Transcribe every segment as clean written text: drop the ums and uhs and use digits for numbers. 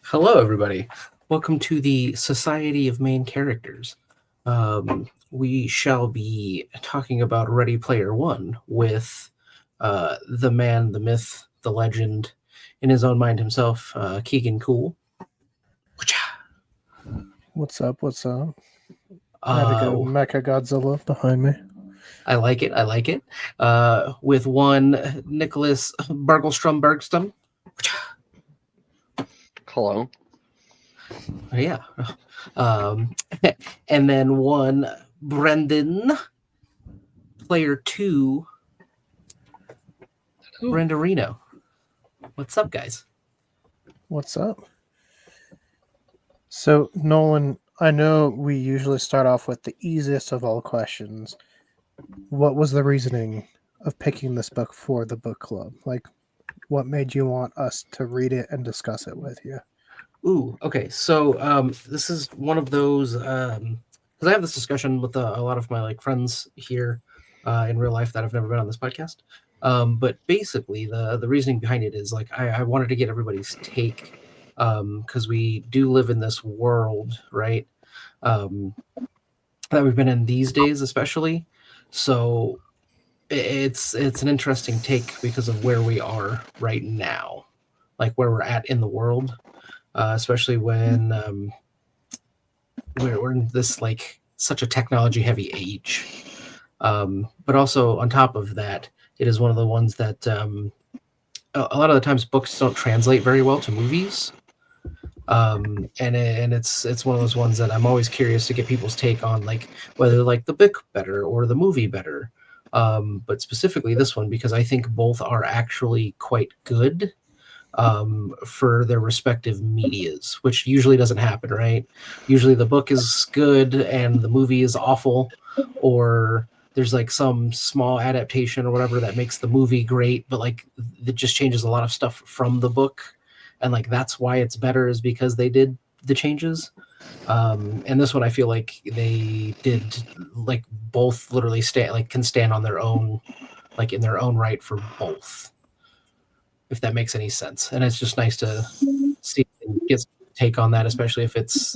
Hello, everybody. Welcome to the Society of Main Characters. We shall be talking about Ready Player One with the man, the myth, the legend, in his own mind himself, Keegan Cool. What's up? What's up? I had to go Uh, Mecha Godzilla behind me. I like it. I like it. With one Nicholas Bergelstrom Bergstum. Hello. Yeah. Um, and then one Brendan, player two, Brenda Reno. What's up, guys? What's up? So, Nolan, I know we usually start off with the easiest of all questions. What was the reasoning of picking this book for the book club? Like, what made you want us to read it and discuss it with you? Ooh, okay. So this is one of those because I have this discussion with a lot of my friends here in real life that have never been on this podcast. But basically, the reasoning behind it is I wanted to get everybody's take because we do live in this world, right? Um, that we've been in these days, especially. So it's an interesting take because of where we are right now, like where we're at in the world. Especially when we're in this such a technology heavy age. But also on top of that, it is one of the ones that a lot of the times books don't translate very well to movies. And it's one of those ones that I'm always curious to get people's take on, like whether they like the book better or the movie better. But specifically this one, because I think both are actually quite good for their respective medias, which usually doesn't happen, right? Usually the book is good and the movie is awful, or there's some small adaptation or whatever that makes the movie great, but it just changes a lot of stuff from the book, and that's why it's better, is because they did the changes. And this one I feel like they did both literally can stand on their own, in their own right for both, if that makes any sense. And it's just nice to see and get some take on that, especially if it's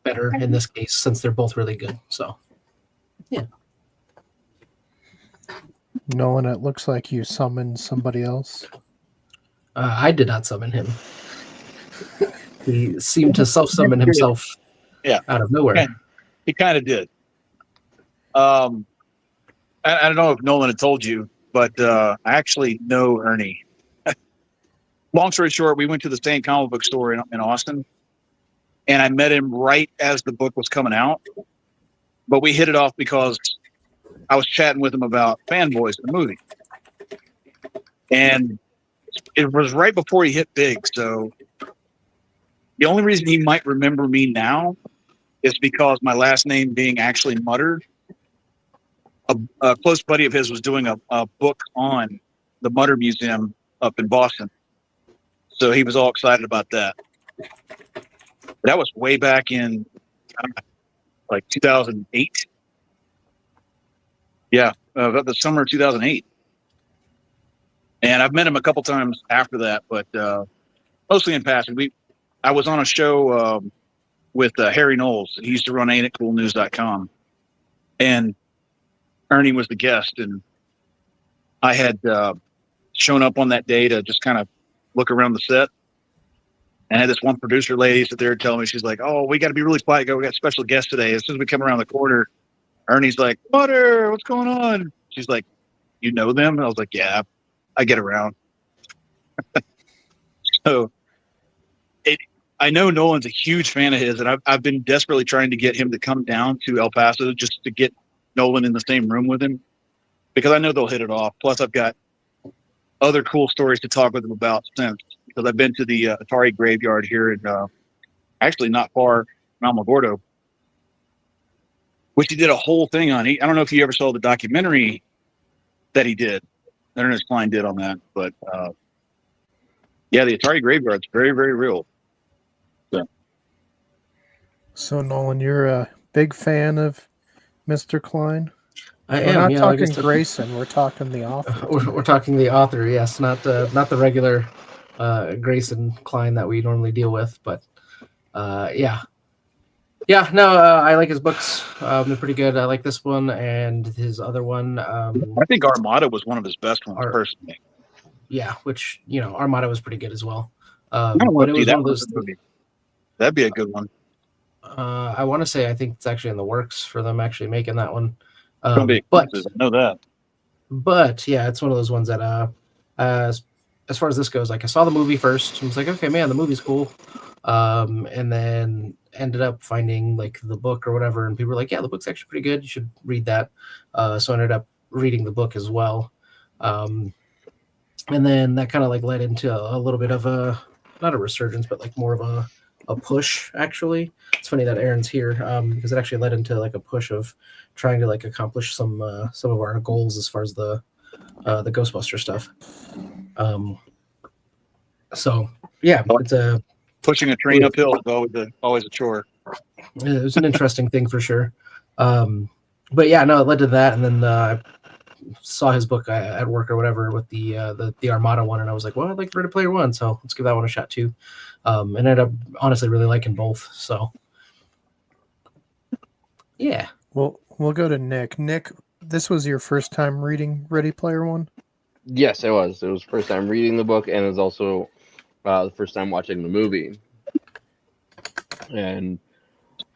better in this case, since they're both really good. So, yeah. Nolan, it looks like you summoned somebody else. I did not summon him. He seemed to self-summon himself out of nowhere. He kind of did. I don't know if Nolan had told you, but I actually know Ernie. Long story short, we went to the same comic book store in Austin, and I met him right as the book was coming out. But we hit it off because I was chatting with him about Fanboys, the movie. And it was right before he hit big. So the only reason he might remember me now is because my last name being actually Mutter. A close buddy of his was doing a book on the Mutter Museum up in Boston. So he was all excited about that. That was way back in 2008. Yeah, about the summer of 2008. And I've met him a couple times after that, but mostly in passing. I was on a show with Harry Knowles. He used to run AintItCoolNews.com. And Ernie was the guest, and I had shown up on that day to just kind of look around the set. And I had this one producer lady sit there telling me, she's like, "Oh, we got to be really quiet. We got a special guest today." As soon as we come around the corner, Ernie's like, "Butter, what's going on?" She's like, "You know them?" And I was like, "Yeah, I get around." So I know Nolan's a huge fan of his, and I've been desperately trying to get him to come down to El Paso just to get Nolan in the same room with him, because I know they'll hit it off. Plus, I've got other cool stories to talk with him about since, because I've been to the Atari graveyard here in actually not far from Alamogordo, which he did a whole thing on. I don't know if you ever saw the documentary that he did, that Ernest Cline did on that, but yeah, the Atari graveyard's very, very real. So Nolan, you're a big fan of Mr. Cline? I We're am. not Yeah, talking Grayson. We're talking the author. We're talking the author. Yes, not the regular Grace and Cline that we normally deal with. But yeah, no, I like his books. They're pretty good. I like this one and his other one. I think Armada was one of his best ones, Ar- personally. yeah, which Armada was pretty good as well. I don't But want it to see was that one of one as those. a movie. That'd be a good one. I want to say I think it's actually in the works for them actually making that one. It's gonna be expensive. I know that. But yeah, it's one of those ones that as far as this goes, like I saw the movie first and was like, okay, man, the movie's cool. And then ended up finding like the book or whatever, and people were like, yeah, the book's actually pretty good. You should read that. So I ended up reading the book as well. And then that kind of like led into a little bit of a not a resurgence, but like more of a push actually. It's funny that Aaron's here because it actually led into like a push of trying to like accomplish some of our goals as far as the Ghostbuster stuff. So yeah, it's Pushing a train uphill is always a chore. it was an interesting thing for sure. But yeah, no, it led to that, and then I saw his book at work or whatever with the Armada one, and I was like, well, I'd like Ready Player One, so let's give that one a shot too. And ended up honestly really liking both. So yeah. Well, we'll go to Nick. Nick, this was your first time reading Ready Player One? Yes, it was. It was first time reading the book, and it was also the first time watching the movie. And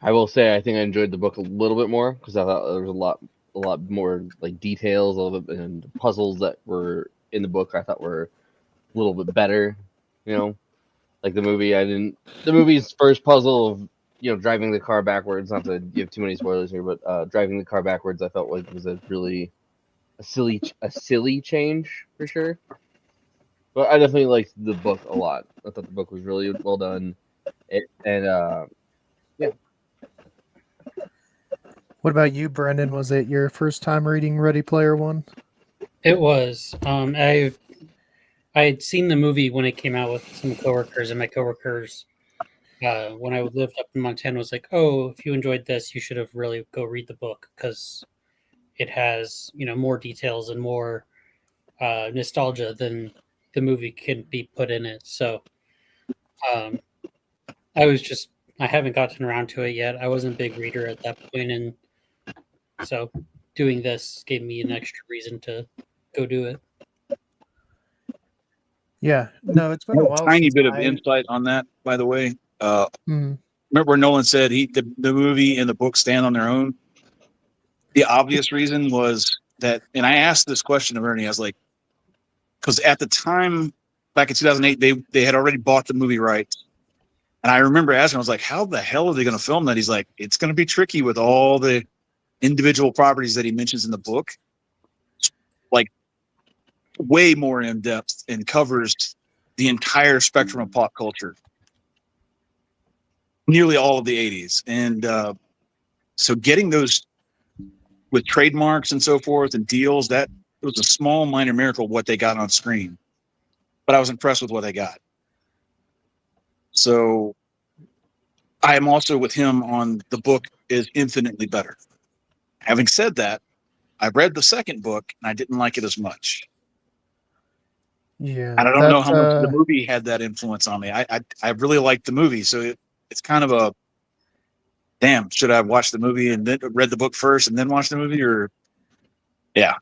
I will say, I think I enjoyed the book a little bit more because I thought there was a lot more like details, a little bit, and puzzles that were in the book I thought were a little bit better. Like the movie, the movie's first puzzle of driving the car backwards. Not to give too many spoilers here, but driving the car backwards, I felt like was a silly change for sure. But I definitely liked the book a lot. I thought the book was really well done. Yeah. What about you, Brendan? Was it your first time reading Ready Player One? It was. I had seen the movie when it came out with some coworkers, and my coworkers, when I lived up in Montana, was like, "Oh, if you enjoyed this, you should have really go read the book because it has more details and more nostalgia than the movie can be put in it." So, I haven't gotten around to it yet. I wasn't a big reader at that point, and so doing this gave me an extra reason to go do it. Yeah, no, it's been a while. Tiny since bit of I- insight on that, by the way. Hmm. Remember where Nolan said the movie and the book stand on their own? The obvious reason was that, and I asked this question of Ernie, I was like, because at the time, back in 2008, they had already bought the movie rights. And I remember asking, I was like, how the hell are they going to film that? He's like, it's going to be tricky with all the individual properties that he mentions in the book. Like, way more in depth and covers the entire spectrum of pop culture. Nearly all of the 80s. And so getting those with trademarks and so forth and deals, that it was a small minor miracle what they got on screen. But I was impressed with what they got. So I am also with him on the book is infinitely better. Having said that, I read the second book and I didn't like it as much. Yeah, And I don't know how much the movie had that influence on me. I really liked the movie, so it's kind of a damn. Should I have watched the movie and then read the book first and then watch the movie, or yeah?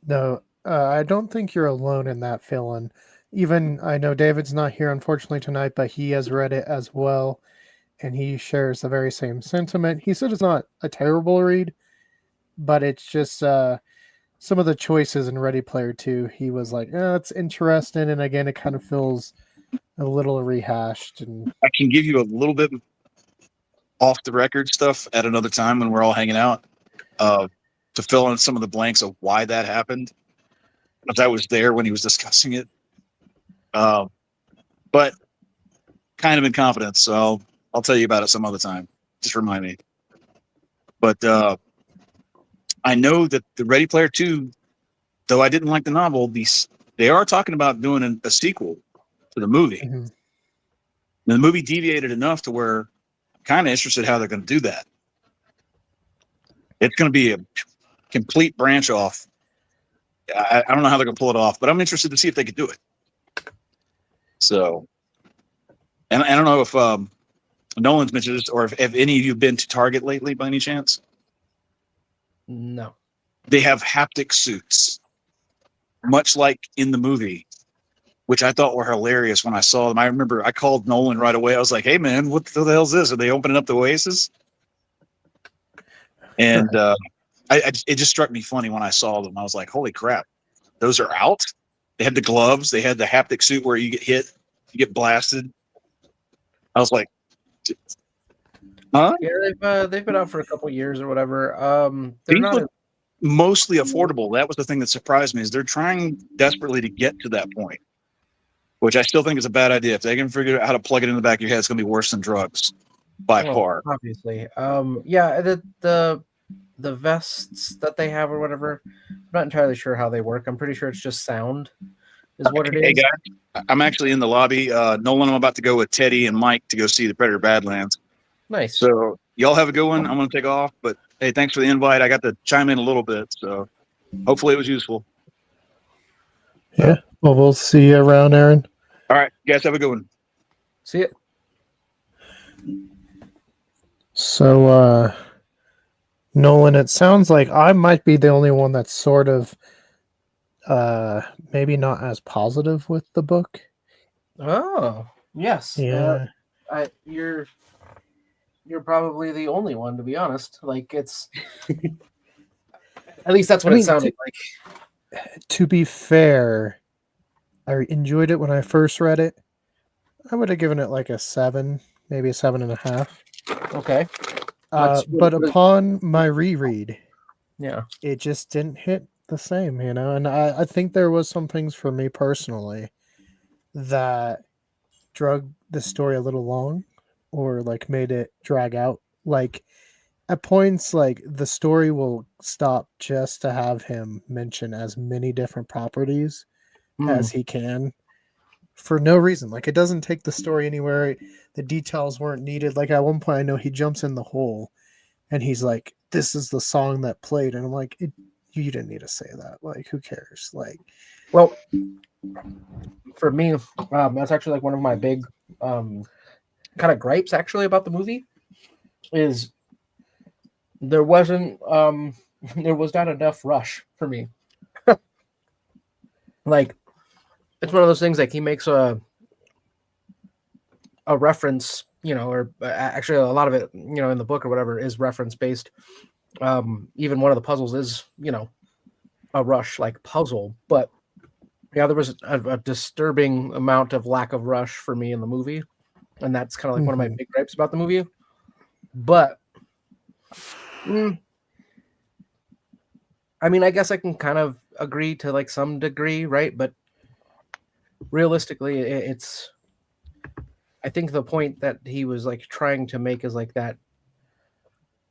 No, I don't think you're alone in that feeling. Even I know David's not here unfortunately tonight, but he has read it as well, and he shares the very same sentiment. He said it's not a terrible read, but it's just some of the choices in Ready Player Two. He was like, it's interesting, and again, it kind of feels a little rehashed. And I can give you a little bit off the record stuff at another time when we're all hanging out to fill in some of the blanks of why that happened. Because I was there when he was discussing it. But kind of in confidence, so I'll tell you about it some other time. Just remind me. But I know that the Ready Player 2, though I didn't like the novel, they are talking about doing a sequel to the movie. Mhm. The movie deviated enough to where I'm kind of interested how they're going to do that. It's going to be a complete branch off. I don't know how they're going to pull it off, but I'm interested to see if they could do it. So, and I don't know if Nolan's mentioned this, or if any of you have been to Target lately by any chance. No. They have haptic suits, much like in the movie, which I thought were hilarious when I saw them. I remember I called Nolan right away. I was like, "Hey, man, what the hell is this? Are they opening up the Oasis?" And it just struck me funny when I saw them. I was like, "Holy crap, those are out!" They had the gloves. They had the haptic suit where you get hit, you get blasted. I was like, "Huh?" Yeah, they've been out for a couple years or whatever. They're These not. look mostly affordable. That was the thing that surprised me, is they're trying desperately to get to that point, which I still think is a bad idea. If they can figure out how to plug it in the back of your head, it's going to be worse than drugs by far. Obviously. Yeah, the vests that they have or whatever, I'm not entirely sure how they work. I'm pretty sure it's just sound is what it is. Hey guys, I'm actually in the lobby. Nolan, I'm about to go with Teddy and Mike to go see the Predator Badlands. Nice. So y'all have a good one. I'm going to take off, but hey, thanks for the invite. I got to chime in a little bit, so hopefully it was useful. Yeah. Well, we'll see you around, Aaron. All right, you guys have a good one. See it. So, Nolan, it sounds like I might be the only one that's sort of maybe not as positive with the book. Oh, yes. Yeah. You're probably the only one, to be honest. Like, it's at least that's what it sounded like. To be fair, I enjoyed it when I first read it. I would have given it like a 7, maybe a 7.5. Okay. But upon my reread, yeah, it just didn't hit the same, you know. And I think there was some things for me personally that drug the story a little long, or like made it drag out. Like at points, like the story will stop just to have him mention as many different properties as he can for no reason. Like it doesn't take the story anywhere. The details weren't needed. Like at one point, I know he jumps in the hole and he's like, "This is the song that played," and I'm like, "You didn't need to say that. Like, who cares?" Like, well, for me, that's actually like one of my big kind of gripes actually about the movie is there wasn't there was not enough rush for me. Like it's one of those things like he makes a reference, you know, or actually a lot of it, you know, in the book or whatever is reference based. Even one of the puzzles is, you know, a rush like puzzle, but yeah, there was a disturbing amount of lack of rush for me in the movie, and that's kind of like one of my big gripes about the movie. But I mean, I guess I can kind of agree to like some degree, right? But realistically, it's I think the point that he was like trying to make is like that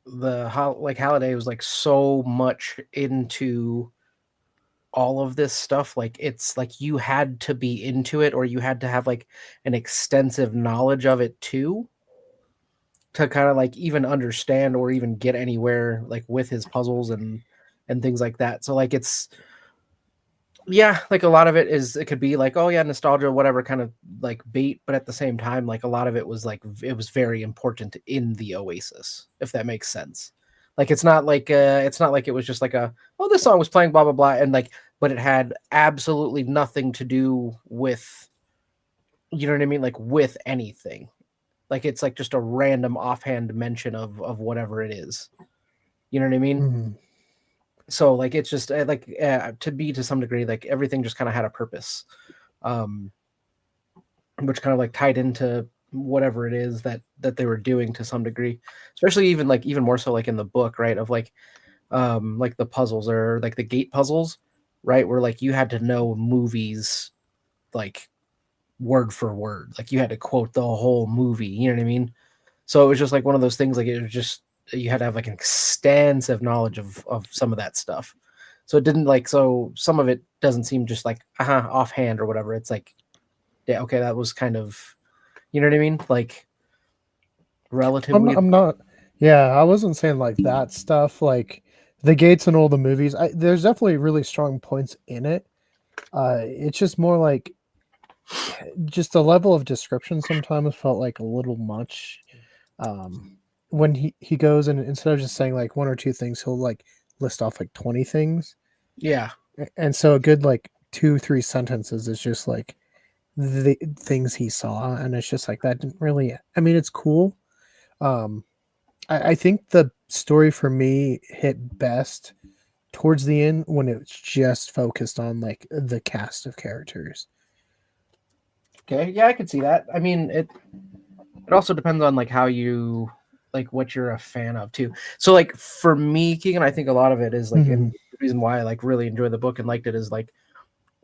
like Halliday was like so much into all of this stuff, like it's like you had to be into it or you had to have like an extensive knowledge of it too to kind of like even understand or even get anywhere like with his puzzles and things like that. So like it's yeah, like a lot of it is it could be like, oh yeah, nostalgia, whatever kind of like bait, but at the same time like a lot of it was like it was very important in the Oasis, if that makes sense. Like it's not like it was just like a, oh, this song was playing blah blah blah and like, but it had absolutely nothing to do with, you know what I mean, like with anything. Like it's like just a random offhand mention of whatever it is. You know what I mean? So like it's just like to be to some degree like everything just kind of had a purpose, which kind of like tied into whatever it is that they were doing to some degree, especially even more so like in the book, right, of like the puzzles or like the gate puzzles, right, where like you had to know movies like word for word, like you had to quote the whole movie, you know what I mean? So it was just like one of those things, like it was just you had to have like an extensive knowledge of some of that stuff. So it didn't like, so some of it doesn't seem just like offhand or whatever. It's like, yeah, okay, that was kind of, you know what I mean? Like relatively. I'm not. Yeah, I wasn't saying like that stuff. Like the gates and all the movies. There's definitely really strong points in it. It's just more like just the level of description sometimes felt like a little much. When he goes and instead of just saying like one or two things, he'll like list off like 20 things. Yeah. And so a good like 2-3 sentences is just like the things he saw, and it's just like that didn't really. I mean, it's cool. I think the story for me hit best towards the end when it was just focused on like the cast of characters. Okay. Yeah, I could see that. I mean, it also depends on like how you like what you're a fan of too. So like for me, Keegan, I think a lot of it is like, and the reason why I like really enjoyed the book and liked it is like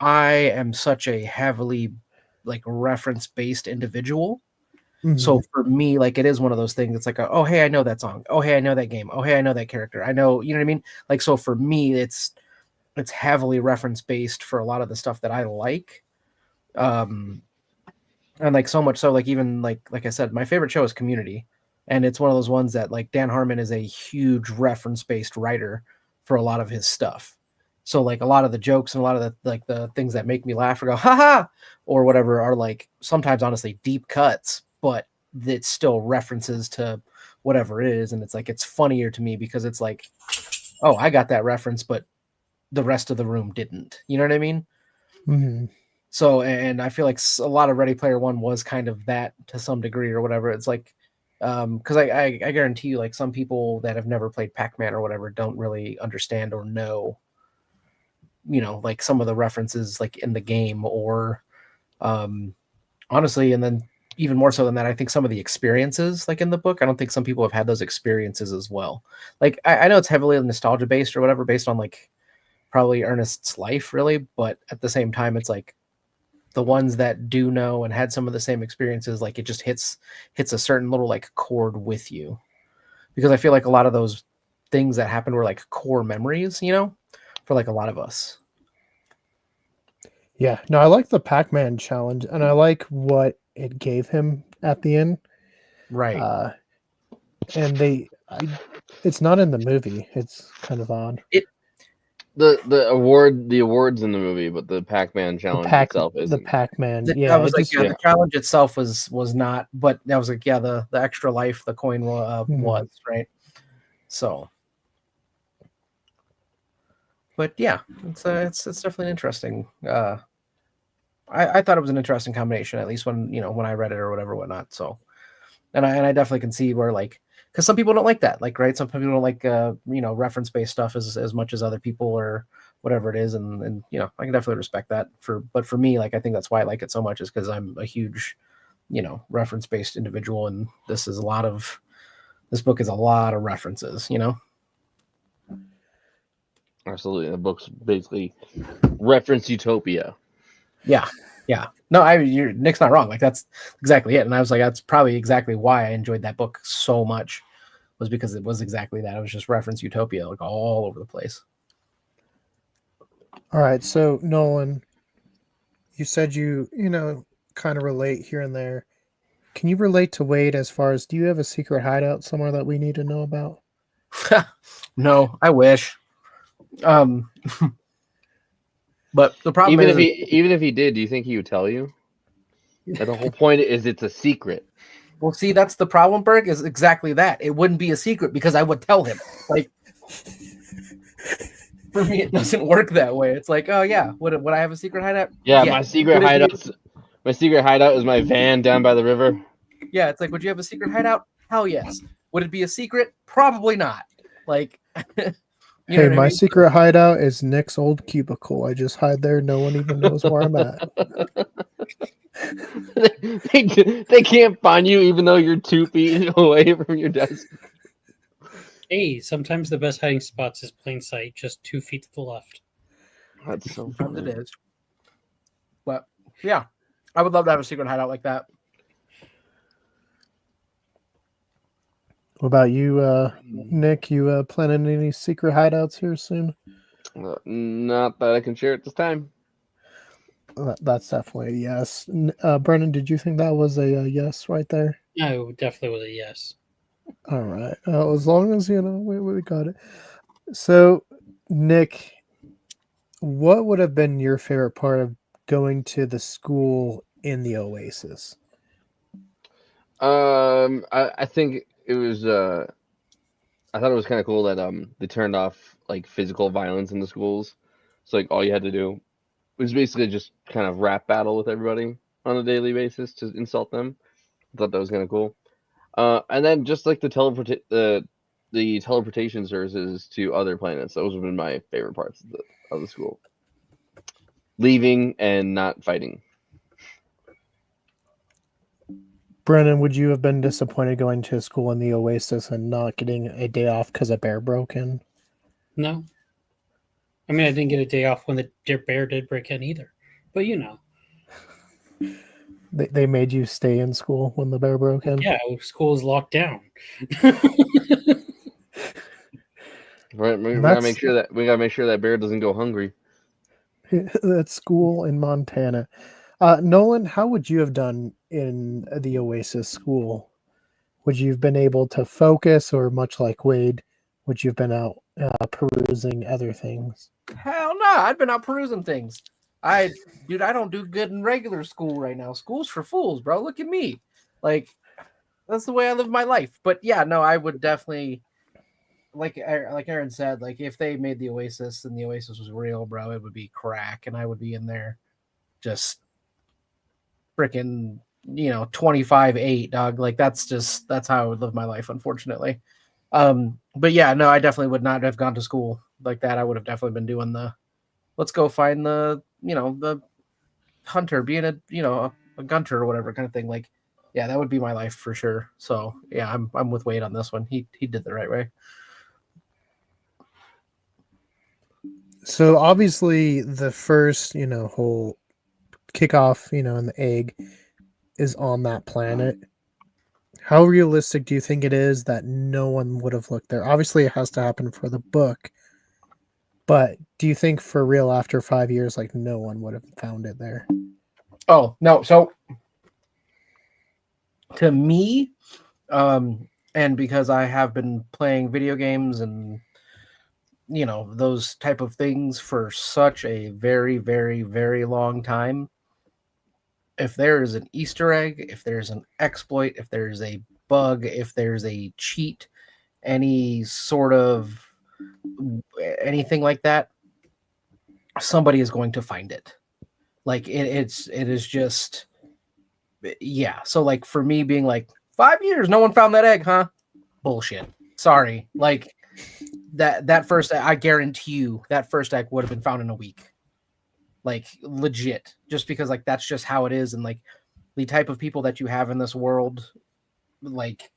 I am such a heavily like reference based individual. So for me, like it is one of those things. It's like, oh hey, I know that song. Oh hey, I know that game. Oh hey, I know that character. I know, you know what I mean? Like so for me, it's heavily reference based for a lot of the stuff that I like. And like so much so, like even like I said, my favorite show is Community, and it's one of those ones that like Dan Harmon is a huge reference based writer for a lot of his stuff. So like a lot of the jokes and a lot of the like the things that make me laugh or go haha or whatever are like sometimes honestly deep cuts, but it's still references to whatever it is, and it's like it's funnier to me because it's like, oh, I got that reference, but the rest of the room didn't. You know what I mean? So, and I feel like a lot of Ready Player One was kind of that to some degree or whatever. It's like, because I guarantee you, like some people that have never played Pac-Man or whatever don't really understand or know, you know, like some of the references like in the game or, honestly, and then even more so than that, I think some of the experiences like in the book, I don't think some people have had those experiences as well. Like I know it's heavily nostalgia based or whatever, based on like probably Ernest's life, really, but at the same time, it's like the ones that do know and had some of the same experiences, like it just hits a certain little like chord with you, because I feel like a lot of those things that happened were like core memories, you know, for like a lot of us. Yeah, no, I like the Pac-Man challenge, and I like what it gave him at the end. Right. And it's not in the movie. It's kind of odd. The awards in the movie, but the Pac-Man challenge itself The isn't. Pac-Man, I was like, just, the challenge itself was not, but that was like, the extra life, the coin was right. So, but yeah, it's definitely interesting. I thought it was an interesting combination, at least when when I read it or whatever, whatnot. So, and I definitely can see where like, because some people don't like that, like right, some people don't like reference based stuff as much as other people or whatever it is, and I can definitely respect that. But for me, like I think that's why I like it so much is because I'm a huge reference based individual, and this book is a lot of references. Absolutely, the book's basically reference utopia. Yeah. No, Nick's not wrong. Like that's exactly it. And I was like, that's probably exactly why I enjoyed that book so much, was because it was exactly that. It was just reference utopia, like all over the place. All right, so Nolan, you said you kind of relate here and there. Can you relate to Wade as far as, do you have a secret hideout somewhere that we need to know about? No, I wish. But the problem even if he did, do you think he would tell you? The whole point is it's a secret. Well, see, that's the problem, Berg, is exactly that. It wouldn't be a secret because I would tell him. Like, for me, it doesn't work that way. It's like, oh yeah, would I have a secret hideout? Yeah, my secret hideout is my van down by the river. Yeah, it's like, would you have a secret hideout? Hell yes. Would it be a secret? Probably not. Like, hey, my secret hideout is Nick's old cubicle. I just hide there. No one even knows where I'm at. They can't find you even though you're 2 feet away from your desk. Hey, sometimes the best hiding spots is plain sight, just 2 feet to the left. That's so funny. It is. But yeah, I would love to have a secret hideout like that. What about you, Nick? You planning any secret hideouts here soon? Not that I can share at this time. That's definitely a yes. Brennan, did you think that was a yes right there? No, definitely was a yes. All right. As long as we got it. So, Nick, what would have been your favorite part of going to the school in the Oasis? I think it was. I thought it was kind of cool that they turned off like physical violence in the schools. So like all you had to do was basically just kind of rap battle with everybody on a daily basis to insult them. I thought that was kind of cool. And then just like the teleportation services to other planets. Those have been my favorite parts of the school. Leaving and not fighting. Brennan, would you have been disappointed going to school in the Oasis and not getting a day off because a bear broke in? No. I mean, I didn't get a day off when the bear did break in either. But you know. They made you stay in school when the bear broke in? Yeah, school is locked down. Right, we gotta make sure that bear doesn't go hungry. That's school in Montana. Nolan, how would you have done in the Oasis school? Would you have been able to focus, or much like Wade, would you have been out perusing other things? Hell no, I'd been out perusing things. Dude, I don't do good in regular school right now. School's for fools, bro. Look at me. Like, that's the way I live my life. But yeah, no, I would definitely, like Aaron said, like if they made the Oasis and the Oasis was real, bro, it would be crack, and I would be in there just freaking 25-8, dog. Like that's how I would live my life, unfortunately. But yeah, no, I definitely would not have gone to school like that. I would have definitely been doing let's go find the hunter, being a gunter or whatever kind of thing. Like, yeah, that would be my life for sure. So yeah, I'm with Wade on this one. He did the right way. So obviously the first, whole kickoff, in the egg is on that planet. How realistic do you think it is that no one would have looked there? Obviously it has to happen for the book, but do you think for real after 5 years, like no one would have found it there? Oh no, so to me, and because I have been playing video games and those type of things for such a very, very, very long time, if there is an Easter egg, if there's an exploit, if there's a bug, if there's a cheat, any sort of anything like that, somebody is going to find it. Like it is just, yeah. So like for me being like 5 years, no one found that egg, huh? Bullshit. Sorry. Like that first, I guarantee you that first egg would have been found in a week. Like legit, just because like that's just how it is, and like the type of people that you have in this world, like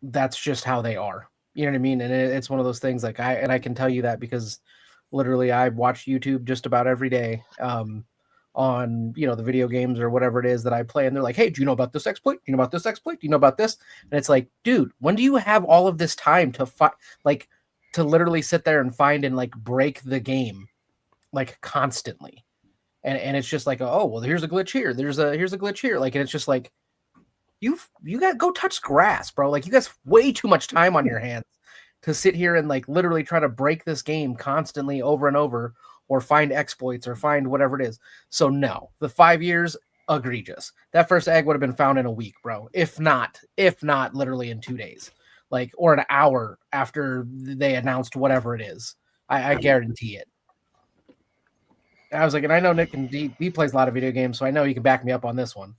that's just how they are. You know what I mean? And it's one of those things like I can tell you that because literally I watch YouTube just about every day on the video games or whatever it is that I play, and they're like, hey, do you know about this exploit? Do you know about this exploit? Do you know about this? And it's like, dude, when do you have all of this time to to literally sit there and find and like break the game like constantly? And it's just like, oh well, here's a glitch here, here's a glitch here, like, and it's just like you got go touch grass, bro. Like you guys way too much time on your hands to sit here and like literally try to break this game constantly over and over, or find exploits or find whatever it is. So no, the 5 years, egregious. That first egg would have been found in a week, bro. If not literally in 2 days, like, or an hour after they announced whatever it is. I guarantee it. I was like, and I know Nick he plays a lot of video games, so I know he can back me up on this one.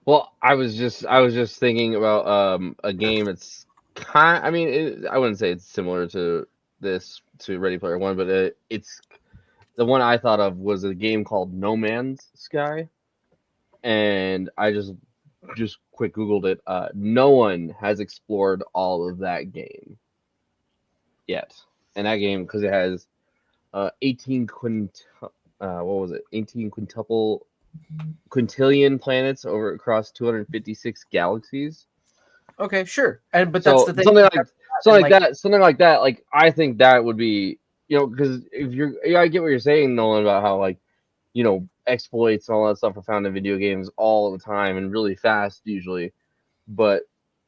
Well, I was just thinking about a game. It's I wouldn't say it's similar to Ready Player One, but it's the one I thought of was a game called No Man's Sky, and I just quick Googled it. No one has explored all of that game yet, and that game, because it has 18 quintillion planets across 256 galaxies. Okay, sure. But So that's the thing. something like that. Like I think that would be, because I get what you're saying, Nolan, about how like, exploits and all that stuff are found in video games all the time and really fast usually. But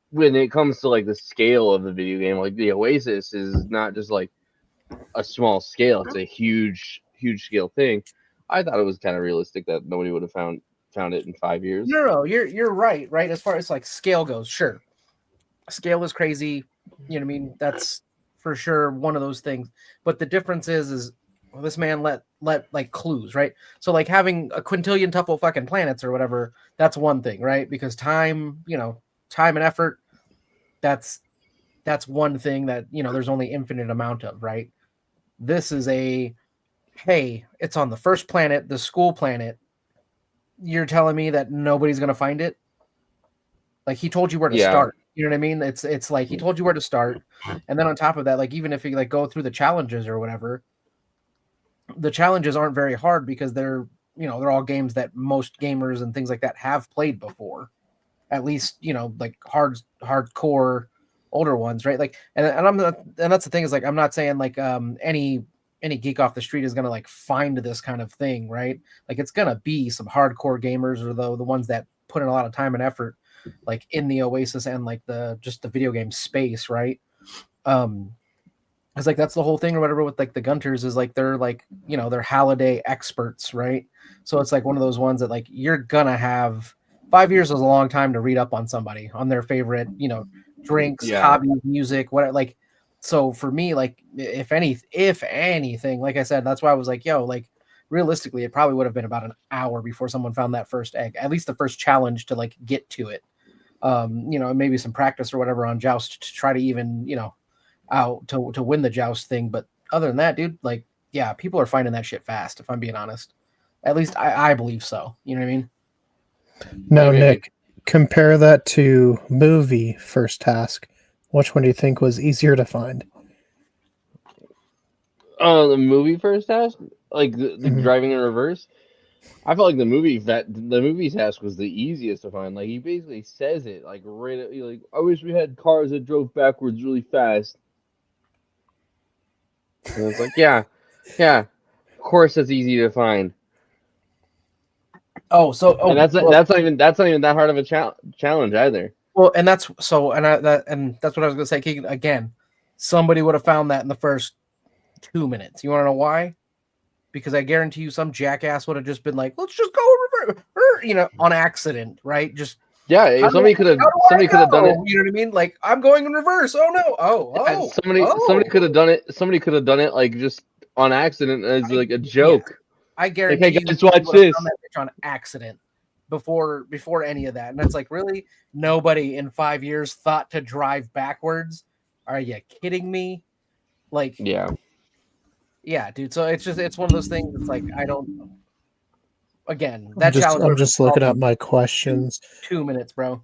when it comes to like the scale of the video game, like the Oasis is not just like a small scale; it's a huge scale thing. I thought it was kind of realistic that nobody would have found it in 5 years. No, you're right. Right, as far as like scale goes, sure, scale is crazy. You know what I mean? That's for sure one of those things. But the difference is well, this man let like clues, right? So like having a quintillion tuple fucking planets or whatever, that's one thing, right? Because time, time and effort, that's one thing that there's only infinite amount of, right? This is hey, it's on the first planet, the school planet. You're telling me that nobody's gonna find it? Like he told you where to Yeah. start. You know what I mean? It's like he told you where to start, and then on top of that, like even if you like go through the challenges or whatever, the challenges aren't very hard because they're they're all games that most gamers and things like that have played before. At least like hardcore older ones, right? Like and I'm not, and that's the thing is like I'm not saying like any geek off the street is gonna like find this kind of thing, right? Like it's gonna be some hardcore gamers or the ones that put in a lot of time and effort like in the Oasis and like the video game space, right? It's like that's the whole thing or whatever with like the Gunters is like they're like they're Halliday experts, right? So it's like one of those ones that like you're gonna have 5 years is a long time to read up on somebody on their favorite drinks, Yeah. hobbies, music, what like. So for me, like if anything, like I said, that's why I was like, yo, like realistically, it probably would have been about an hour before someone found that first egg, at least the first challenge to like get to it. Maybe some practice or whatever on Joust to try to even out to win the Joust thing. But other than that, dude, like yeah, people are finding that shit fast. If I'm being honest, at least I believe so. You know what I mean? Now, Maybe. Nick, compare that to movie first task. Which one do you think was easier to find? The movie first task, like the Mhm. driving in reverse. I felt like the movie task was the easiest to find. Like he basically says it like like I wish we had cars that drove backwards really fast. And it's like yeah, of course that's easy to find. And that's well, not even that hard of a challenge either. well, and that's so, and that's what I was gonna say. Keegan, again, somebody would have found that in the first 2 minutes. You want to know why? Because I guarantee you, some jackass would have just been like, "Let's just go reverse," on accident, right? Just Yeah, how if somebody could have done it. You know what I mean? Like I'm going in reverse. Oh no! Oh, Somebody could have done it. Somebody could have done it like just on accident as like a joke. I Like, guarantee hey you, guys, somebody watch would have this. found that bitch on accident before any of that. And it's like, really, nobody in 5 years thought to drive backwards. Are you kidding me? Like, Yeah. yeah, dude. So it's one of those things. It's like I don't. Again, that challenge. I'm would have just looking solved at my in questions. 2 minutes, bro.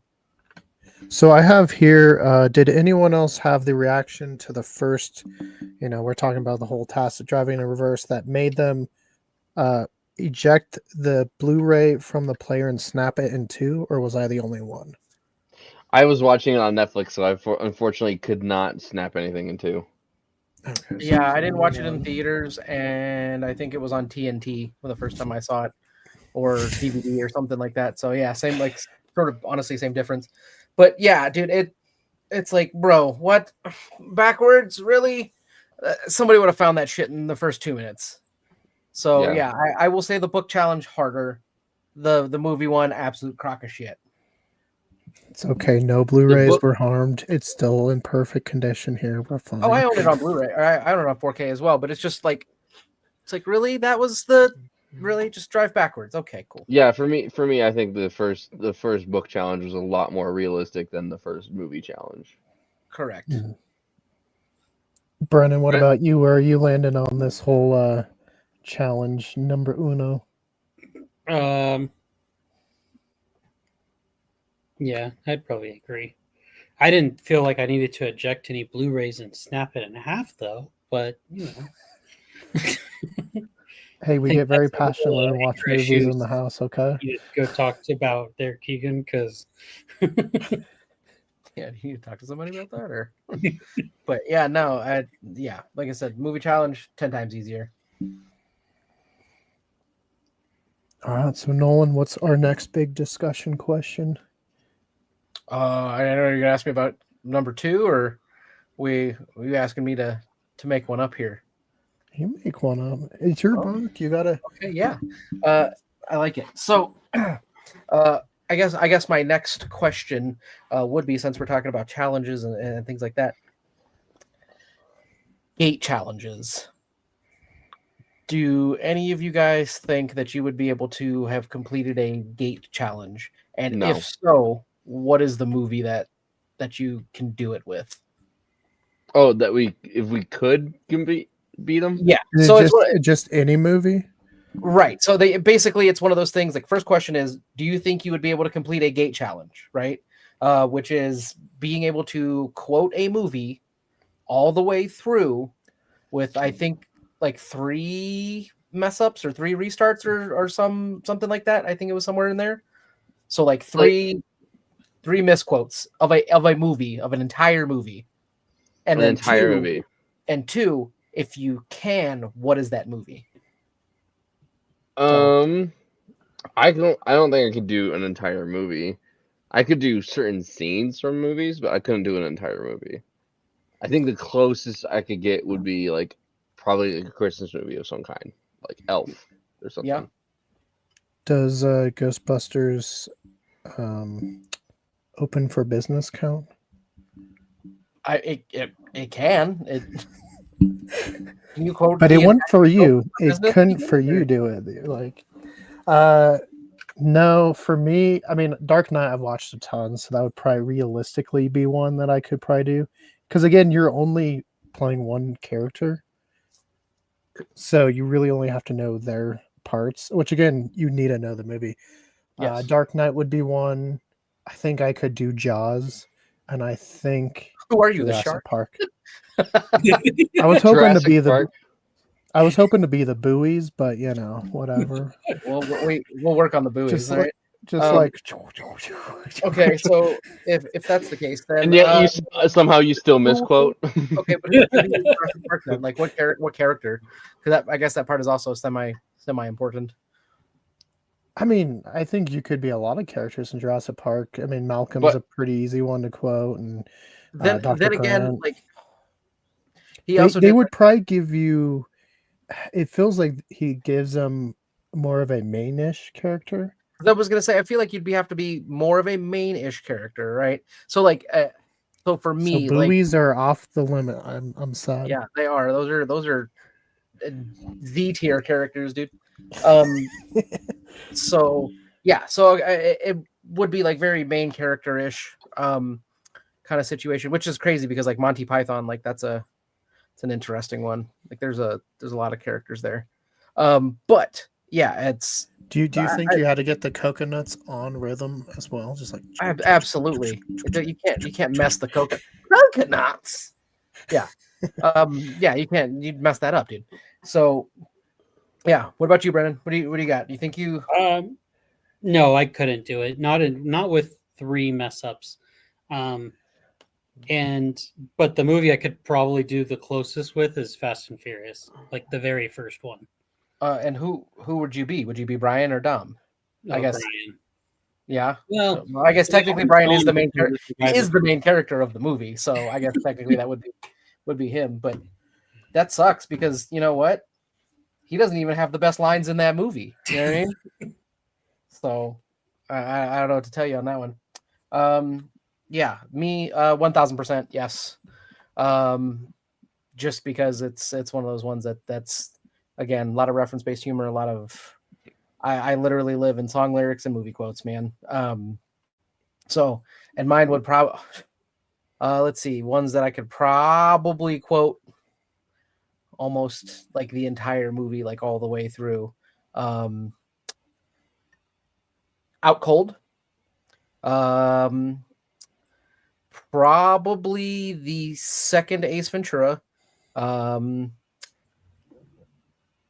So I have here, did anyone else have the reaction to the first, we're talking about the whole task of driving in reverse that made them eject the Blu-ray from the player and snap it in two, or was I the only one? I was watching it on Netflix, so I unfortunately could not snap anything in two. Okay, so Yeah, it's I didn't only watch it in one. theaters, and I think it was on TNT for the first time I saw it, or DVD or something like that. So yeah, same like sort of honestly same difference. But yeah, dude, it's like, bro, what backwards? Really? Somebody would have found that shit in the first 2 minutes. So Yeah. yeah, I will say the book challenge harder. The movie one, absolute crock of shit. It's okay. No Blu-rays book- were harmed. It's still in perfect condition here. We're fine. Oh, I own it on Blu-ray. Or I own it on 4K as well. But it's just like, really that was the really just drive backwards. Okay, cool. Yeah, for me, I think the first book challenge was a lot more realistic than the first movie challenge. Correct. Mhm. Brennan, what about you? Where are you landing on this whole challenge number uno? Yeah, I'd probably agree. I didn't feel like I needed to eject any Blu-rays and snap it in half, though. But Hey, we think get very that's a passionate little when we watch anger movies issues. in the house, okay? you go talk about there, Keegan, because Yeah, do you need to talk to somebody about that or? But yeah, no, like I said, movie challenge 10 times easier. All right, so Nolan, what's our next big discussion question? I know you're gonna ask me about number 2, or were you asking me to make one up here? You make one up. It's your book. You gotta. Okay, yeah, I like it. So, I guess my next question would be, since we're talking about challenges and things like that, gate challenges. Do any of you guys think that you would be able to have completed a gate challenge? And No. if so, what is the movie that you can do it with? Oh, if we could beat them. Yeah. Is So it it's just any movie? right. So they basically, it's one of those things. Like, first question is, do you think you would be able to complete a gate challenge? Right. Which is being able to quote a movie all the way through with, I think, like 3 mess ups or 3 restarts or something like that. I think it was somewhere in there. So like three misquotes of a movie, of an entire movie. And An then entire 2, movie. and 2, if you can, what is that movie? So, I don't think I could do an entire movie. I could do certain scenes from movies, but I couldn't do an entire movie. I think the closest I could get would be like probably a Christmas movie of some kind, like Elf or something. Yeah. Does Ghostbusters Open for Business count? It can. Can you quote? But it the wouldn't for you. for It business couldn't even, for or- you do it. Like, no, for me, I mean, Dark Knight I've watched a ton, so that would probably realistically be one that I could probably do. Because again, you're only playing one character, so you really only have to know their parts. Which again, you need to know the movie. Yes. Dark Knight would be one. I think I could do Jaws, and I think Who are you, the Jurassic shark? Park. I was hoping Jurassic to be the. Park. I was hoping to be the buoys, but you know, whatever. We'll work on the buoys. Just All like, right. just Um, like. Okay, so if that's the case, then And yet somehow you still misquote. okay, but who's the Jurassic Park then? Like what character? Because I guess that part is also semi important. I mean, I think you could be a lot of characters in Jurassic Park. I mean, Malcolm's But- a pretty easy one to quote, and Then Dr. again, Grant. like he also They did, would probably give you. It feels like he gives them more of a main-ish character. I was gonna say, I feel like you'd have to be more of a main-ish character, right? So like, so for me, So like, buoys are off the limit. I'm sad. yeah, they are. Those are Z tier characters, dude. So yeah, so it would be like very main character ish kind of situation, which is crazy because like Monty Python, like it's an interesting one. Like there's a lot of characters there. But yeah, it's Do you think you had to get the coconuts on rhythm as well? Just like absolutely, you can't mess the coconuts. Yeah. Yeah, you'd mess that up, dude. So yeah, what about you, Brennan? What do you got? Do you think you No, I couldn't do it. Not with 3 mess ups. But the movie I could probably do the closest with is Fast and Furious, like the very first one. and who would you be? Would you be Brian or Dom? I guess. Brian. Yeah. Well, Well, I guess technically Brian is the main character. He character. is the main character of the movie, so I guess technically that would be him. But that sucks because you know what? He doesn't even have the best lines in that movie. You know what I mean? So I don't know what to tell you on that one. Yeah, me 1000% yes. Just because it's one of those ones that's again a lot of reference based humor, a lot of I literally live in song lyrics and movie quotes, man. So and mine would probably let's see, ones that I could probably quote almost like the entire movie, like all the way through. Out Cold. Probably the second Ace Ventura.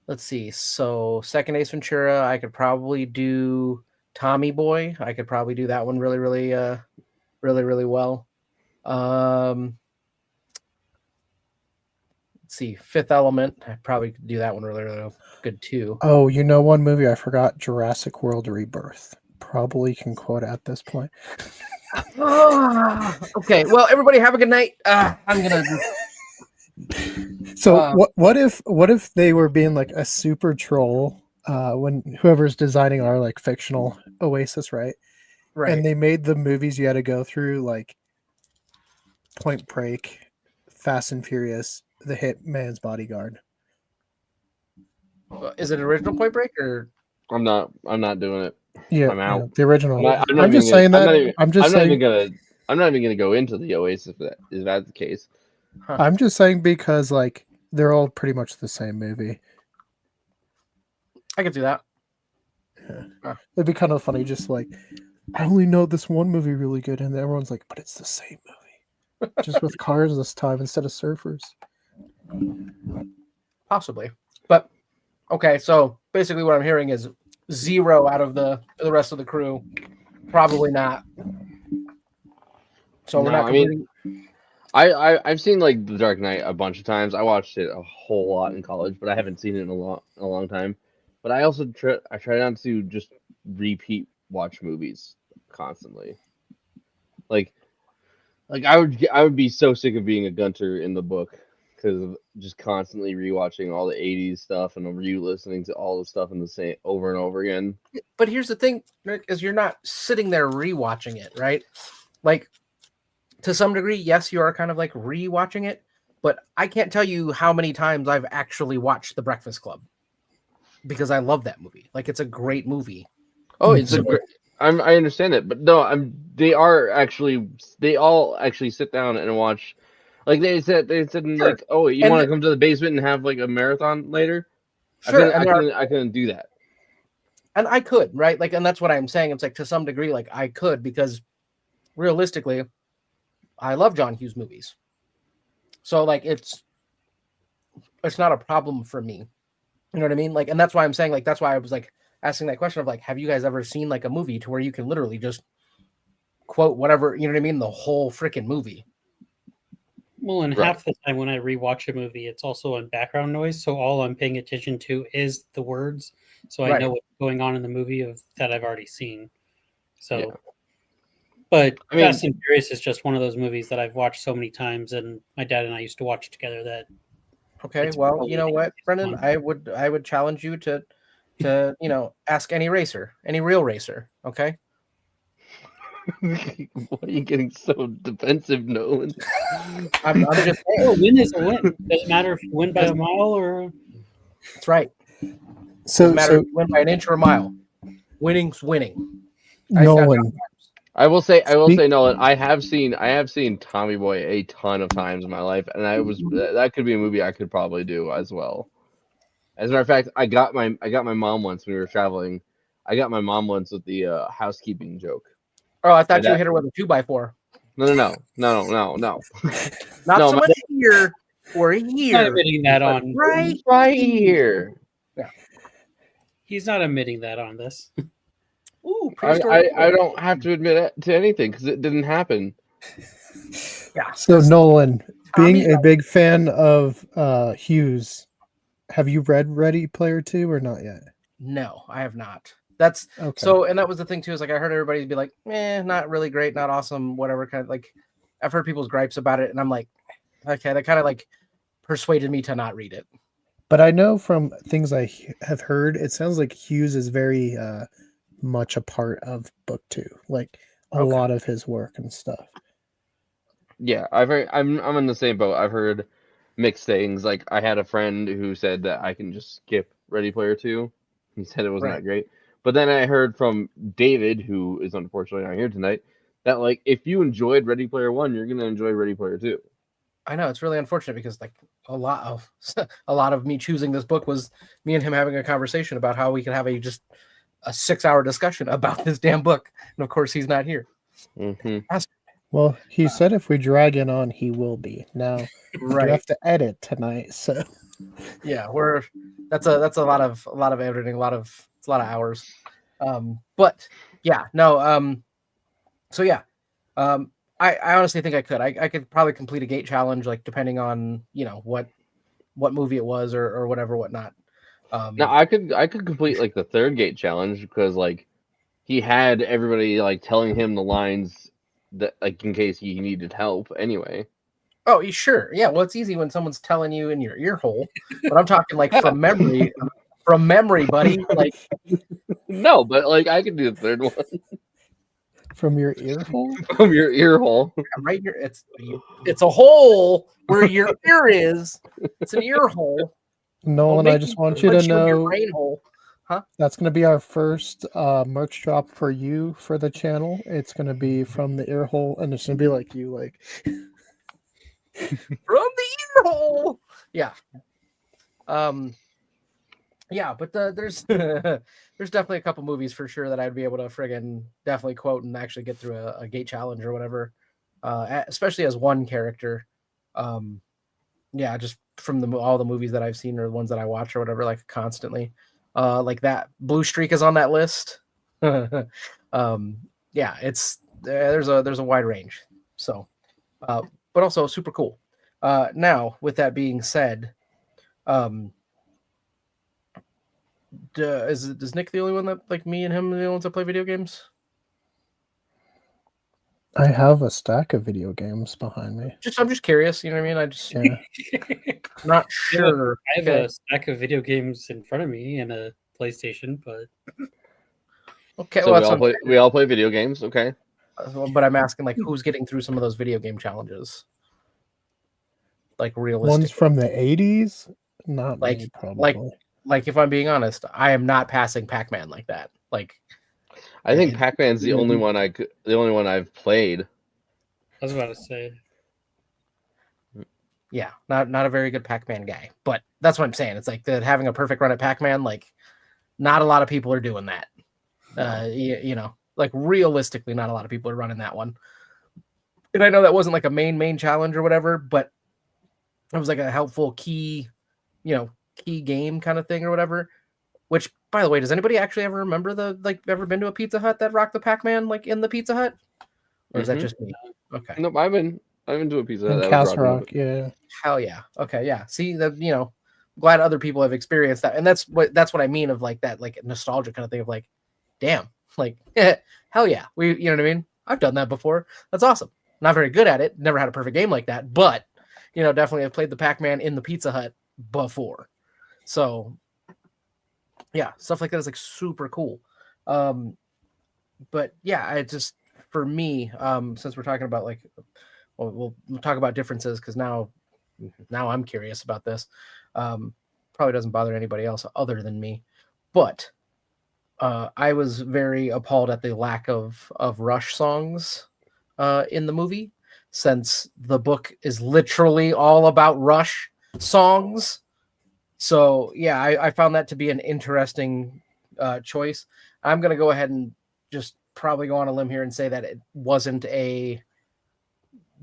Let's see. So second Ace Ventura, I could probably do Tommy Boy. I could probably do that one really, really, really well. Let's see. Fifth Element. I probably could do that one really, really good too. Oh, you know one movie I forgot? Jurassic World Rebirth. Probably can quote it at this point. Okay. Well, everybody have a good night. I'm gonna. So what if they were being like a super troll when whoever's designing our like fictional Oasis, right? right. And they made the movies you had to go through like Point Break, Fast and Furious, The Hitman's Bodyguard. Is it original Point Break or? I'm not doing it. Yeah, I'm out. the original. I'm not I'm just even saying gonna, that. I'm just saying. I'm not even gonna go into the Oasis if that's the case. I'm just saying because like they're all pretty much the same movie. I could do that. It'd be kind of funny, just like I only know this one movie really good, and everyone's like, but it's the same movie, just with cars this time instead of surfers. Possibly, but okay. So basically, what I'm hearing is 0 out of the rest of the crew. Probably not. So we're No, not. I mean, I've seen like The Dark Knight a bunch of times. I watched it a whole lot in college, but I haven't seen it in a long time. But I also try not to just repeat watch movies constantly. Like I would be so sick of being a Gunter in the book because of just constantly rewatching all the '80s stuff and re-listening to all the stuff in the same over and over again. But here's the thing, Rick, is you're not sitting there rewatching it, right? Like, to some degree, yes, you are kind of like rewatching it, but I can't tell you how many times I've actually watched The Breakfast Club because I love that movie. Like, it's a great movie. Oh, it's a great. I understand it, but no, they all actually sit down and watch. Like they said Sure. like, oh, you And want to come to the basement and have like a marathon later? Sure, I couldn't do that. And I could, right? Like, and that's what I'm saying. It's like to some degree, like I could, because realistically, I love John Hughes movies. So like it's not a problem for me. You know what I mean? Like, and that's why I'm saying, like, that's why I was like asking that question of like, have you guys ever seen like a movie to where you can literally just quote whatever, you know what I mean? The whole freaking movie. Well, and Right. half the time when I rewatch a movie, it's also on background noise. So all I'm paying attention to is the words. So I Right. know what's going on in the movie that I've already seen. So, Yeah. but I mean- Fast and Furious is just one of those movies that I've watched so many times, and my dad and I used to watch together. That Okay, It's well, probably you know what, Brendan, fun. I would challenge you to you know, ask any racer, any real racer. Okay. Why are you getting so defensive, Nolan? I'm just saying. a win is a win. Doesn't matter if you win by a mile or. That's right. So Doesn't matter if you win by an inch or a mile. Winning's winning. Nolan, I will say, Speak- Nolan. I have seen Tommy Boy a ton of times in my life, and that could be a movie I could probably do as well. As a matter of fact, I got my mom once when we were traveling. I got my mom once with the housekeeping joke. Oh, I thought My you dad- hit her with a 2x4. No. Not No, so my much here or He's not here. admitting that but on. right here. He's not admitting that on this. Ooh, prehistoric. I don't have to admit it to anything because it didn't happen. Yeah. So Nolan, being Tommy- a big fan of Hughes, have you read Ready Player 2 or not yet? No, I have not. That's Okay. so, and that was the thing too, is like I heard everybody be like, not really great, not awesome, whatever, kind of like I've heard people's gripes about it, and I'm like, okay, that kind of like persuaded me to not read it. But I know from things I have heard, it sounds like Hughes is very much a part of book 2, like a Okay. lot of his work and stuff. Yeah, I'm in the same boat. I've heard mixed things. Like I had a friend who said that I can just skip Ready Player 2. He said it wasn't Right. that great. But then I heard from David, who is unfortunately not here tonight, that like if you enjoyed Ready Player 1, you're gonna enjoy Ready Player 2. I know it's really unfortunate because like a lot of me choosing this book was me and him having a conversation about how we could have a 6-hour discussion about this damn book, and of course he's not here. Mm-hmm. Well, he said if we drag it on, he will be. Now we Right. have to edit tonight, so Yeah, that's a lot of editing, it's a lot of hours. But yeah, no, so yeah. I honestly think I could. I could probably complete a gate challenge, like depending on, you know, what movie it was or whatever, whatnot. Now I could complete like the third gate challenge because like he had everybody like telling him the lines that like in case he needed help anyway. Oh, you sure? Yeah. Well, it's easy when someone's telling you in your ear hole, but I'm talking like from memory, buddy. Like, No, but like I could do the third one From your ear hole? from your ear hole. right here, it's a hole where your ear is. It's an ear hole. Nolan, I just want you to Punch you in your know brain hole. that's going to be our first merch drop for you for the channel. It's going to be from the ear hole, and it's going to be like you, like From the ear hole. Yeah. Yeah, but there's there's definitely a couple movies for sure that I'd be able to friggin' definitely quote and actually get through a gate challenge or whatever. Especially as one character. Yeah, just from all the movies that I've seen or the ones that I watch or whatever, like constantly. Like that Blue Streak is on that list. Yeah, it's there's a wide range. So, but also super cool. Now, with that being said, is Nick the only one that, like me and him, are the only ones that play video games? I have a stack of video games behind me. I'm just curious. You know what I mean? I just Yeah. not sure. I have Okay. a stack of video games in front of me and a PlayStation, but Okay, So well, we all play video games, okay? but I'm asking like who's getting through some of those video game challenges, like realistic. Ones from the 80s? Not Like- me, probably. Like if I'm being honest, I am not passing Pac-Man like that. Like I think It- Pac-Man's the only one I've played. I was about to say yeah, not a very good Pac-Man guy. But that's what I'm saying. It's like having a perfect run at Pac-Man. Like not a lot of people are doing that. You know, like realistically, not a lot of people are running that one. And I know that wasn't like a main challenge or whatever, but it was like a helpful key game kind of thing or whatever. Which, by the way, does anybody actually ever remember ever been to a Pizza Hut that rocked the Pac-Man like in the Pizza Hut? Or is that Mhm. just me? Okay. Nope, I've been to a pizza. In Hut that was Castle rocking Rock, yeah. Hell yeah. Okay, yeah. See that, glad other people have experienced that. And that's what I mean of like that like nostalgia kind of thing of like, damn, like hell yeah. You know what I mean? I've done that before. That's awesome. Not very good at it. Never had a perfect game like that, but definitely have played the Pac-Man in the Pizza Hut before. So yeah, stuff like that is like super cool. But yeah, I just for me, since we're talking about like, we'll talk about differences because now I'm curious about this. Probably doesn't bother anybody else other than me, but I was very appalled at the lack of Rush songs in the movie, since the book is literally all about Rush songs. So yeah, I found that to be an interesting choice. I'm gonna go ahead and just probably go on a limb here and say that it wasn't a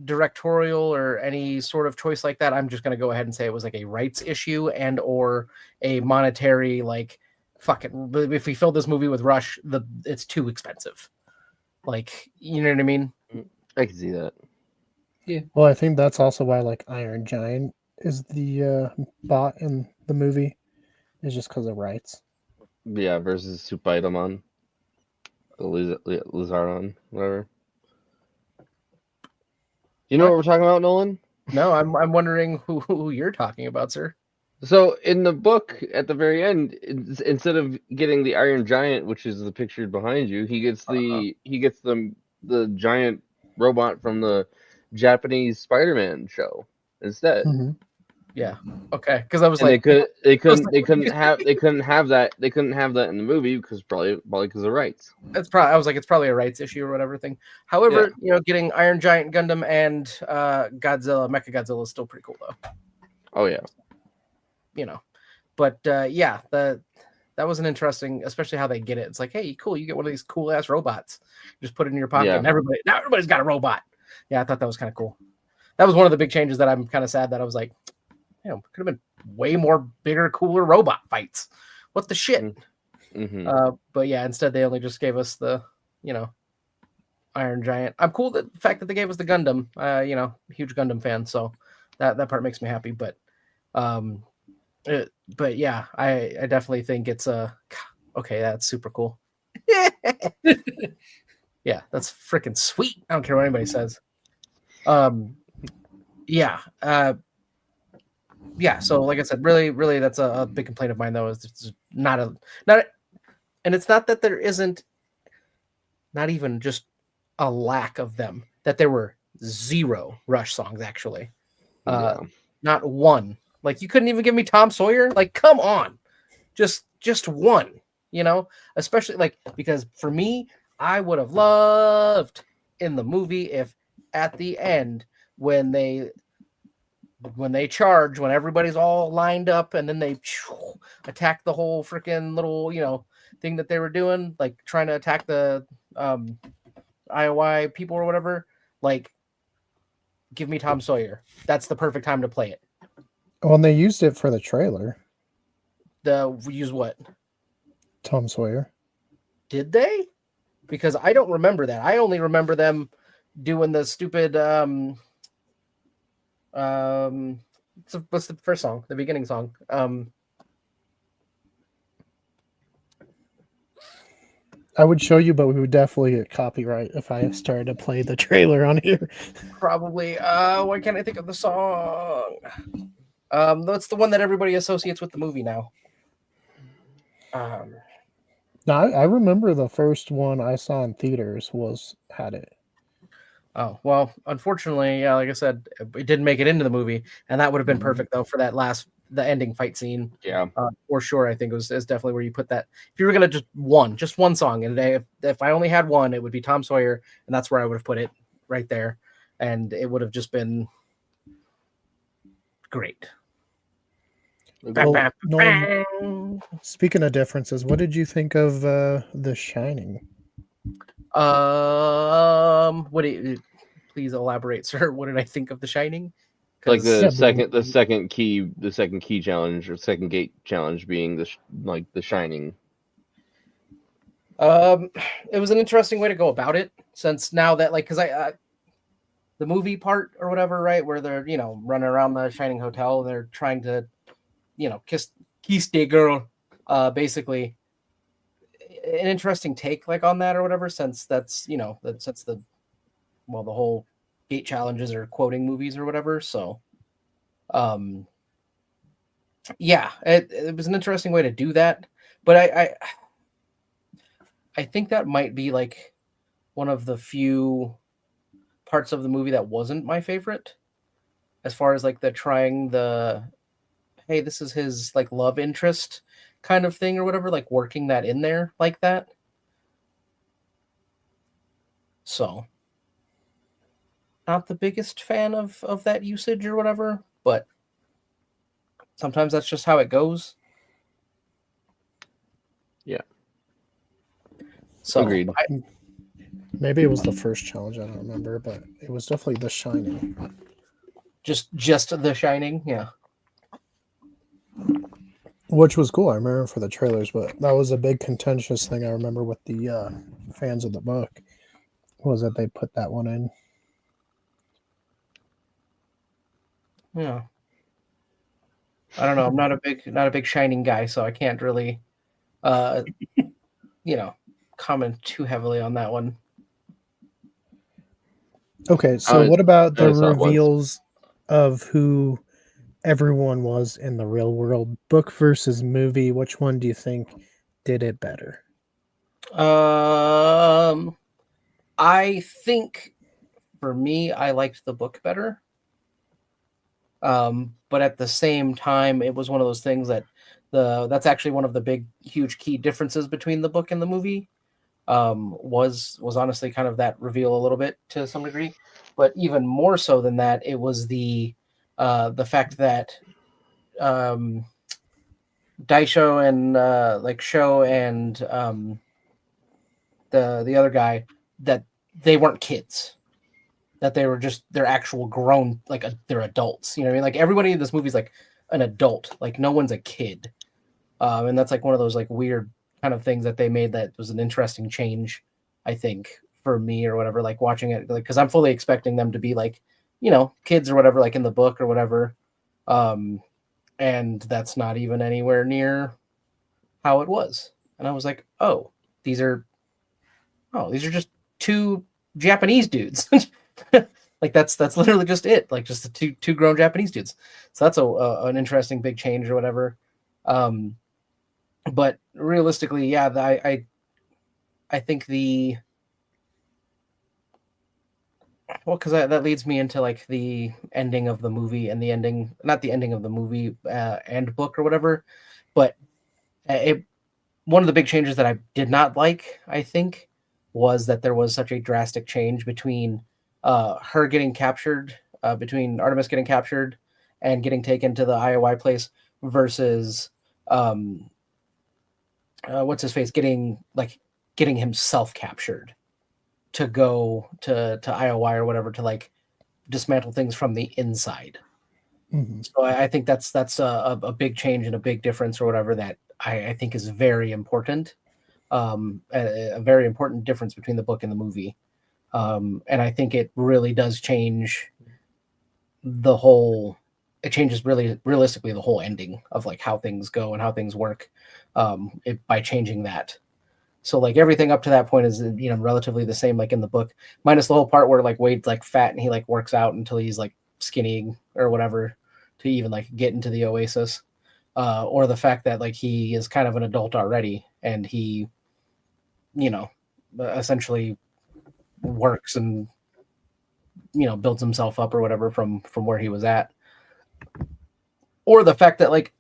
directorial or any sort of choice like that. I'm just gonna go ahead and say it was like a rights issue and or a monetary like fucking. If we fill this movie with Rush, it's too expensive. Like, you know what I mean? I can see that. Well, I think that's also why like Iron Giant is the bot in the movie. Is just because of rights. Yeah, versus Supaitamon. The Lizardon, whatever. You know what we're talking about, Nolan? No, I'm wondering who you're talking about, sir. So in the book, at the very end, instead of getting the Iron Giant, which is the picture behind you, he gets the giant robot from the Japanese Spider-Man show instead. Mm-hmm. Yeah. Okay. Because I was And like, they couldn't have that in the movie because probably because of rights. I was like, it's probably a rights issue or whatever thing. However, getting Iron Giant Gundam and Mechagodzilla is still pretty cool though. Oh yeah. But yeah, that was an interesting, especially how they get it. It's like, hey, cool, you get one of these cool ass robots, just put it in your pocket, and everybody's got a robot. Yeah, I thought that was kind of cool. That was one of the big changes that I'm kind of sad that I was like, could have been way more bigger, cooler robot fights. What the shit? Mm-hmm. But yeah, instead they only just gave us the, Iron Giant. I'm cool that the fact that they gave us the Gundam. Huge Gundam fan, so that part makes me happy. But yeah, I definitely think it's okay. That's super cool. Yeah, that's freaking sweet. I don't care what anybody says. yeah, yeah. So like I said, really, that's a big complaint of mine though. Is it's not, and it's not that there isn't not even just a lack of them. That there were zero Rush songs actually. Yeah. Not one. Like you couldn't even give me Tom Sawyer. Like come on, just one. You know, especially like because for me, I would have loved in the movie if at the end when they charge, when everybody's all lined up and then they attack the whole freaking little, thing that they were doing, like trying to attack the um, IOI people or whatever, like give me Tom Sawyer. That's the perfect time to play it. Oh, and they used it for the trailer. Use what? Tom Sawyer. Did they? Because I don't remember that. I only remember them doing the stupid what's the first song? The beginning song. I would show you, but we would definitely get copyright if I started to play the trailer on here. Probably. Why can't I think of the song? That's the one that everybody associates with the movie now. No, I remember the first one I saw in theaters had it. Oh, well, unfortunately, yeah, like I said, it didn't make it into the movie, and that would have been perfect though for the ending fight scene. Yeah. For sure, I think is definitely where you put that. If you were gonna just one song, and if I only had one, it would be Tom Sawyer, and that's where I would have put it right there, and it would have just been great. Well, Nolan, speaking of differences, what did you think of The Shining? What do you please elaborate, sir? What did I think of The Shining? Like the Yeah, second key challenge or second gate challenge being the Shining. It was an interesting way to go about it, since now that because I the movie part or whatever, right, where they're running around the Shining Hotel, they're trying to kiss the girl, basically an interesting take like on that or whatever, since that's since the whole gate challenges are quoting movies or whatever. So yeah, it was an interesting way to do that, but I think that might be like one of the few parts of the movie that wasn't my favorite, as far as like the trying the hey, this is his like love interest kind of thing or whatever, like working that in there like that. So not the biggest fan of that usage or whatever, but sometimes that's just how it goes. Yeah. So Agreed. Maybe it was the first challenge, I don't remember, but it was definitely The Shining. just The Shining, yeah. Which was cool, I remember for the trailers, but that was a big contentious thing I remember with the fans of the book, was that they put that one in. Yeah. I don't know. I'm not a big Shining guy, so I can't really comment too heavily on that one. Okay, so what about the I saw it once. reveals of who everyone was in the real world? Book versus movie, which one do you think did it better? I think for me, I liked the book better. But at the same time, it was one of those things that that's actually one of the big, huge key differences between the book and the movie. Was honestly kind of that reveal a little bit to some degree, but even more so than that, it was the fact that Daisho and Sho and the other guy, that they weren't kids, that they're actual grown, like they're adults. You know what I mean? Like everybody in this movie is like an adult. Like no one's a kid, and that's like one of those like weird kind of things that they made that was an interesting change, I think, for me or whatever. Like watching it, like because I'm fully expecting them to be like kids or whatever, like in the book or whatever, and that's not even anywhere near how it was. And I was like, these are just two Japanese dudes. Like that's literally just it. Like just the two grown Japanese dudes. So that's an interesting big change or whatever. But realistically, yeah, I think because that leads me into like the ending of the movie and the ending, not the ending of the movie and book or whatever, but it one of the big changes that I did not like, I think, was that there was such a drastic change between her getting captured, between Artemis getting captured and getting taken to the IOI place versus um, what's his face getting himself captured to go to IOI or whatever to like dismantle things from the inside. Mhm. So I think that's a big change and a big difference or whatever that I think is very important. A very important difference between the book and the movie. And I think it really does change the whole. It changes really realistically the whole ending of like how things go and how things work by changing that. So like everything up to that point is relatively the same like in the book, minus the whole part where like Wade's like fat and he like works out until he's like skinny or whatever to even like get into the Oasis, or the fact that like he is kind of an adult already and he, essentially works and builds himself up or whatever from where he was at, or the fact that like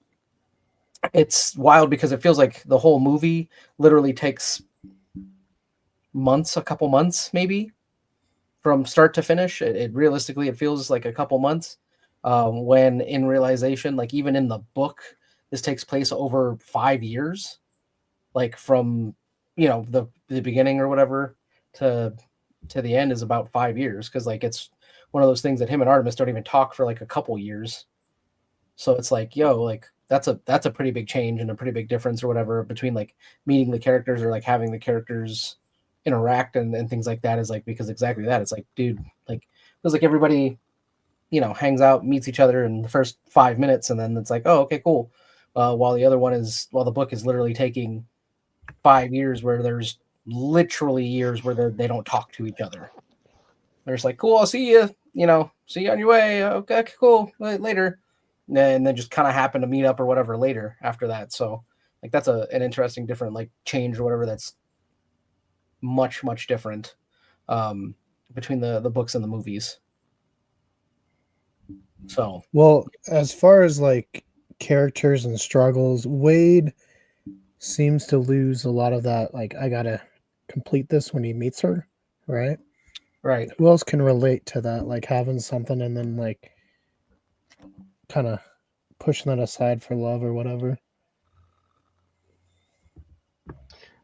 it's wild because it feels like the whole movie literally takes months, a couple months maybe from start to finish. It realistically it feels like a couple months, when in realization like even in the book this takes place over 5 years, like from the beginning or whatever to the end is about 5 years, because like it's one of those things that him and Artemis don't even talk for like a couple years. So it's like, yo, like that's a pretty big change and a pretty big difference or whatever between like meeting the characters or like having the characters interact and things like that, is like, because exactly that, it's like, dude, like it feels like everybody hangs out, meets each other in the first 5 minutes, and then it's like, oh, okay, cool. While the book is literally taking 5 years, where there's literally years where they don't talk to each other. They're just like, cool, I'll see you, see you on your way. Okay, cool, later. And then just kind of happen to meet up or whatever later after that. So like that's an interesting different like change or whatever that's much, much different between the books and the movies. So Well, as far as like characters and struggles, Wade seems to lose a lot of that. Like, I gotta complete this when he meets her, right? right. Who else can relate to that? Like having something and then like kind of pushing that aside for love or whatever.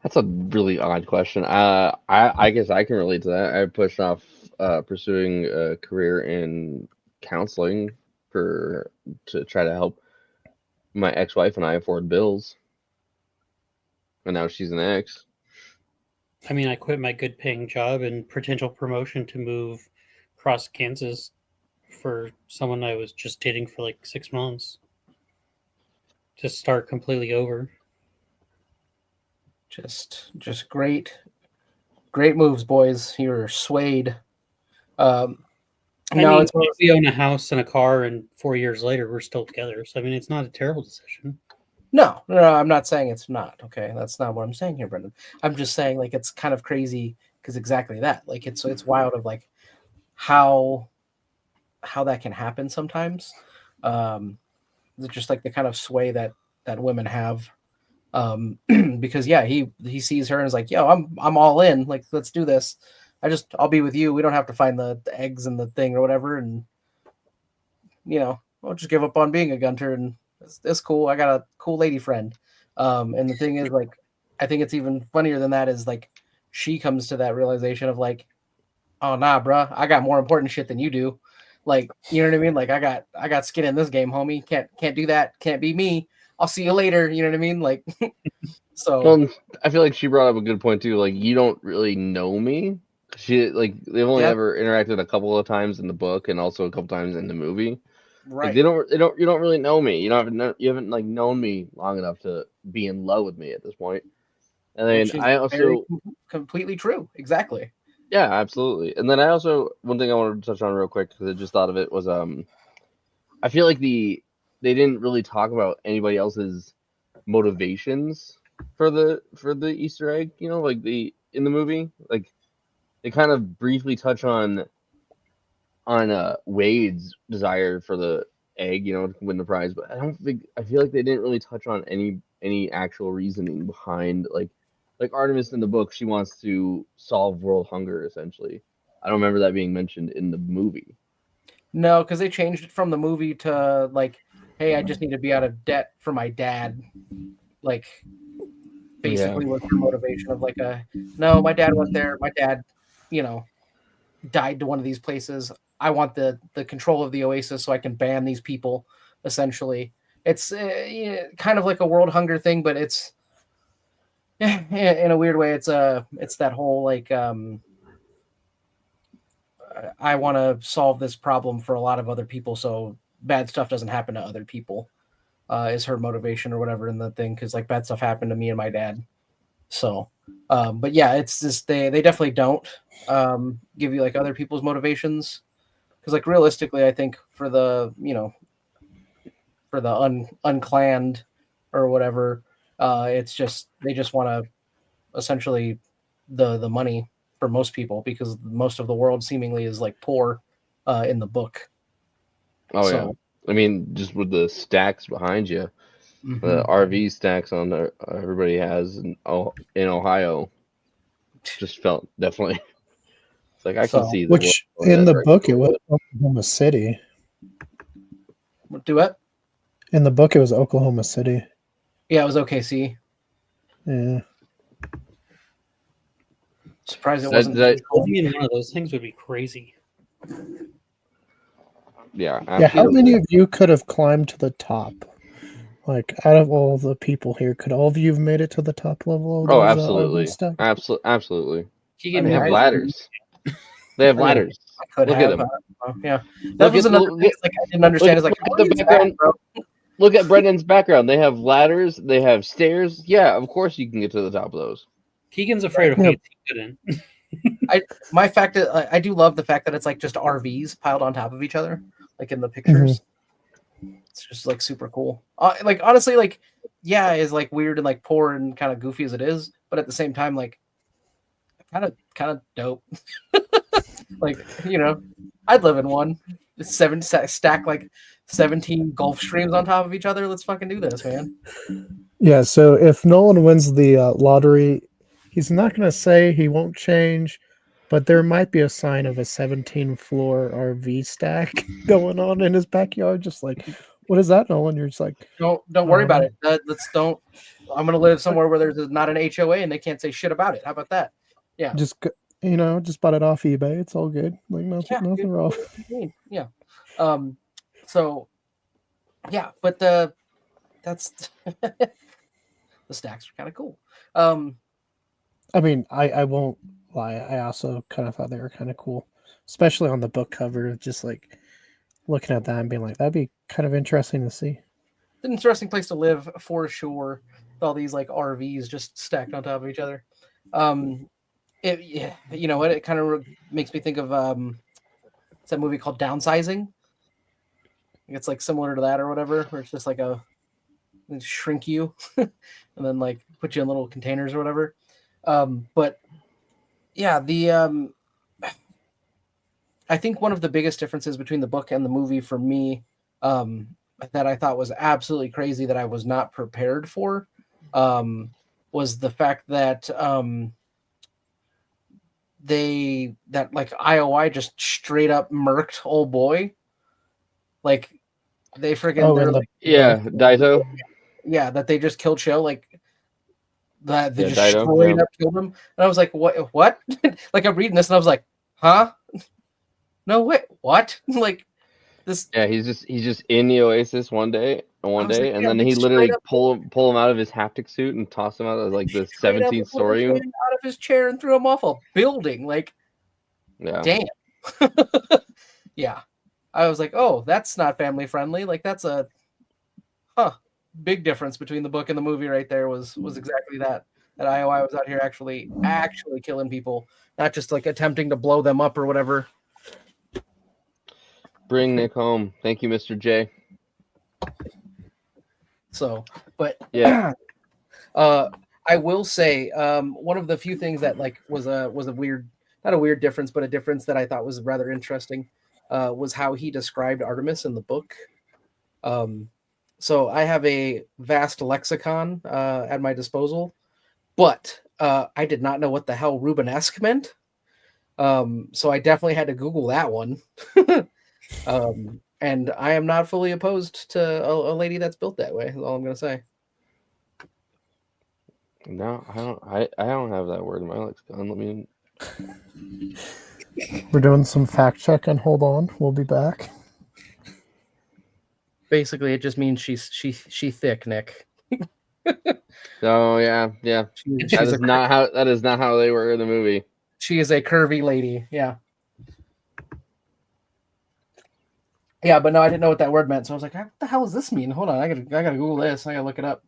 That's a really odd question. I guess I can relate to that. I pushed off pursuing a career in counseling to try to help my ex-wife and I afford bills, and now she's an ex. I mean, I quit my good paying job and potential promotion to move across Kansas for someone I was just dating for like 6 months. Just start completely over. Just great moves, boys. You're swayed. Um, I no, mean, it's we own a house and a car, and 4 years later, we're still together. So, I mean, it's not a terrible decision. no. I'm not saying it's not. Okay, that's not what I'm saying here, Brendan. I'm just saying like it's kind of crazy because exactly that. Like it's wild of like how that can happen sometimes. It's just like the kind of sway that women have. Because yeah, he sees her and is like, yo, I'm all in. Like, let's do this. I'll be with you. We don't have to find the eggs and the thing or whatever, and I'll just give up on being a gunter, and it's cool. I got a cool lady friend. And the thing is, like, I think it's even funnier than that is like she comes to that realization of like, oh nah, bruh, I got more important shit than you do. Like, you know what I mean? Like, I got skin in this game, homie. Can't do that. Can't be me. I'll see you later. You know what I mean? Like, so Well, I feel like she brought up a good point too. Like, you don't really know me. They've only yeah, ever interacted a couple of times in the book and also a couple times in the movie. Like, right. you don't really know me. You haven't like known me long enough to be in love with me at this point. And then Which is I very also, completely true. Exactly. Yeah, absolutely. And then I also one thing I wanted to touch on real quick because I just thought of it was I feel like they didn't really talk about anybody else's motivations for the Easter egg. You know, like in the movie, like they kind of briefly touch on Wade's desire for the egg, you know, to win the prize, but I feel like they didn't really touch on any actual reasoning behind like Artemis in the book, she wants to solve world hunger essentially. I don't remember that being mentioned in the movie. No, because they changed it from the movie to like, hey, I just need to be out of debt for my dad. Like, basically, was her motivation of like no, my dad went there. My dad, you know, died to one of these places. I want the control of the Oasis so I can ban these people. Essentially, it's kind of like a world hunger thing, but it's in a weird way. It's that whole like I want to solve this problem for a lot of other people, so bad stuff doesn't happen to other people. Is her motivation or whatever in the thing? Because like bad stuff happened to me and my dad. So, but yeah, it's just they definitely don't give you like other people's motivations because like realistically, I think for the for the unclanned or whatever, it's just they just want to essentially the money for most people because most of the world seemingly is like poor in the book. Oh yeah. So, I mean, just with the stacks behind you, the mhm. RV stacks on there everybody has in Ohio, just felt definitely. It's like I can So see the world Which going in that the direction book a it little was bit. Oklahoma City. Do it. In the book it was Oklahoma City. Yeah, it was OKC. Yeah. Surprised it That, wasn't. that, Living in one of those things would be crazy. yeah, Yeah, how absolutely. many of you could have climbed to the top? Like, out of all the people here, could all of you have made it to the top level of Oh, those RV absolutely. stacks? Absolutely. I Keegan, They mean, have maybe ladders. They have I mean, ladders. I could Look at have. them. Yeah, that Look was at another thing. Is like I didn't understand. Is like look how at the is that, background. bro? Look at Brendan's background. They have ladders. They have stairs. Yeah, of course you can get to the top of those. Keegan's afraid of Yeah. heights. He couldn't. My fact is, I do love the fact that it's like just RVs piled on top of each other, like in the Mm-hmm. pictures. It's just like super cool. Like honestly, like yeah, is like weird and like poor and kind of goofy as it is, but at the same time, like kind of dope. Like I'd live in one. Stack like 17 Gulf Streams on top of each other. Let's fucking do this, man. Yeah, so if Nolan wins the lottery, he's not going to say he won't change, but there might be a sign of a 17-floor RV stack going on in his backyard. Just like, what is that, Nolan? You're just like, Don't worry about it. Let's don't. I'm gonna live somewhere where there's not an HOA and they can't say shit about it. How about that? Yeah. just just bought it off eBay. It's all good. Like Yeah. nothing wrong. What do you mean? Yeah. So yeah, but that's the stacks are kind of cool. I mean, I won't lie. I also kind of thought they were kind of cool, especially on the book cover. Just like looking at that and being like, that'd be kind of interesting to see. It's an interesting place to live for sure. With all these like RVs just stacked on top of each other. You know what? It kind of makes me think of it's that movie called Downsizing. It's like similar to that or whatever, where it's just like shrink you and then like put you in little containers or whatever. But yeah, I think one of the biggest differences between the book and the movie for me that I thought was absolutely crazy that I was not prepared for was the fact that like IOI just straight up murked old boy. Like they friggin' they're like Yeah, Daito. yeah, that they just killed Cho, like that they Yeah, just Daito, straight yeah. up killed him. And I was like, what? Like I'm reading this and I was like, huh? No way, what? Like this Yeah, he's just in the Oasis one day, I was like, and yeah, then they he straight literally up pull him out of his haptic suit and toss him out of like the straight up 17th pulled the story. kid out of his chair and threw him off a building. Like, Yeah. damn. Yeah. I was like, oh, that's not family friendly. Like that's a big difference between the book and the movie right there was exactly that. at Iowa. I was out here actually killing people, not just like attempting to blow them up or whatever. Bring Nick home. Thank you, Mr. J. So, but Yeah. I will say one of the few things that like was a weird, not a weird difference, but a difference that I thought was rather interesting was how he described Artemis in the book. So I have a vast lexicon at my disposal, but I did not know what the hell Rubenesque meant. So I definitely had to Google that one. And I am not fully opposed to a lady that's built that way. Is all I'm going to say. No, I don't have that word in my lexicon. Let me. We're doing some fact check and hold on. We'll be back. Basically, it just means she thick, Nick. Oh yeah. That is not how they were in the movie. She is a curvy lady. Yeah. Yeah, but no, I didn't know what that word meant. So I was like, what the hell does this mean? Hold on, I gotta Google this. I gotta look it up.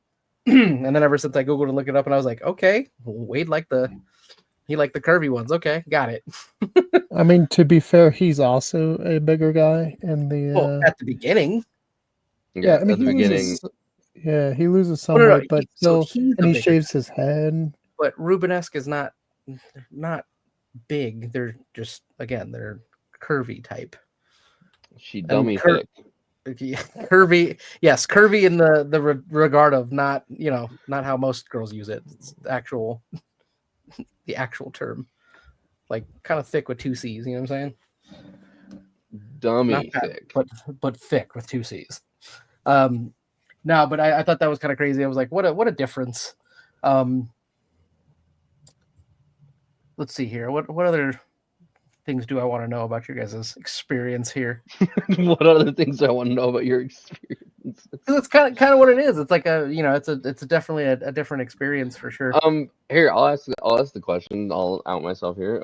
And then ever since I Googled and looked it up, and I was like, okay, Wade liked the curvy ones. Okay, got it. I mean, to be fair, he's also a bigger guy in the. Well, at the beginning. Yeah, I mean, at the beginning. He loses some no, weight, but still, and he shaves his head. But Rubenesque is not big. They're just they're curvy type. She dummy thick. Curvy, yes, curvy in the regard of not how most girls use it. It's the actual term, like kind of thick with two C's. You know what I'm saying? Dummy thick, but thick with two C's. No, but I thought that was kind of crazy. I was like, what a difference. Let's see here. What other things do I want to know about your guys' experience here? What other things do I want to know about your experience? It's kind of what it is. It's like it's definitely a different experience for sure. Here I'll ask the question. I'll out myself here.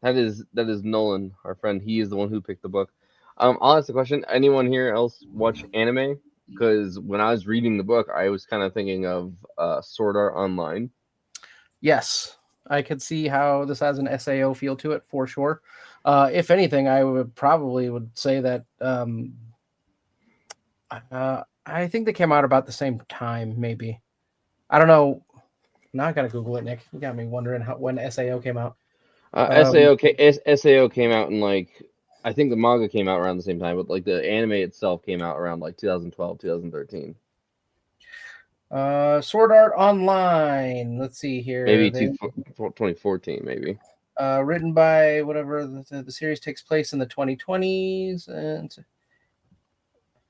That is Nolan, our friend. He is the one who picked the book. I'll ask the question. Anyone here else watch anime? Because when I was reading the book, I was kind of thinking of Sword Art Online. Yes, I could see how this has an SAO feel to it for sure. If anything, I would say that I think they came out about the same time, maybe. I don't know. Now I gotta Google it, Nick. You got me wondering when SAO came out. SAO came out in I think the manga came out around the same time, but like the anime itself came out around like 2012, 2013. Sword Art Online. Let's see here. Maybe 2014, maybe. Written by whatever the series takes place in the 2020s, and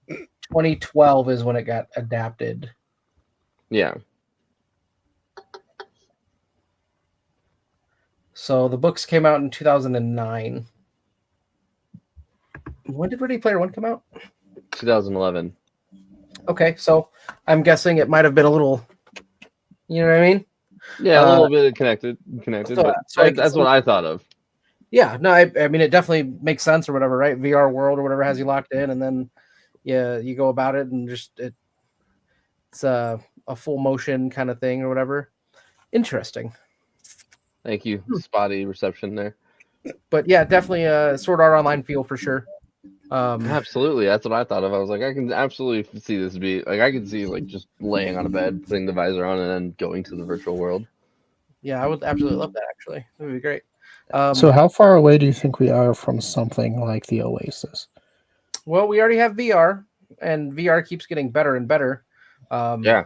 2012 is when it got adapted. Yeah. So the books came out in 2009. When did Ready Player One come out? 2011. Okay, so I'm guessing it might have been a little, you know what I mean? Yeah, a little bit connected. So That's what I thought of. Yeah, no, I mean, it definitely makes sense or whatever, right? VR world or whatever has you locked in, and then you go about it and just it's a full motion kind of thing or whatever. Interesting. Thank you. Spotty reception there. But yeah, definitely a Sword Art Online feel for sure. Absolutely, that's what I thought of. I was like, I can absolutely see this be like I can see like just laying on a bed, putting the visor on, and then going to the virtual world. Yeah, I would absolutely love that. Actually, that would be great. So, how far away do you think we are from something like the Oasis? Well, we already have VR, and VR keeps getting better and better. Yeah,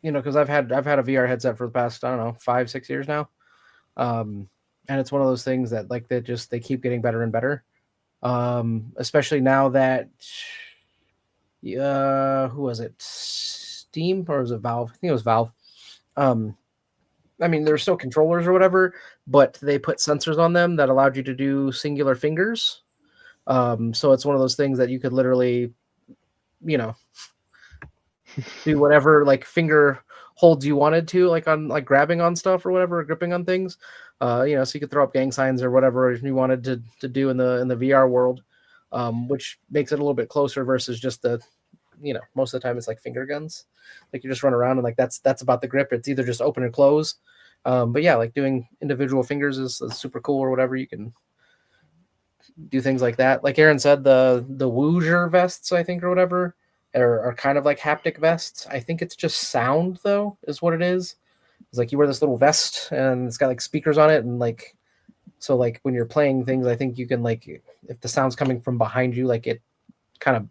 because I've had a VR headset for the past 5-6 years now, and it's one of those things that like they keep getting better and better. Especially now that who was it? Steam or was it Valve? I think it was Valve. I mean, there's still controllers or whatever, but they put sensors on them that allowed you to do singular fingers. So it's one of those things that you could literally, do whatever like finger holds you wanted to, like on like grabbing on stuff or whatever, or gripping on things. So you could throw up gang signs or whatever you wanted to do in the VR world, which makes it a little bit closer versus just the most of the time it's like finger guns. Like you just run around and like that's about the grip. It's either just open and close. But yeah, like doing individual fingers is super cool or whatever. You can do things like that. Like Aaron said, the Woozer vests, I think, or whatever, are kind of like haptic vests. I think it's just sound though, is what it is. It's like you wear this little vest and it's got like speakers on it, and like so like when you're playing things, I think you can like if the sound's coming from behind you, like it kind of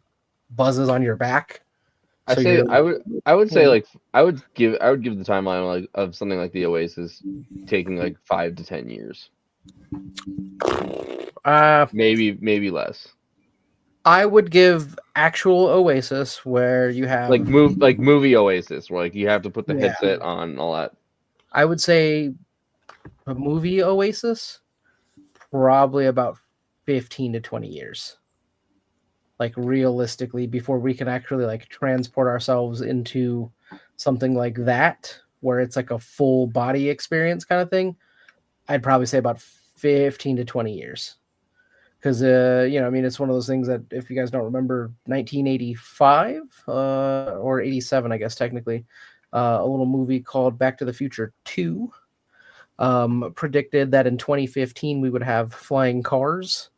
buzzes on your back. I So say you're I would say like I would give the timeline like of something like the Oasis taking like 5 to 10 years, maybe less. I would give actual Oasis where you have Like movie Oasis, where like you have to put the Yeah. headset on and all that. I would say a movie Oasis, probably about 15 to 20 years. Like realistically, before we can actually like transport ourselves into something like that, where it's like a full body experience kind of thing, I'd probably say about 15 to 20 years. Because, I mean, it's one of those things that if you guys don't remember 1985 or 87, I guess, technically, a little movie called Back to the Future 2 predicted that in 2015 we would have flying cars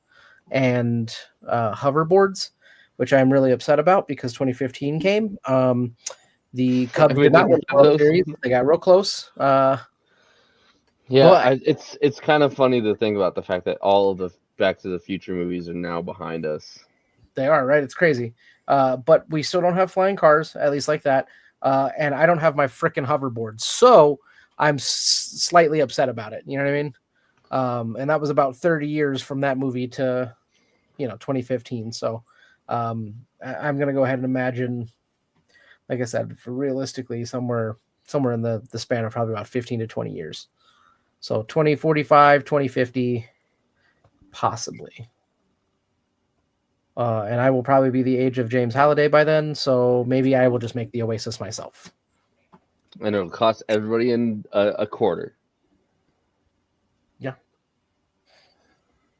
and hoverboards, which I'm really upset about because 2015 came. The Cubs We did not didn't win the have World those. Series. They got real close. Yeah, But- it's kind of funny to think about the fact that all of the Back to the Future movies are now behind us. They are, right? It's crazy. But we still don't have flying cars, at least like that. And I don't have my frickin' hoverboard. So I'm slightly upset about it. You know what I mean? And that was about 30 years from that movie to, 2015. So I'm going to go ahead and imagine, like I said, for realistically, somewhere in the span of probably about 15 to 20 years. So 2045, 2050, possibly. And I will probably be the age of James Halliday by then, so maybe I will just make the Oasis myself. And it'll cost everybody in a quarter. Yeah.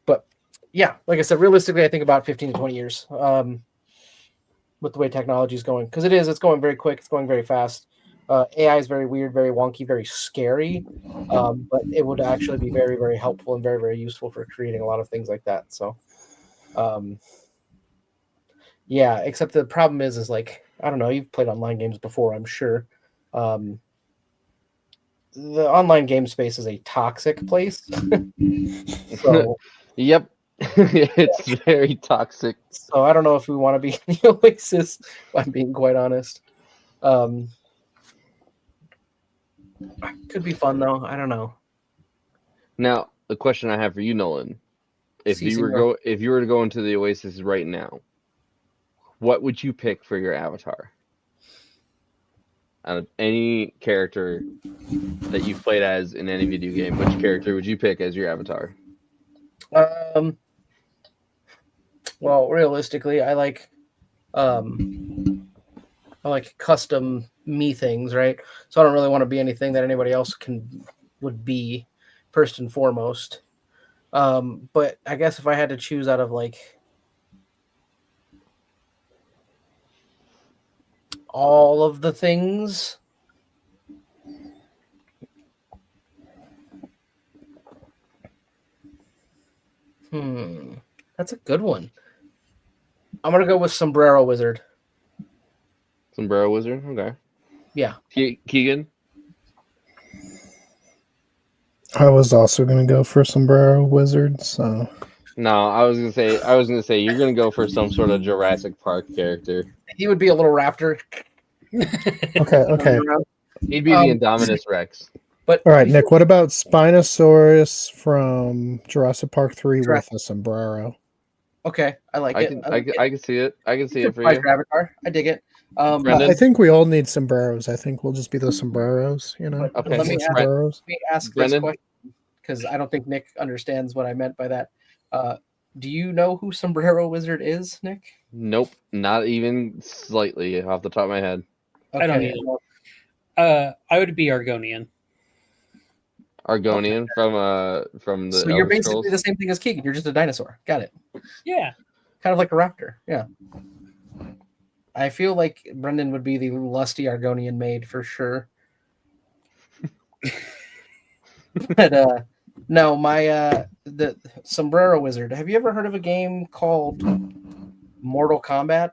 But yeah, like I said, realistically, I think about 15 to 20 years with the way technology is going. Because it's going very quick. It's going very fast. AI is very weird, very wonky, very scary. But it would actually be very, very helpful and very, very useful for creating a lot of things like that. So, yeah, except the problem is like, I don't know, you've played online games before, I'm sure. The online game space is a toxic place. So, Yep. It's very toxic. so I don't know if we want to be in the Oasis, if I'm being quite honest. Could be fun though. I don't know. Now, the question I have for you, Nolan, if Si, you were senor. if you were to go into the Oasis right now, what would you pick for your avatar? Out of any character that you've played as in any video game, which character would you pick as your avatar? Well, realistically, I like custom me things, right? So I don't really want to be anything that anybody else would be first and foremost. But I guess if I had to choose out of like all of the things, that's a good one. I'm gonna go with Sombrero Wizard. Sombrero Wizard? Okay. Yeah. Keegan? I was also gonna go for Sombrero Wizard, so No, I was gonna say you're gonna go for some sort of Jurassic Park character. He would be a little raptor. okay. He'd be the Indominus Rex. But All right, Nick, what about Spinosaurus from Jurassic Park 3 Jurassic- with a sombrero? Okay, I like I it. can like it. I can see it. I can see it for Surprise you. your avatar. I dig it. Brendan? I think we all need sombreros. I think we'll just be the sombreros, you know? Okay. Let me More ask- sombreros. Let me ask Brendan? this question because I don't think Nick understands what I meant by that. Do you know who Sombrero Wizard is, Nick? Nope, not even slightly off the top of my head. I don't Okay, either. I would be Argonian. Argonian from the so you're Elder basically Scrolls. the same thing as Keegan. You're just a dinosaur. Got it. Yeah. Kind of like a raptor. Yeah. I feel like Brendan would be the lusty Argonian maid for sure. But no, my the Sombrero Wizard. Have you ever heard of a game called Mortal Kombat?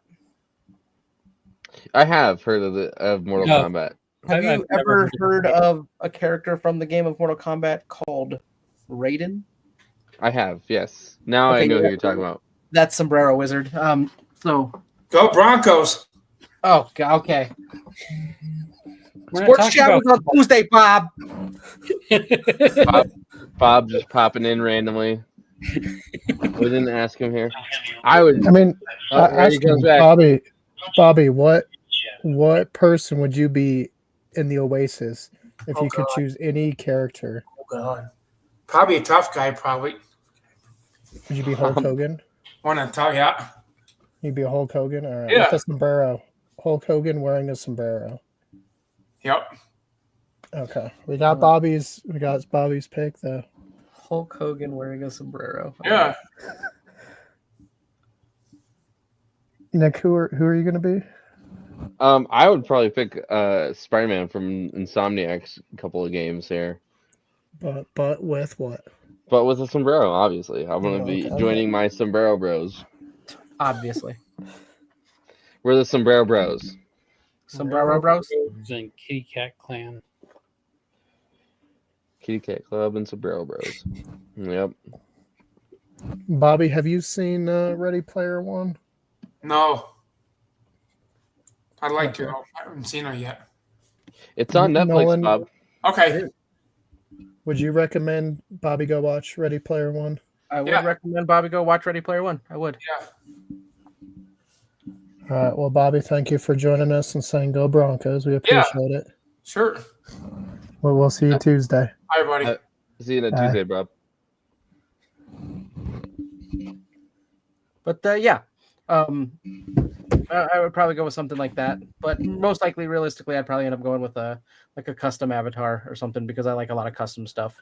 I have heard of Mortal No. Kombat. Have you I've never ever heard of heard it. of a character from the game of Mortal Kombat called Raiden? I have, yes. Now I Okay, know who yeah. you're talking about. That's Sombrero Wizard. So Go Broncos. okay. We're not Sports talking chat about was on Tuesday, Bob. Bob just popping in randomly. We didn't ask him here. I would. I mean, Oh, there he ask him, comes back. Bobby, what person would you be in the Oasis if Oh, you could God. choose any character? Oh God. Probably a tough guy. Probably Would you be Hulk Hogan? one to tell yeah. You'd be a Hulk Hogan, all right? Yeah. With a sombrero. Hulk Hogan wearing a sombrero. Yep. Okay, we got Bobby's pick though. Hulk Hogan wearing a sombrero. Yeah. Nick, who are you gonna be? I would probably pick Spider-Man from Insomniac's couple of games here, But with what? but with a sombrero. Obviously, I'm gonna be Okay. joining my sombrero bros. Obviously. We're the sombrero bros. Sombrero Bros. And Kitty Cat Clan. Kitty Cat Club and sombrero bros. Yep. Bobby, have you seen Ready Player One? No. I'd like to. I haven't seen her yet. It's on Netflix, Nolan- Bob. Okay. Would you recommend Bobby go watch Ready Player One? I would Yeah. recommend Bobby go watch Ready Player One. I would. Yeah. All right. Well, Bobby, thank you for joining us and saying "Go Broncos." We appreciate it. Sure. Well, we'll see you Tuesday. Hi, buddy. See you on Bye. Tuesday, Bob. But yeah, I would probably go with something like that. But most likely, realistically, I'd probably end up going with a custom avatar or something because I like a lot of custom stuff.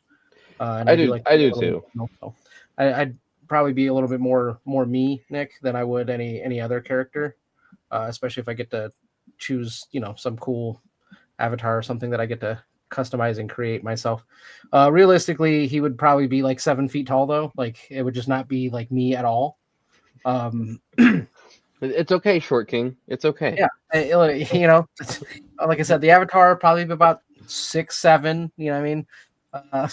And I do like too. so I'd probably be a little bit more me, Nick, than I would any other character. Especially if I get to choose, some cool avatar or something that I get to customize and create myself. Realistically, he would probably be like 7 feet tall, though. Like it would just not be like me at all. It's okay, Short King. It's okay. Yeah, like I said, the avatar probably be about 6'7". You know what I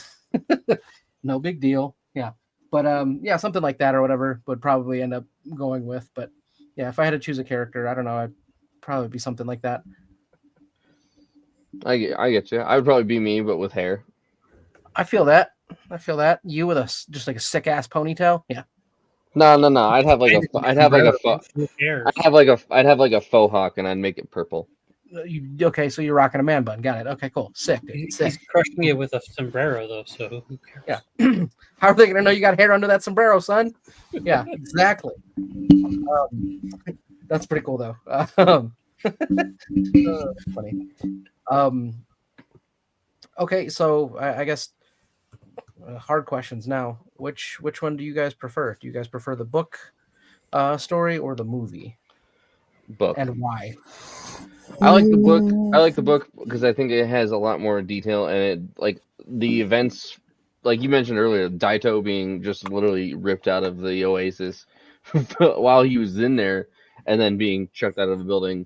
mean? No big deal. Yeah, but yeah, something like that or whatever would probably end up going with. But yeah, if I had to choose a character, I don't know, I'd probably be something like that. I get you. I would probably be me, but with hair. I feel that. You with just like a sick ass ponytail. Yeah. No. I'd have like I'd have like Who cares? I'd have like a faux hawk, and I'd make it purple. Okay, so you're rocking a man bun. Got it. Okay, cool. Sick, dude. He's Sick. crushing it with a sombrero, though, so who cares? Yeah. How are they gonna know you got hair under that sombrero, son? Yeah, exactly. That's pretty cool, though. Funny. Okay, so I guess hard questions now. Which one do you guys prefer? Do you guys prefer the book story or the movie, Book. and why? I like the book. I like the book because I think it has a lot more detail, and it like the events, like you mentioned earlier, Daito being just literally ripped out of the Oasis while he was in there, and then being chucked out of the building.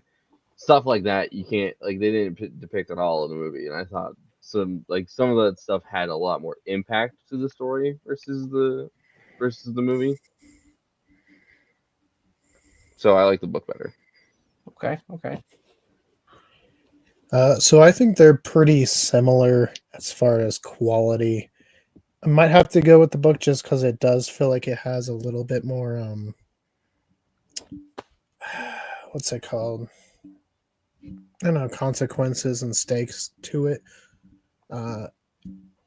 Stuff like that you can't they didn't depict at all in the movie, and I thought some of that stuff had a lot more impact to the story versus the movie. So I like the book better. Okay. So I think they're pretty similar as far as quality. I might have to go with the book just because it does feel like it has a little bit more what's it called? I don't know, consequences and stakes to it.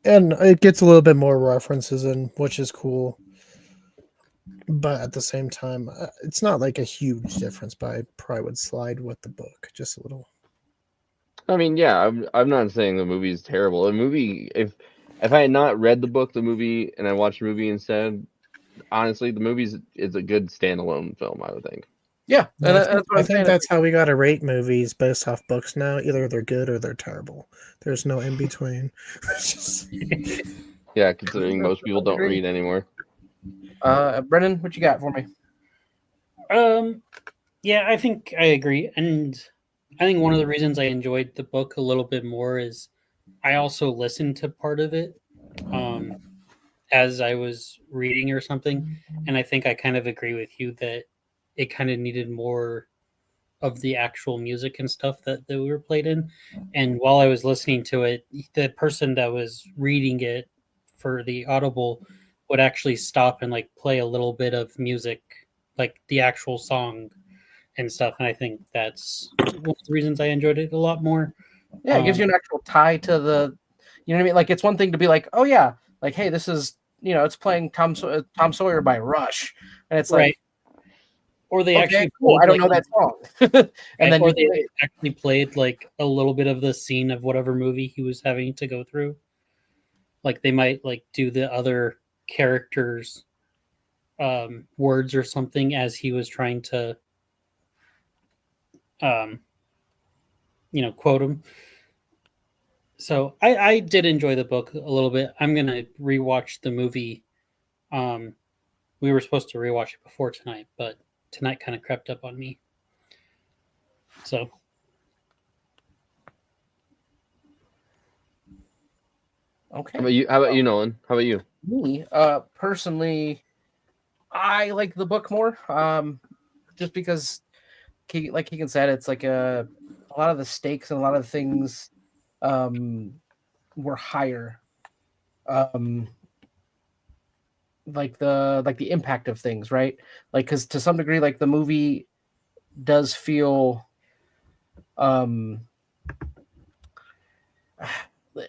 And it gets a little bit more references in, which is cool. But at the same time, it's not like a huge difference, but I probably would slide with the book just a little. I mean, yeah, I'm not saying the movie is terrible. The movie, if I had not read the book, the movie, and I watched the movie instead, honestly, the movie is a good standalone film, I would think. Yeah, and I that's what I I'm think saying. that's how we got to rate movies based off books now. Either they're good or they're terrible. There's no in between. It's just- Yeah, considering most people don't Agree. read anymore. Brennan, what you got for me? Yeah, I think I agree, and I think one of the reasons I enjoyed the book a little bit more is I also listened to part of it as I was reading or something, and I think I kind of agree with you that it kind of needed more of the actual music and stuff that we were played in. And while I was listening to it, the person that was reading it for the audible would actually stop and like play a little bit of music, like the actual song and stuff. And I think that's one of the reasons I enjoyed it a lot more. Yeah, it gives you an actual tie to the, you know what I mean? Like it's one thing to be like, oh yeah, like hey, this is it's playing Tom Sawyer by Rush, and it's Right. like, Or they okay, actually cool, played I don't like know that song, and then or you they actually played like a little bit of the scene of whatever movie he was having to go through. Like they might like do the other characters words or something as he was trying to um quote him. So I did enjoy the book a little bit. I'm gonna rewatch the movie. um we were supposed to rewatch it before tonight, but tonight kind of crept up on me, so okay. How about you, Nolan? How about you? Me, personally, I like the book more, just because, like Keegan said, it's like a lot of the stakes and a lot of the things, were higher, um, like the impact of things, right? Like, because to some degree, like the movie does feel, um,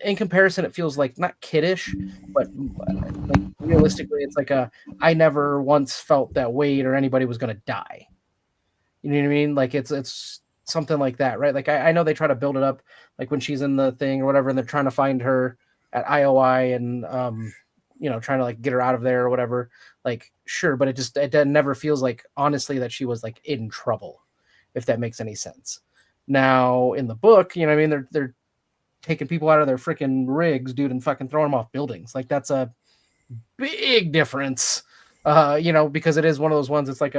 in comparison, it feels like not kiddish, but like realistically, it's like I never once felt that Wade or anybody was going to die. You know what I mean? Like it's something like that, right? Like I know they try to build it up, like when she's in the thing or whatever, and they're trying to find her at IOI and trying to like get her out of there or whatever. Like sure, but it never feels like honestly that she was like in trouble, if that makes any sense. Now in the book, you know what I mean? They're taking people out of their freaking rigs, dude, and fucking throwing them off buildings. Like that's a big difference. Because it is one of those ones. It's like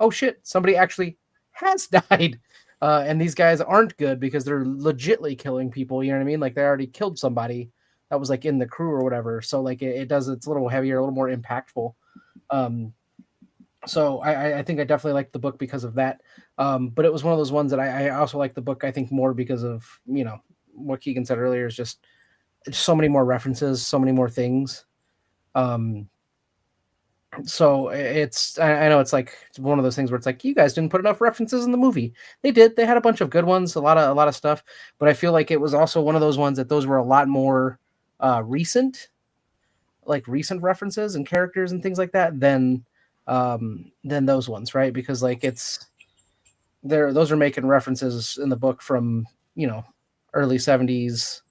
oh shit, somebody actually has died, and these guys aren't good because they're legitly killing people. You know what I mean? Like they already killed somebody that was like in the crew or whatever. So like it's a little heavier, a little more impactful. So I think I definitely liked the book because of that. But it was one of those ones that I also like the book, I think, more because of what Keegan said earlier is just so many more references, so many more things. So I know it's like it's one of those things where it's like you guys didn't put enough references in the movie. They did. They had a bunch of good ones, a lot of stuff, but I feel like it was also one of those ones that those were a lot more recent, like recent references and characters and things like that than those ones, right? Because like those are making references in the book from early 70s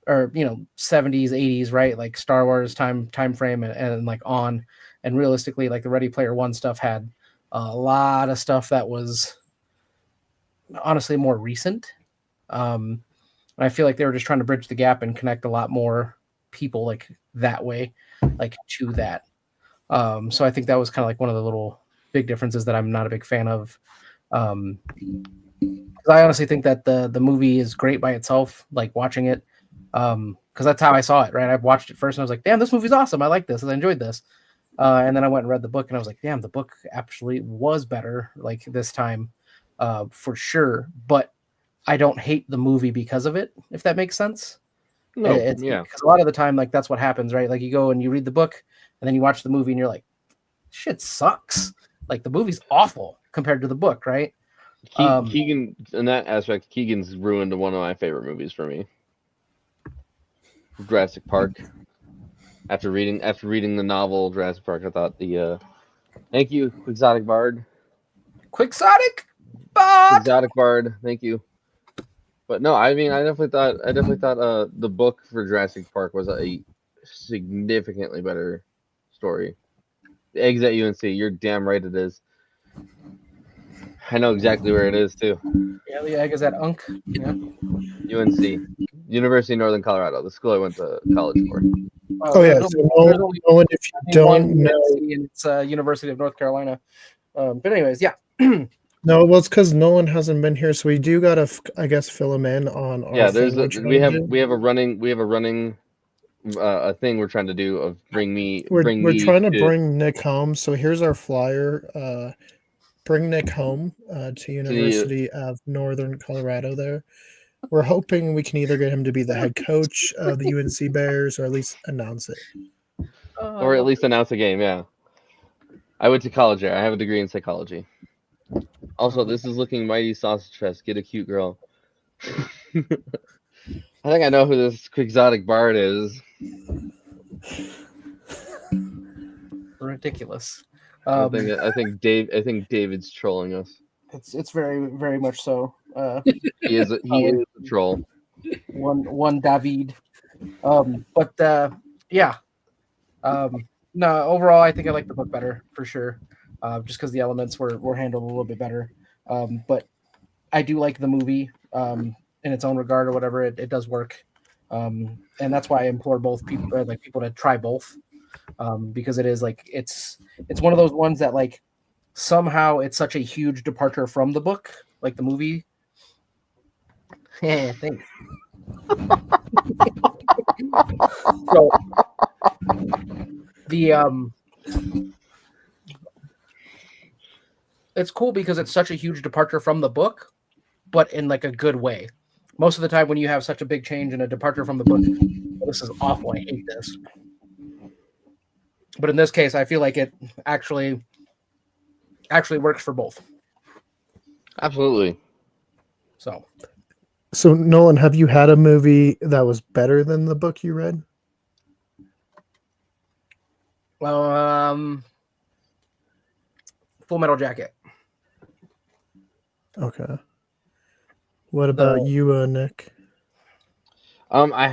or 70s 80s, right? Like Star Wars time frame and like on. And realistically, like the Ready Player One stuff had a lot of stuff that was honestly more recent. And I feel like they were just trying to bridge the gap and connect a lot more people like that way, like to that. So I think that was kind of like one of the little big differences that I'm not a big fan of. 'Cause I honestly think that the movie is great by itself, like watching it. Because that's how I saw it, right? I watched it first and I was like, damn, this movie's awesome. I like this. I enjoyed this. And then I went and read the book and I was like, damn, the book actually was better like this time, for sure. But I don't hate the movie because of it, if that makes sense. No, It's yeah. because a lot of the time, like that's what happens, right? Like you go and you read the book and then you watch the movie and you're like, shit sucks. Like the movie's awful compared to the book, right? Keegan, in that aspect, Keegan's ruined one of my favorite movies for me. Jurassic Park. After reading the novel Jurassic Park, I thought thank you, Exotic Bard. Quixotic Bard. Exotic Bard, thank you. But no, I mean, I definitely thought the book for Jurassic Park was a significantly better story. The eggs at UNC, you're damn right it is. I know exactly where it is too. Yeah, the egg is at Unk. Yeah. UNC, University of Northern Colorado, the school I went to college for. Oh yeah, There's so only Nolan, if you one don't know, UNC, and it's University of North Carolina. But anyways, yeah. no, well, it's because Nolan hasn't been here, so we do gotta, I guess, fill him in on our Yeah, thing we're trying to do. we have a running a thing we're trying to do of bring me We're trying to to bring Nick home. So here's our flyer. Bring Nick home to University of Northern Colorado. There, we're hoping we can either get him to be the head coach of the UNC Bears or at least announce it. or at least announce a game. Yeah, I went to college there. I have a degree in psychology. Also, this is looking mighty sausage fest. Get a cute girl. I think I know who this quixotic bard is. ridiculous. I think David's trolling us. It's very very much so. He is a troll. One David. But yeah. No, overall, I think I like the book better for sure. Just because the elements were handled a little bit better. But I do like the movie in its own regard or whatever. It does work. And that's why I implore both people to try both. Because it is like it's one of those ones that like somehow it's such a huge departure from the book, like the movie. Yeah, thanks. So the it's cool because it's such a huge departure from the book, but in like a good way. Most of the time when you have such a big change and a departure from the book, this is awful. I hate this. But in this case, I feel like it actually works for both. Absolutely. So Nolan, have you had a movie that was better than the book you read? Well, Full Metal Jacket. Okay. What about you, Nick? I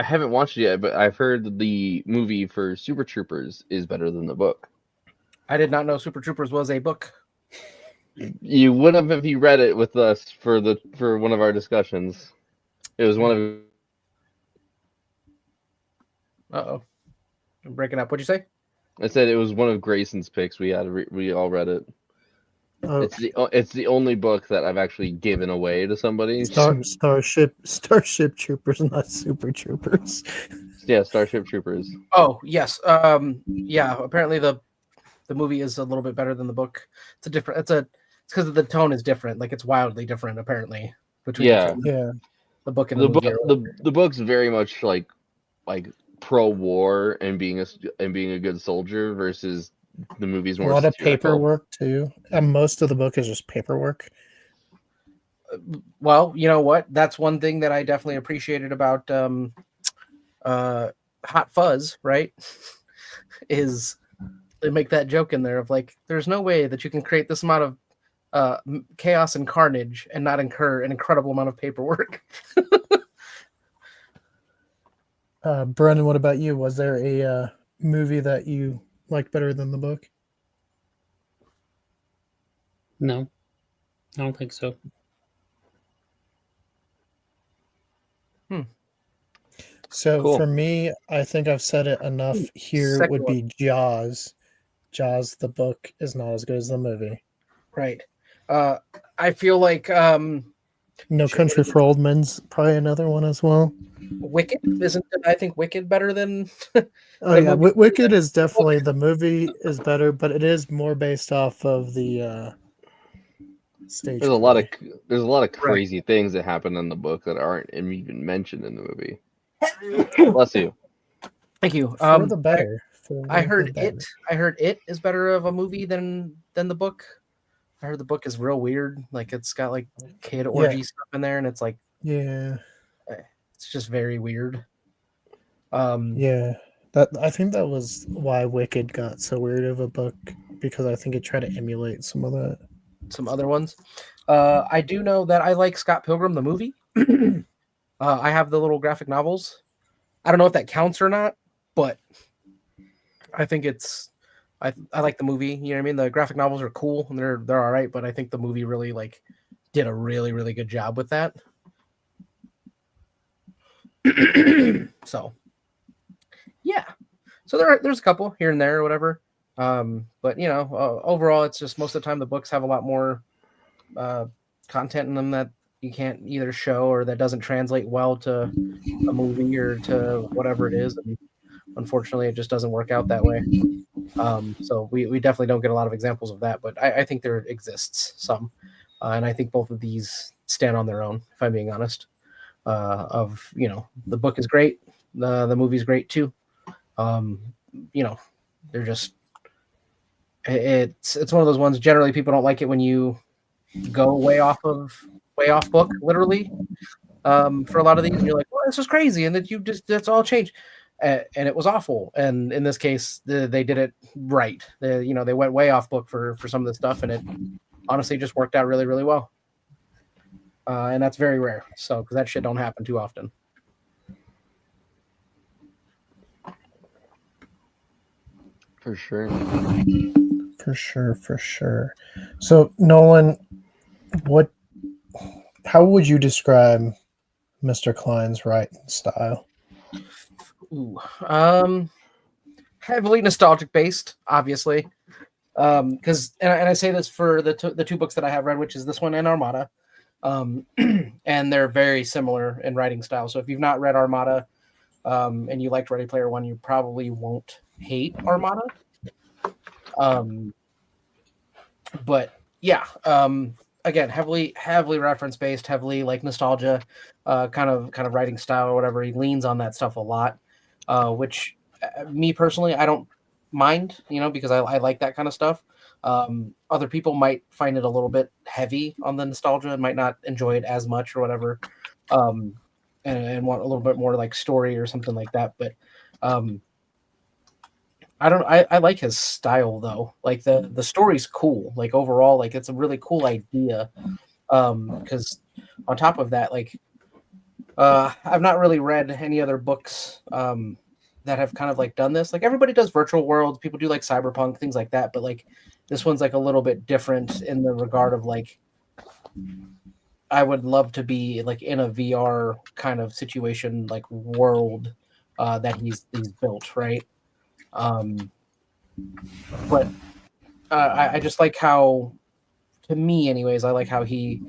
haven't watched it yet, but I've heard the movie for Super Troopers is better than the book. I did not know Super Troopers was a book. You would have if you read it with us for one of our discussions. It was one of. Uh-oh. I'm breaking up. What'd you say? I said it was one of Grayson's picks. We all read it. Oh, It's the only book that I've actually given away to somebody. Starship Troopers, not Super Troopers. Yeah, Starship Troopers. Oh, yes. Yeah, apparently the movie is a little bit better than the book. It's because the tone is different. Like it's wildly different apparently between the book and the movie. The book's very much like pro-war and being a good soldier versus the movie's more a lot of satirical. paperwork too, and most of the book is just paperwork. Well, you know what? That's one thing that I definitely appreciated about Hot Fuzz, right? Is they make that joke in there of like, there's no way that you can create this amount of chaos and carnage and not incur an incredible amount of paperwork. Brennan, what about you? Was there a movie that you liked better than the book? No, I don't think so. So Cool. for me, I think I've said it enough here. Second Would one. be Jaws. Jaws, the book, is not as good as the movie. Right. I feel like No Country for Old Men's probably another one as well. Wicked isn't. I think Wicked better than. Oh The yeah, movie- Wicked is definitely the movie is better, but it is more based off of the stage. There's a lot of crazy things that happen in the book that aren't even mentioned in the movie. Bless you. Thank you. For the better. I heard it is better of a movie than the book. I heard the book is real weird. Like it's got like kid orgy stuff in there, and it's like it's just very weird. Yeah. That I think that was why Wicked got so weird of a book, because I think it tried to emulate some of that. Some other ones. I do know that I like Scott Pilgrim the movie. I have the little graphic novels. I don't know if that counts or not, but I think it's I like the movie. You know what I mean? The graphic novels are cool and they're all right, but I think the movie really like did a really really good job with that. So yeah, so there's a couple here and there or whatever. But you know, overall, it's just most of the time the books have a lot more content in them that you can't either show or that doesn't translate well to a movie or to whatever it is. And unfortunately, it just doesn't work out that way. So we definitely don't get a lot of examples of that, but I think there exists some. And I think both of these stand on their own, if I'm being honest. Of, you know, the book is great, the movie's great too. Um, you know, they're just it's one of those ones. Generally, people don't like it when you go way off book, literally. For a lot of these, and you're like, well, this is crazy, and that that's all changed, and it was awful. And in this case, they did it right. You know, they went way off book for some of the stuff, and it honestly just worked out really really well. And that's very rare. So because that shit don't happen too often. For sure. For sure. So Nolan, how would you describe Mr. Cline's writing style? Ooh, heavily nostalgic based, obviously. Because and I say this for the two books that I have read, which is this one and Armada. And they're very similar in writing style. So if you've not read Armada, and you liked Ready Player One, you probably won't hate Armada. But yeah, again, heavily reference based, heavily like nostalgia, kind of writing style or whatever. He leans on that stuff a lot, which me personally, I don't mind, you know, because I like that kind of stuff. Other people might find it a little bit heavy on the nostalgia and might not enjoy it as much or whatever, and want a little bit more like story or something like that. But I like his style though. Like the story's cool. Like overall, like it's a really cool idea. Because on top of that, like I've not really read any other books that have kind of like done this. Like everybody does virtual worlds, people do like cyberpunk, things like that, but like this one's like a little bit different in the regard of like I would love to be like in a VR kind of situation, like world that he's built, right? But I just like how, to me, anyways, I like how he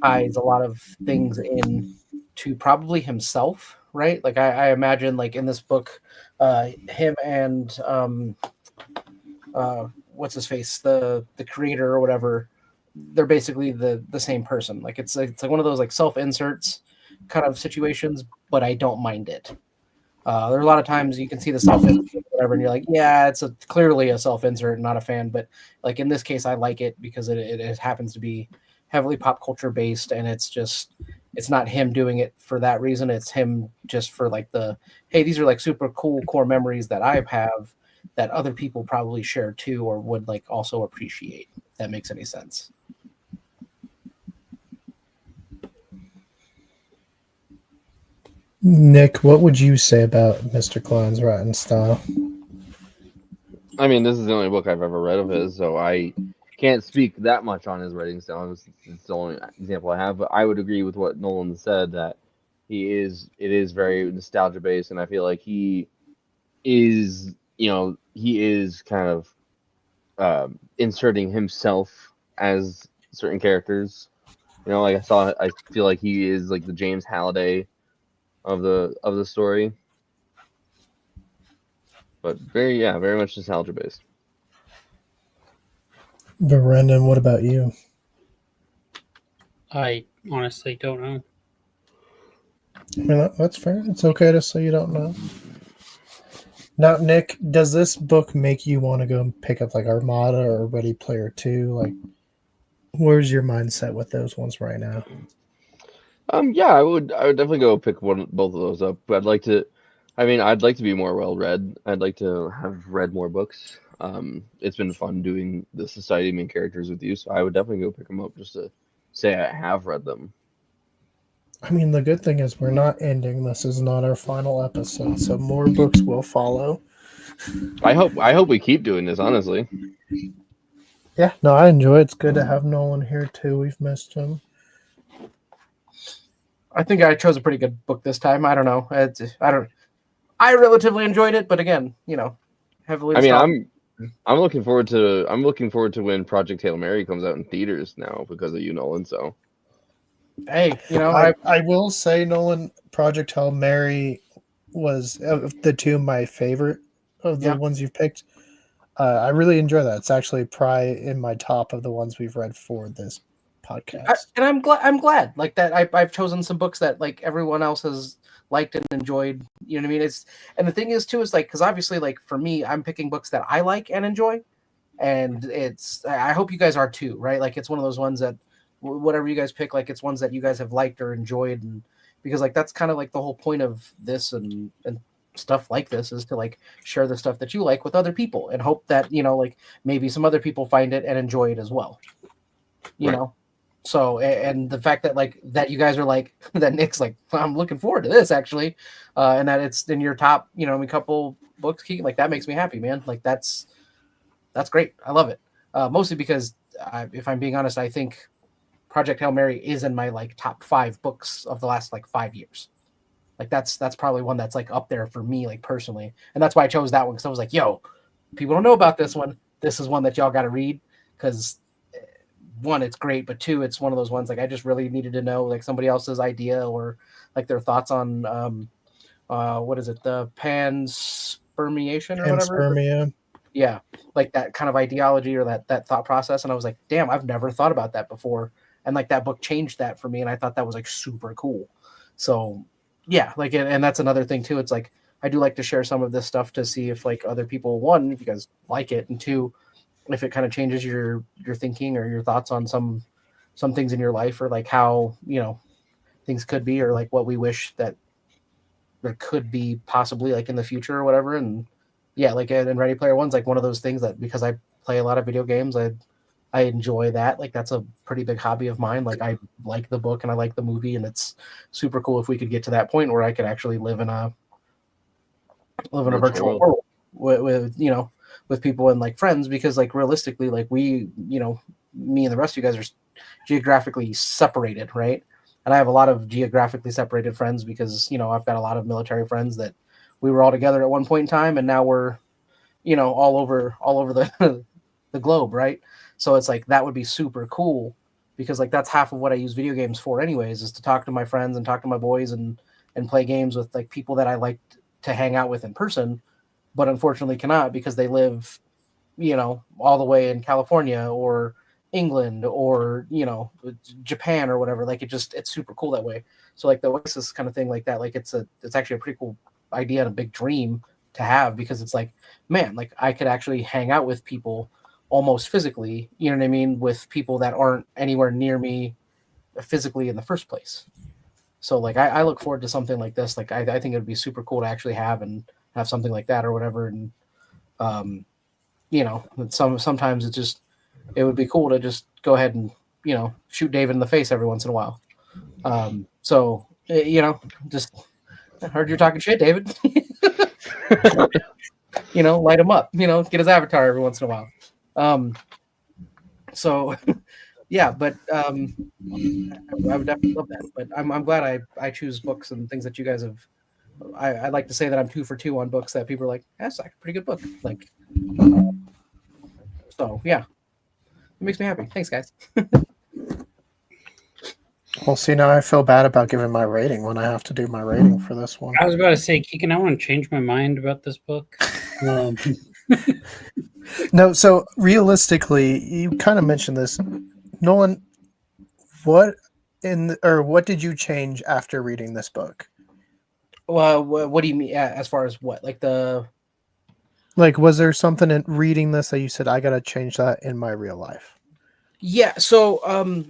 ties a lot of things in to probably himself, right? Like I imagine, like in this book, him and what's his face, the creator or whatever, they're basically the same person. Like it's like one of those like self inserts kind of situations, but I don't mind it. There are a lot of times you can see the self insert whatever, and you're like, yeah, it's clearly a self insert, not a fan. But like in this case, I like it because it happens to be heavily pop culture based, and it's not him doing it for that reason. It's him just for like hey, these are like super cool core memories that I have that other people probably share too, or would like also appreciate. If that makes any sense. Nick, what would you say about Mr. Cline's writing style? I mean, this is the only book I've ever read of his, so I can't speak that much on his writing style. It's the only example I have, but I would agree with what Nolan said that it is very nostalgia based, and I feel like he is kind of inserting himself as certain characters. You know, like I feel like he is like the James Halliday of the story, but very much nostalgia based. Brendan, what about you? I honestly don't know. I mean, that's fair. It's okay to say you don't know. Now, Nick, does this book make you want to go and pick up like Armada or Ready Player Two? Like, where's your mindset with those ones right now? Yeah, I would definitely go pick both of those up. But I'd like to be more well read. I'd like to have read more books. It's been fun doing the Society main characters with you, so I would definitely go pick them up just to say I have read them. I mean, the good thing is we're not ending. This is not our final episode, so more books will follow. I hope we keep doing this. Honestly, Yeah, no, I enjoy it. It's good to have Nolan here too. We've missed him. I think I chose a pretty good book this time. I don't know. I relatively enjoyed it, but again, heavily. I mean, nostalgic. I'm looking forward to when Project Hail Mary comes out in theaters now because of you, Nolan. So Hey, I will say, Nolan, Project Hail Mary was of the two my favorite of the Yeah. ones you've picked. I really enjoy that. It's actually probably in my top of the ones we've read for this podcast. and I'm glad. I'm glad like that. I've chosen some books that like everyone else has liked and enjoyed. You know what I mean? And the thing is too is like because obviously like for me, I'm picking books that I like and enjoy, and I hope you guys are too, right? Like it's one of those ones that whatever you guys pick, like it's ones that you guys have liked or enjoyed, and because like that's kind of like the whole point of this and stuff like this is to like share the stuff that you like with other people and hope that like maybe some other people find it and enjoy it as well. You Right. know. So and the fact that like that you guys are like that Nick's like I'm looking forward to this actually, and that it's in your top a couple books like that makes me happy, man. Like that's great. I love it. Mostly because if I'm being honest, I think Project Hail Mary is in my like top 5 books of the last like 5 years. Like that's probably one that's like up there for me like personally, and that's why I chose that one because I was like, yo, people don't know about this one. This is one that y'all got to read because one, it's great, but two, it's one of those ones like I just really needed to know like somebody else's idea or like their thoughts on what is it, the panspermiation or whatever. Panspermia. Yeah, like that kind of ideology or that thought process, and I was like, damn, I've never thought about that before, and like that book changed that for me, and I thought that was like super cool. So yeah, like and that's another thing too. It's like I do like to share some of this stuff to see if like other people, one, if you guys like it, and two, if it kind of changes your thinking or your thoughts on some things in your life or like how things could be or like what we wish that there could be possibly like in the future or whatever. And yeah, like and Ready Player One's like one of those things that because I play a lot of video games, I enjoy that. Like that's a pretty big hobby of mine. Like I like the book and I like the movie, and it's super cool if we could get to that point where I could actually live in a virtual world with with people and like friends, because like realistically like we me and the rest of you guys are geographically separated, right? And I have a lot of geographically separated friends because I've got a lot of military friends that we were all together at one point in time, and now we're all over the the globe, right? So it's like that would be super cool because like that's half of what I use video games for anyways, is to talk to my friends and talk to my boys and play games with like people that I like to hang out with in person, but unfortunately cannot because they live all the way in California or England or Japan or whatever. Like it's super cool that way. So like the Oasis kind of thing like that, like it's actually a pretty cool idea and a big dream to have, because it's like, man, like I could actually hang out with people almost physically, you know what I mean, with people that aren't anywhere near me physically in the first place. So like I look forward to something like this. Like I think it would be super cool to actually have something like that or whatever. And sometimes it would be cool to just go ahead and shoot David in the face every once in a while. So just I heard you're talking shit, David. Light him up. Get his avatar every once in a while. So yeah, but I would definitely love that. But I'm glad I choose books and things that you guys have. I like to say that I'm 2 for 2 on books that people are like, that's like a pretty good book. Like, so yeah, it makes me happy. Thanks, guys. Well, see, now I feel bad about giving my rating when I have to do my rating for this one. I was about to say, Keegan, I want to change my mind about this book. No, so realistically, you kind of mentioned this, Nolan. What did you change after reading this book? Well, what do you mean as far as what? Like was there something in reading this that you said I got to change that in my real life? Yeah. So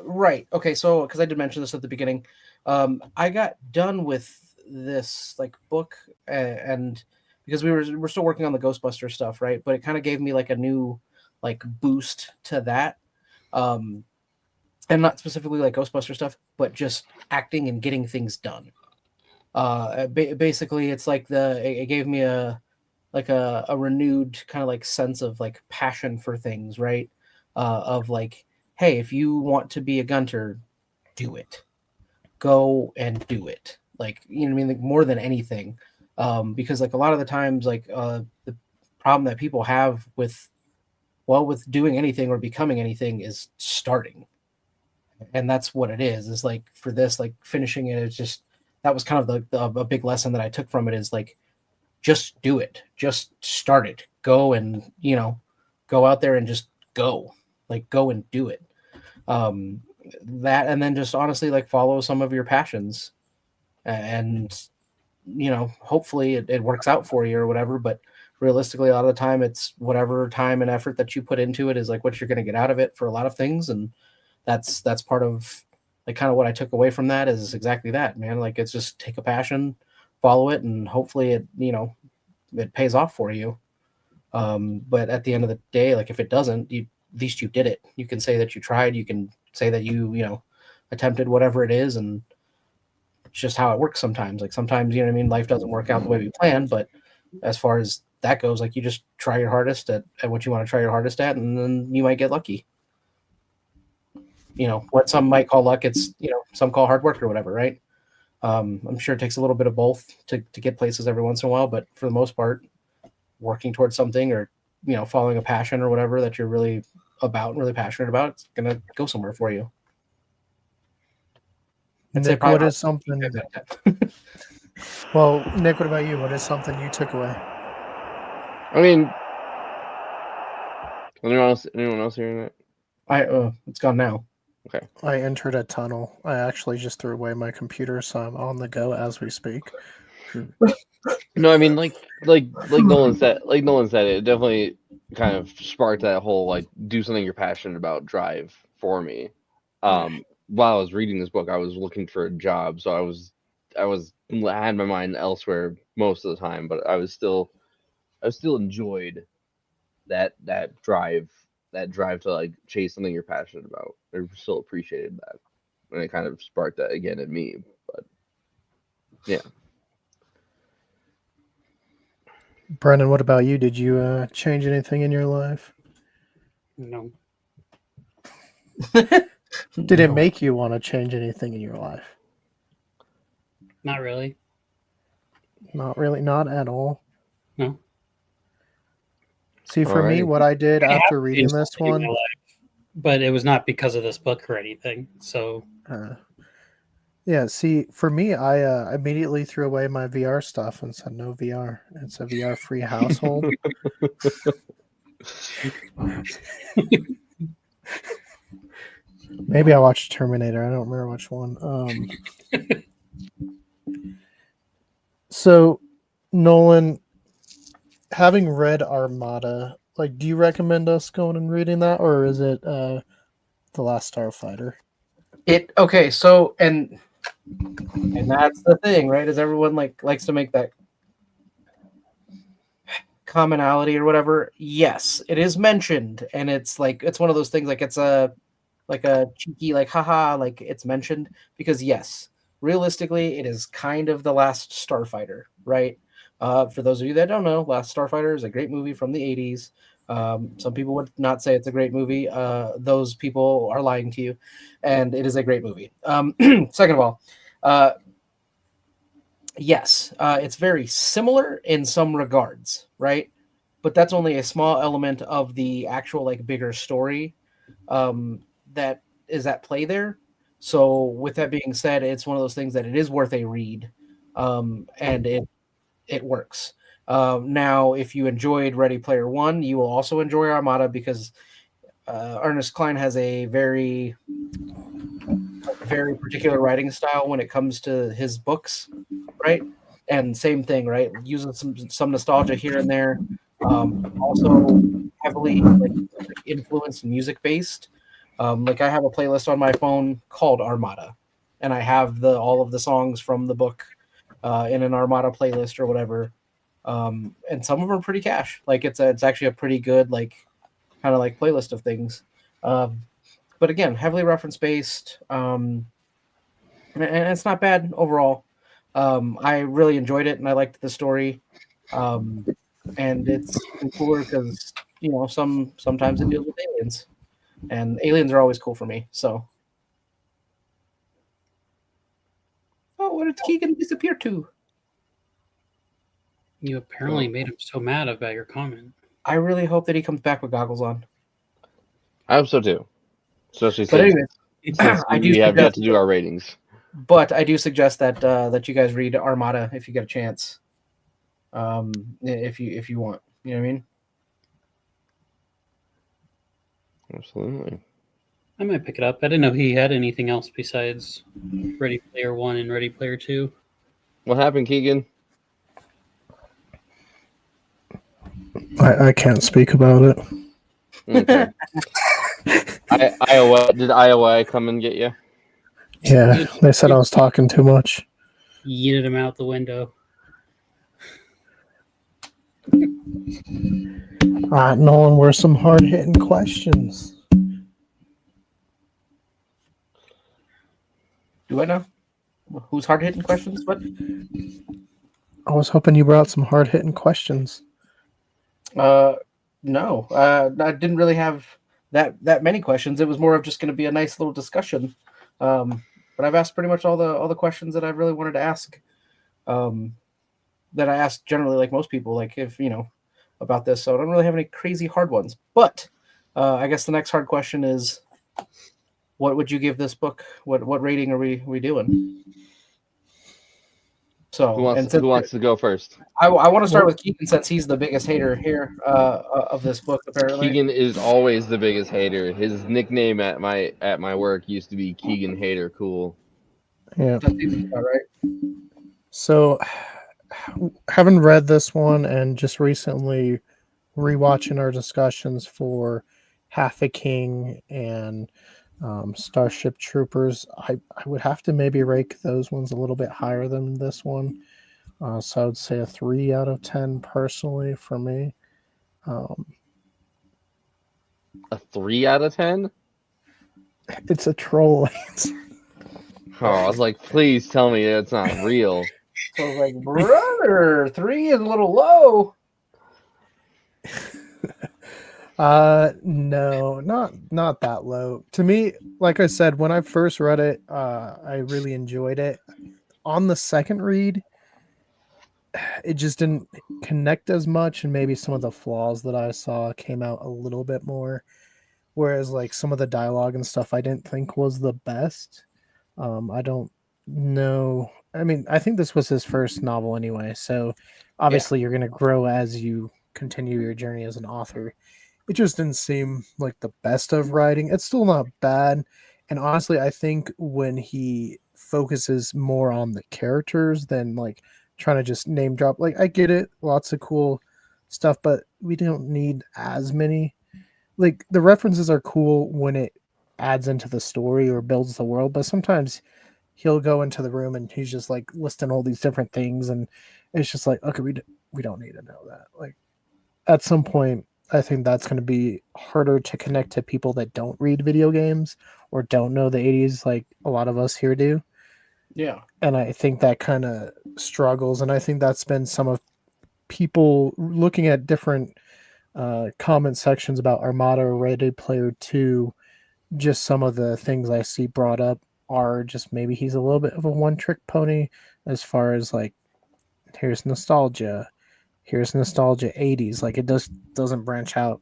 right. Okay. So because I did mention this at the beginning, I got done with this like book and because we're still working on the Ghostbuster stuff, right? But it kind of gave me like a new like boost to that. And not specifically like Ghostbuster stuff, but just acting and getting things done. Basically, it's like it gave me a like a renewed kind of like sense of like passion for things, right? Of like, hey, if you want to be a gunter, do it. Go and do it. Like, you know what I mean? Like more than anything. Because like a lot of the times, like the problem that people have with with doing anything or becoming anything is starting. And that's what it is like for this, like finishing it is just that was kind of a big lesson that I took from it is like just do it, just start it, go and go out there and just go, like go and do it. um that and then just honestly like follow some of your passions and hopefully it works out for you or whatever, but realistically a lot of the time it's whatever time and effort that you put into it is like what you're going to get out of it for a lot of things. And that's part of like kind of what I took away from that is exactly that, man. Like it's just take a passion, follow it, and hopefully it pays off for you. But at the end of the day, like if it doesn't, at least you did it. You can say that you tried. You can say that you attempted whatever it is, and it's just how it works sometimes. Like sometimes, you know what I mean, life doesn't work out the way we plan, but as far as that goes, like you just try your hardest at what you want to try your hardest at, and then you might get lucky. What some might call luck, it's some call hard work or whatever, right? I'm sure it takes a little bit of both to get places every once in a while, but for the most part, working towards something or following a passion or whatever that you're really about and really passionate about, it's gonna go somewhere for you. Nick, what is something? Well, Nick, what about you? What is something you took away? I mean, anyone else hearing that? It's gone now. Okay. I entered a tunnel. I actually just threw away my computer, so I'm on the go as we speak. No, I mean like Nolan said, it definitely kind of sparked that whole like do something you're passionate about drive for me. While I was reading this book, I was looking for a job, so I had my mind elsewhere most of the time, but I still enjoyed that drive to like chase something you're passionate about. I still appreciated that, and it kind of sparked that again in me. But yeah. Brendan, what about you? Did you change anything in your life? No. Did it make you want to change anything in your life? Not really. Not really, not at all. No. See, for me, what I did after reading this one, but it was not because of this book or anything. So, yeah. See, for me, I immediately threw away my VR stuff and said no VR. It's a VR-free household. Maybe I watched Terminator. I don't remember which one. So, Nolan, having read Armada, like, do you recommend us going and reading that, or is it The Last Starfighter? Okay, so and that's the thing, right? Is everyone likes to make that commonality or whatever? Yes, it is mentioned, and it's like it's one of those things like it's a cheeky like haha like it's mentioned because yes, realistically it is kind of The Last Starfighter, right? For those of you that don't know, Last Starfighter is a great movie from the 80s. Some people would not say it's a great movie. Those people are lying to you, and it is a great movie. Second of all, yes, it's very similar in some regards, right? But that's only a small element of the actual like bigger story that is at play there. So with that being said, it's one of those things that it is worth a read, and it works. Now, if you enjoyed Ready Player One, you will also enjoy Armada because Ernest Cline has a very particular writing style when it comes to his books, right? And same thing, right? Using some nostalgia here and there, also heavily like influenced music based. Like I have a playlist on my phone called Armada, and I have all of the songs from the book in an Armada playlist or whatever. And some of them are pretty cash. Like it's actually a pretty good like kind of like playlist of things. But again, heavily reference based, and it's not bad overall. I really enjoyed it, and I liked the story. and it's cooler because sometimes it deals with aliens, and aliens are always cool for me. So, oh, where did Keegan disappear to? You apparently made him so mad about your comment. I really hope that he comes back with goggles on. I hope so too. Especially But anyway, since I do we have yet suggest, to do our ratings. but I do suggest that you guys read Armada if you get a chance. If you want, you know what I mean. Absolutely. I might pick it up. I didn't know he had anything else besides Ready Player One and Ready Player Two. What happened, Keegan? I can't speak about it. Okay. Iowa, did Iowa come and get you? Yeah, they said I was talking too much. Yeeted him out the window. Nolan, were some hard hitting questions. Do I know who's hard hitting questions? What? I was hoping you brought some hard hitting questions. No. I didn't really have that many questions. It was more of just going to be a nice little discussion. But I've asked pretty much all the questions that I really wanted to ask. That I ask generally, like most people, like if about this. So I don't really have any crazy hard ones. But I guess the next hard question is, what would you give this book? What rating are we doing? So Who wants to go first? I want to start with Keegan since he's the biggest hater here of this book. Apparently, Keegan is always the biggest hater. His nickname at my work used to be Keegan Hater Cool. Yeah. That seems about right. So, having read this one and just recently rewatching our discussions for Half a King and Starship Troopers, I would have to maybe rake those ones a little bit higher than this one. So I would say a 3 out of 10 personally for me. A 3 out of 10? It's a troll. Oh, I was like, please tell me it's not real. So I was like, brother, 3 is a little low. No, not that low. To me, like I said, when I first read it, I really enjoyed it. On the second read, it just didn't connect as much, and maybe some of the flaws that I saw came out a little bit more. Whereas, like some of the dialogue and stuff, I didn't think was the best. I don't know. I mean, I think this was his first novel anyway, so obviously you're going to grow as you continue your journey as an author. It just didn't seem like the best of writing. It's still not bad. And honestly, I think when he focuses more on the characters than like trying to just name drop, like I get it, lots of cool stuff, but we don't need as many. Like the references are cool when it adds into the story or builds the world, but sometimes he'll go into the room and he's just like listing all these different things, and it's just like, okay, we don't need to know that. Like at some point, I think that's going to be harder to connect to people that don't read video games or don't know the 80s like a lot of us here do. Yeah. And I think that kind of struggles. And I think that's been some of people looking at different comment sections about Armada or Ready Player 2. Just some of the things I see brought up are just maybe he's a little bit of a one trick pony as far as like, here's nostalgia 80s, like it doesn't branch out.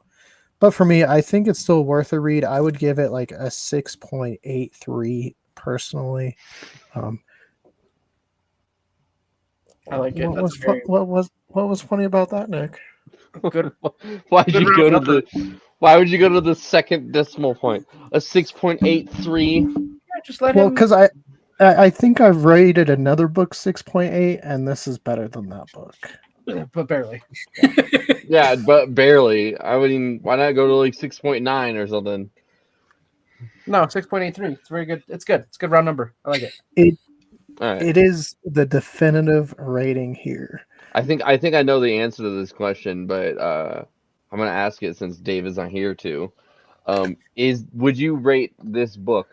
But for me, I think it's still worth a read. I would give it like a 6.83 personally. I like it. What was funny about that, Nick? Good. Why would you go to the second decimal point? A 6.83? Yeah, just let Well, him. because I think I've rated another book 6.8, and this is better than that book. But barely. Yeah, but barely. I wouldn't. Why not go to like 6.9 or something? No, 6.83. It's very good. It's good. It's a good round number. I like it. All right. It is the definitive rating here. I think I know the answer to this question, but I'm gonna ask it since Dave is not here too. Would you rate this book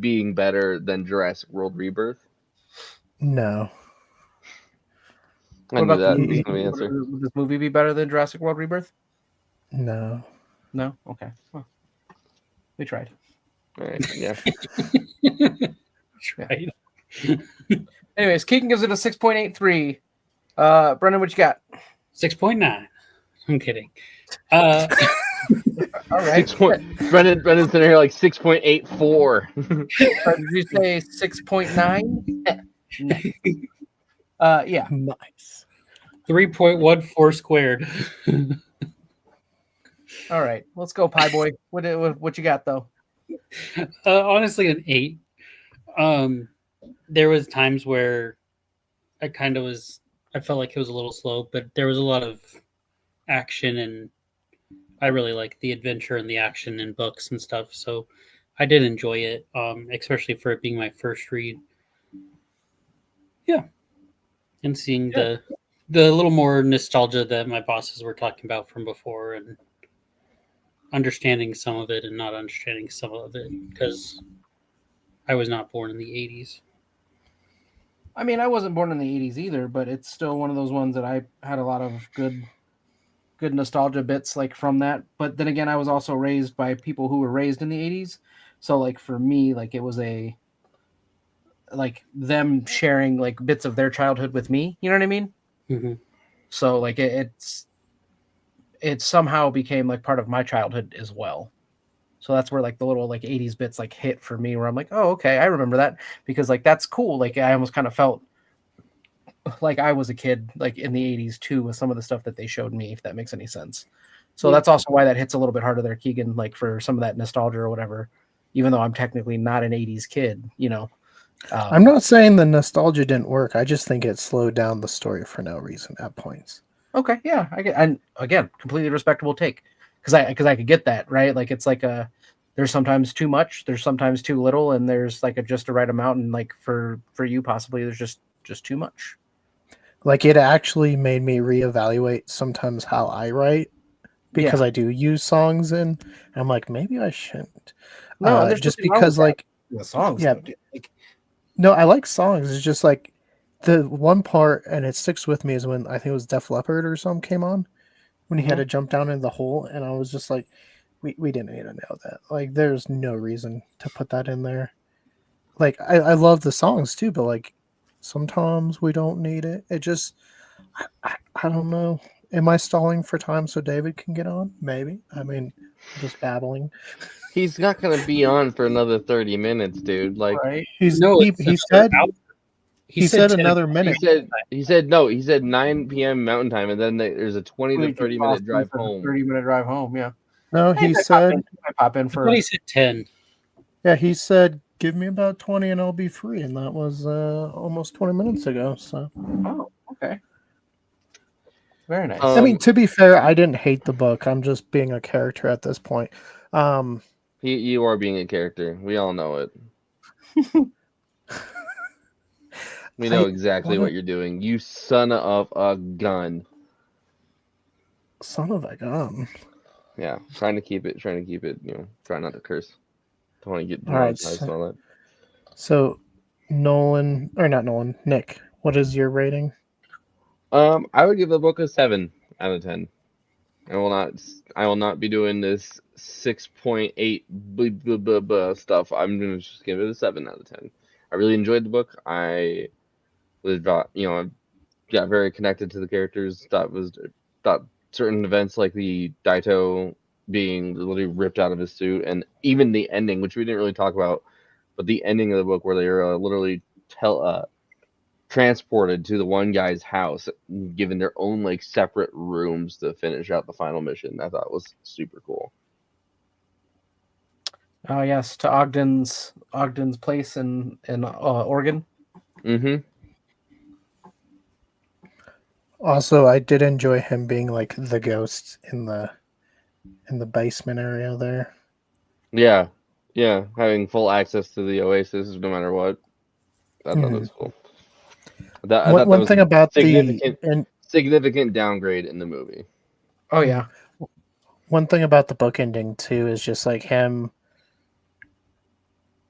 being better than Jurassic World Rebirth? No. I What knew about that the was movie? going to be the answer. Would this movie be better than Jurassic World Rebirth? No. No. Okay. Well, we tried. All right, yeah. Right. Anyways, Keegan gives it a 6.83. Brendan, what you got? 6.9. I'm kidding. Uh, All right. 6 point. Brendan's sitting here like 6.84. Did you say 6.9? Yeah. Nice. 3.14 squared. All right. Let's go, Pie Boy. What you got though? Honestly, an 8. There was times where I felt like it was a little slow, but there was a lot of action, and I really like the adventure and the action in books and stuff. So I did enjoy it, especially for it being my first read. Yeah, and seeing the little more nostalgia that my bosses were talking about from before, and understanding some of it and not understanding some of it because I was not born in the 80s. I mean, I wasn't born in the 80s either, but it's still one of those ones that I had a lot of good nostalgia bits like from that. But then again, I was also raised by people who were raised in the 80s. So like for me, like it was like them sharing like bits of their childhood with me, you know what I mean? Mm-hmm. So like it somehow became like part of my childhood as well. So that's where like the little like 80s bits like hit for me where I'm like, oh, okay, I remember that because like that's cool. Like I almost kind of felt like I was a kid like in the 80s too with some of the stuff that they showed me, if that makes any sense. So that's also why that hits a little bit harder there, Keegan, like for some of that nostalgia or whatever, even though I'm technically not an 80s kid, you know. I'm not saying the nostalgia didn't work. I just think it slowed down the story for no reason at points. Okay, yeah, I get, and again, completely respectable take because I could get that, right. Like it's like there's sometimes too much, there's sometimes too little, and there's like a just a right amount, and like for you possibly there's just too much. Like it actually made me reevaluate sometimes how I write because Yeah. I do use songs and I'm like, maybe I shouldn't. No, and there's Just nothing wrong with because that. like The songs, yeah. though, dude. Like, No, I like songs. It's just like the one part, and it sticks with me, is when I think it was Def Leppard or something came on when he had to jump down in the hole, and I was just like, we didn't need to know that. Like, there's no reason to put that in there. Like, I love the songs too, but like sometimes we don't need it. It just, I don't know. Am I stalling for time so David can get on? Maybe. I mean, I'm just babbling. He's not going to be on for another 30 minutes, dude. Like, right? He It's said he said 10 another minute. he said 9 p.m. Mountain Time, and then there's a 20 to 30 minute drive home. 30-minute drive home. Yeah. No, he said I pop in I for. thought he said 10. yeah, he said give me about 20 and I'll be free, and that was almost 20 minutes ago. So Oh, okay. Very nice. I mean, to be fair, I didn't hate the book. I'm just being a character at this point. You are being a character. We all know it. We know exactly what you're doing. You son of a gun. Son of a gun. Yeah, trying to keep it. You know, try not to curse. Don't want to get All right, demonetized and all that. So Nick, what is your rating? I would give the book a 7 out of 10. I will not be doing this 6.8 stuff. I'm gonna just give it a 7 out of 10. I really enjoyed the book. I got very connected to the characters. Thought certain events like the Daito being literally ripped out of his suit, and even the ending, which we didn't really talk about, but the ending of the book where they are literally transported to the one guy's house, given their own like separate rooms to finish out the final mission. I thought was super cool. Oh yes, to Ogden's place in Oregon. Mm-hmm. Also, I did enjoy him being like the ghost in the basement area there. Yeah, having full access to the Oasis no matter what. I thought that was cool. I thought that One was thing a about significant downgrade in the movie. Oh yeah. One thing about the book ending too is just like him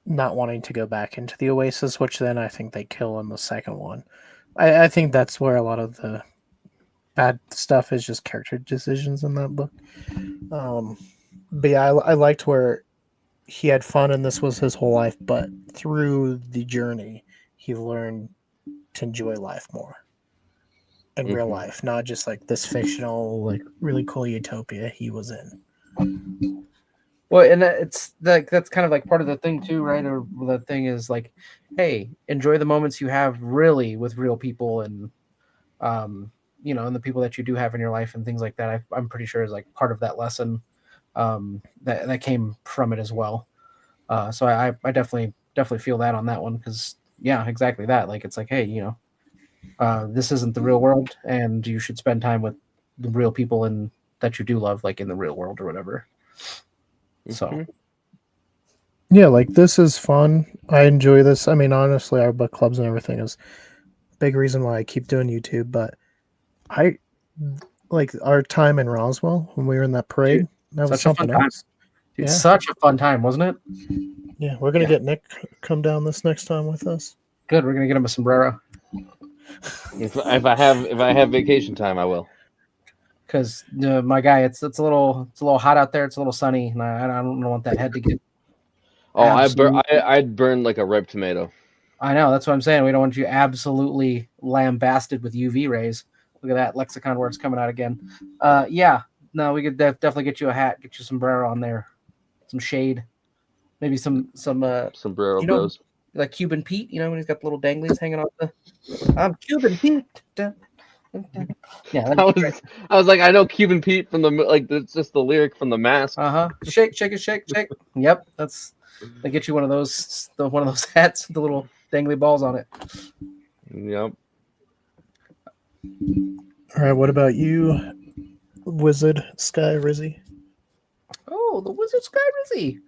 not wanting to go back into the Oasis, which then I think they kill in the second one. I think that's where a lot of the bad stuff is just character decisions in that book. But yeah, I liked where he had fun and this was his whole life, but through the journey, he learned to enjoy life more in real Mhm. life, not just like this fictional, like really cool utopia he was in. Well, and it's like that's kind of like part of the thing too, right? Or the thing is like, hey, enjoy the moments you have really with real people, and and the people that you do have in your life and things like that. I'm pretty sure is like part of that lesson that came from it as well. So I definitely feel that on that one because yeah, exactly that. Like it's like, hey, this isn't the real world, and you should spend time with the real people and that you do love, like in the real world or whatever. So. Mhm. Yeah, like this is fun. I enjoy this. I mean, honestly, our book clubs and everything is a big reason why I keep doing YouTube. But I like our time in Roswell when we were in that parade. Dude, That was such a fun something time. else. Dude, Yeah. such a fun time, wasn't it? Yeah, we're gonna Yeah. get Nick come down this next time with us. Good. We're gonna get him a sombrero If I have vacation time, I will. because my guy, it's a little hot out there. It's a little sunny, and I don't want that head to get. Oh, Absolutely. I'd burn like a ripe tomato. I know. That's what I'm saying. We don't want you absolutely lambasted with UV rays. Look at that lexicon words coming out again. Yeah. No, we could definitely get you a hat, get you a sombrero on there, some shade, maybe some Sombrero you know, bros. like Cuban Pete. When he's got the little danglies hanging off the. I'm Cuban Pete. Dun, dun, dun. Yeah, that'd be great. I was like, I know Cuban Pete from it's just the lyric from The Mask. Shake, shake it, shake, shake. Yep, they get you one of those hats with the little dangly balls on it. Yep. All right, what about you, Wizard Sky Rizzy? Oh, the Wizard Sky Rizzy.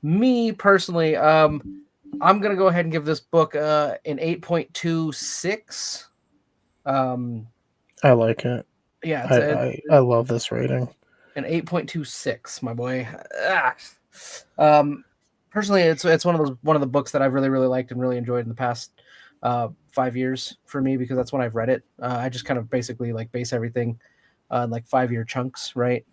Me personally, I'm gonna go ahead and give this book an 8.26. I like it. Yeah, it's I love this rating. an 8.26, my boy. Personally, it's one of the books that I've really liked and really enjoyed in the past 5 years for me because that's when I've read it. I just kind of basically like base everything on like 5 year chunks, right?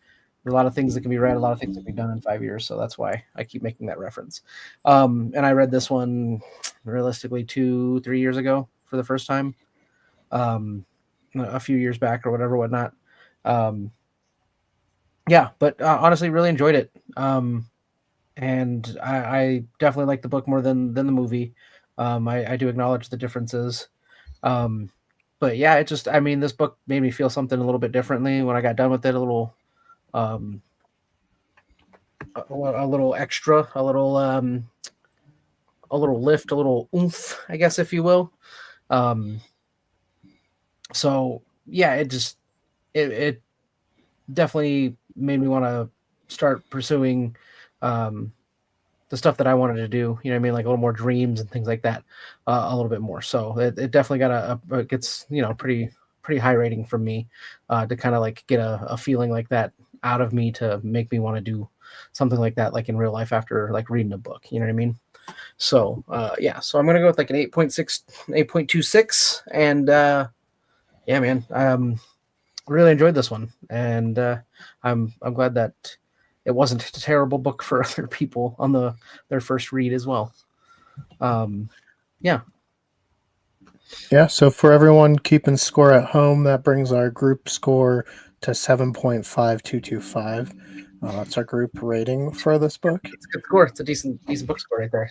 There's a lot of things that can be read, a lot of things that can be done in 5 years, so that's why I keep making that reference. And I read this one realistically 2-3 years ago for the first time, a few years back or whatnot. Yeah, but honestly, really enjoyed it. And I definitely like the book more than the movie. I do acknowledge the differences. But yeah, this book made me feel something a little bit differently when I got done with it. A little, a little extra, a little lift, a little oomph, I guess, if you will. So yeah, it definitely made me want to start pursuing the stuff that I wanted to do. You know what I mean? Like a little more dreams and things like that, a little bit more. So it definitely got it gets pretty high rating from me to kind of like get a feeling like that out of me to make me want to do something like that, like in real life after like reading a book. You know what I mean? So yeah, so I'm gonna go with like an 8.6, 8.26, and yeah, man, really enjoyed this one, and I'm glad that it wasn't a terrible book for other people on their first read as well. Yeah. Yeah, so for everyone keeping score at home, that brings our group score to 7.5225. That's our group rating for this book. It's a good score. It's a decent book score right there.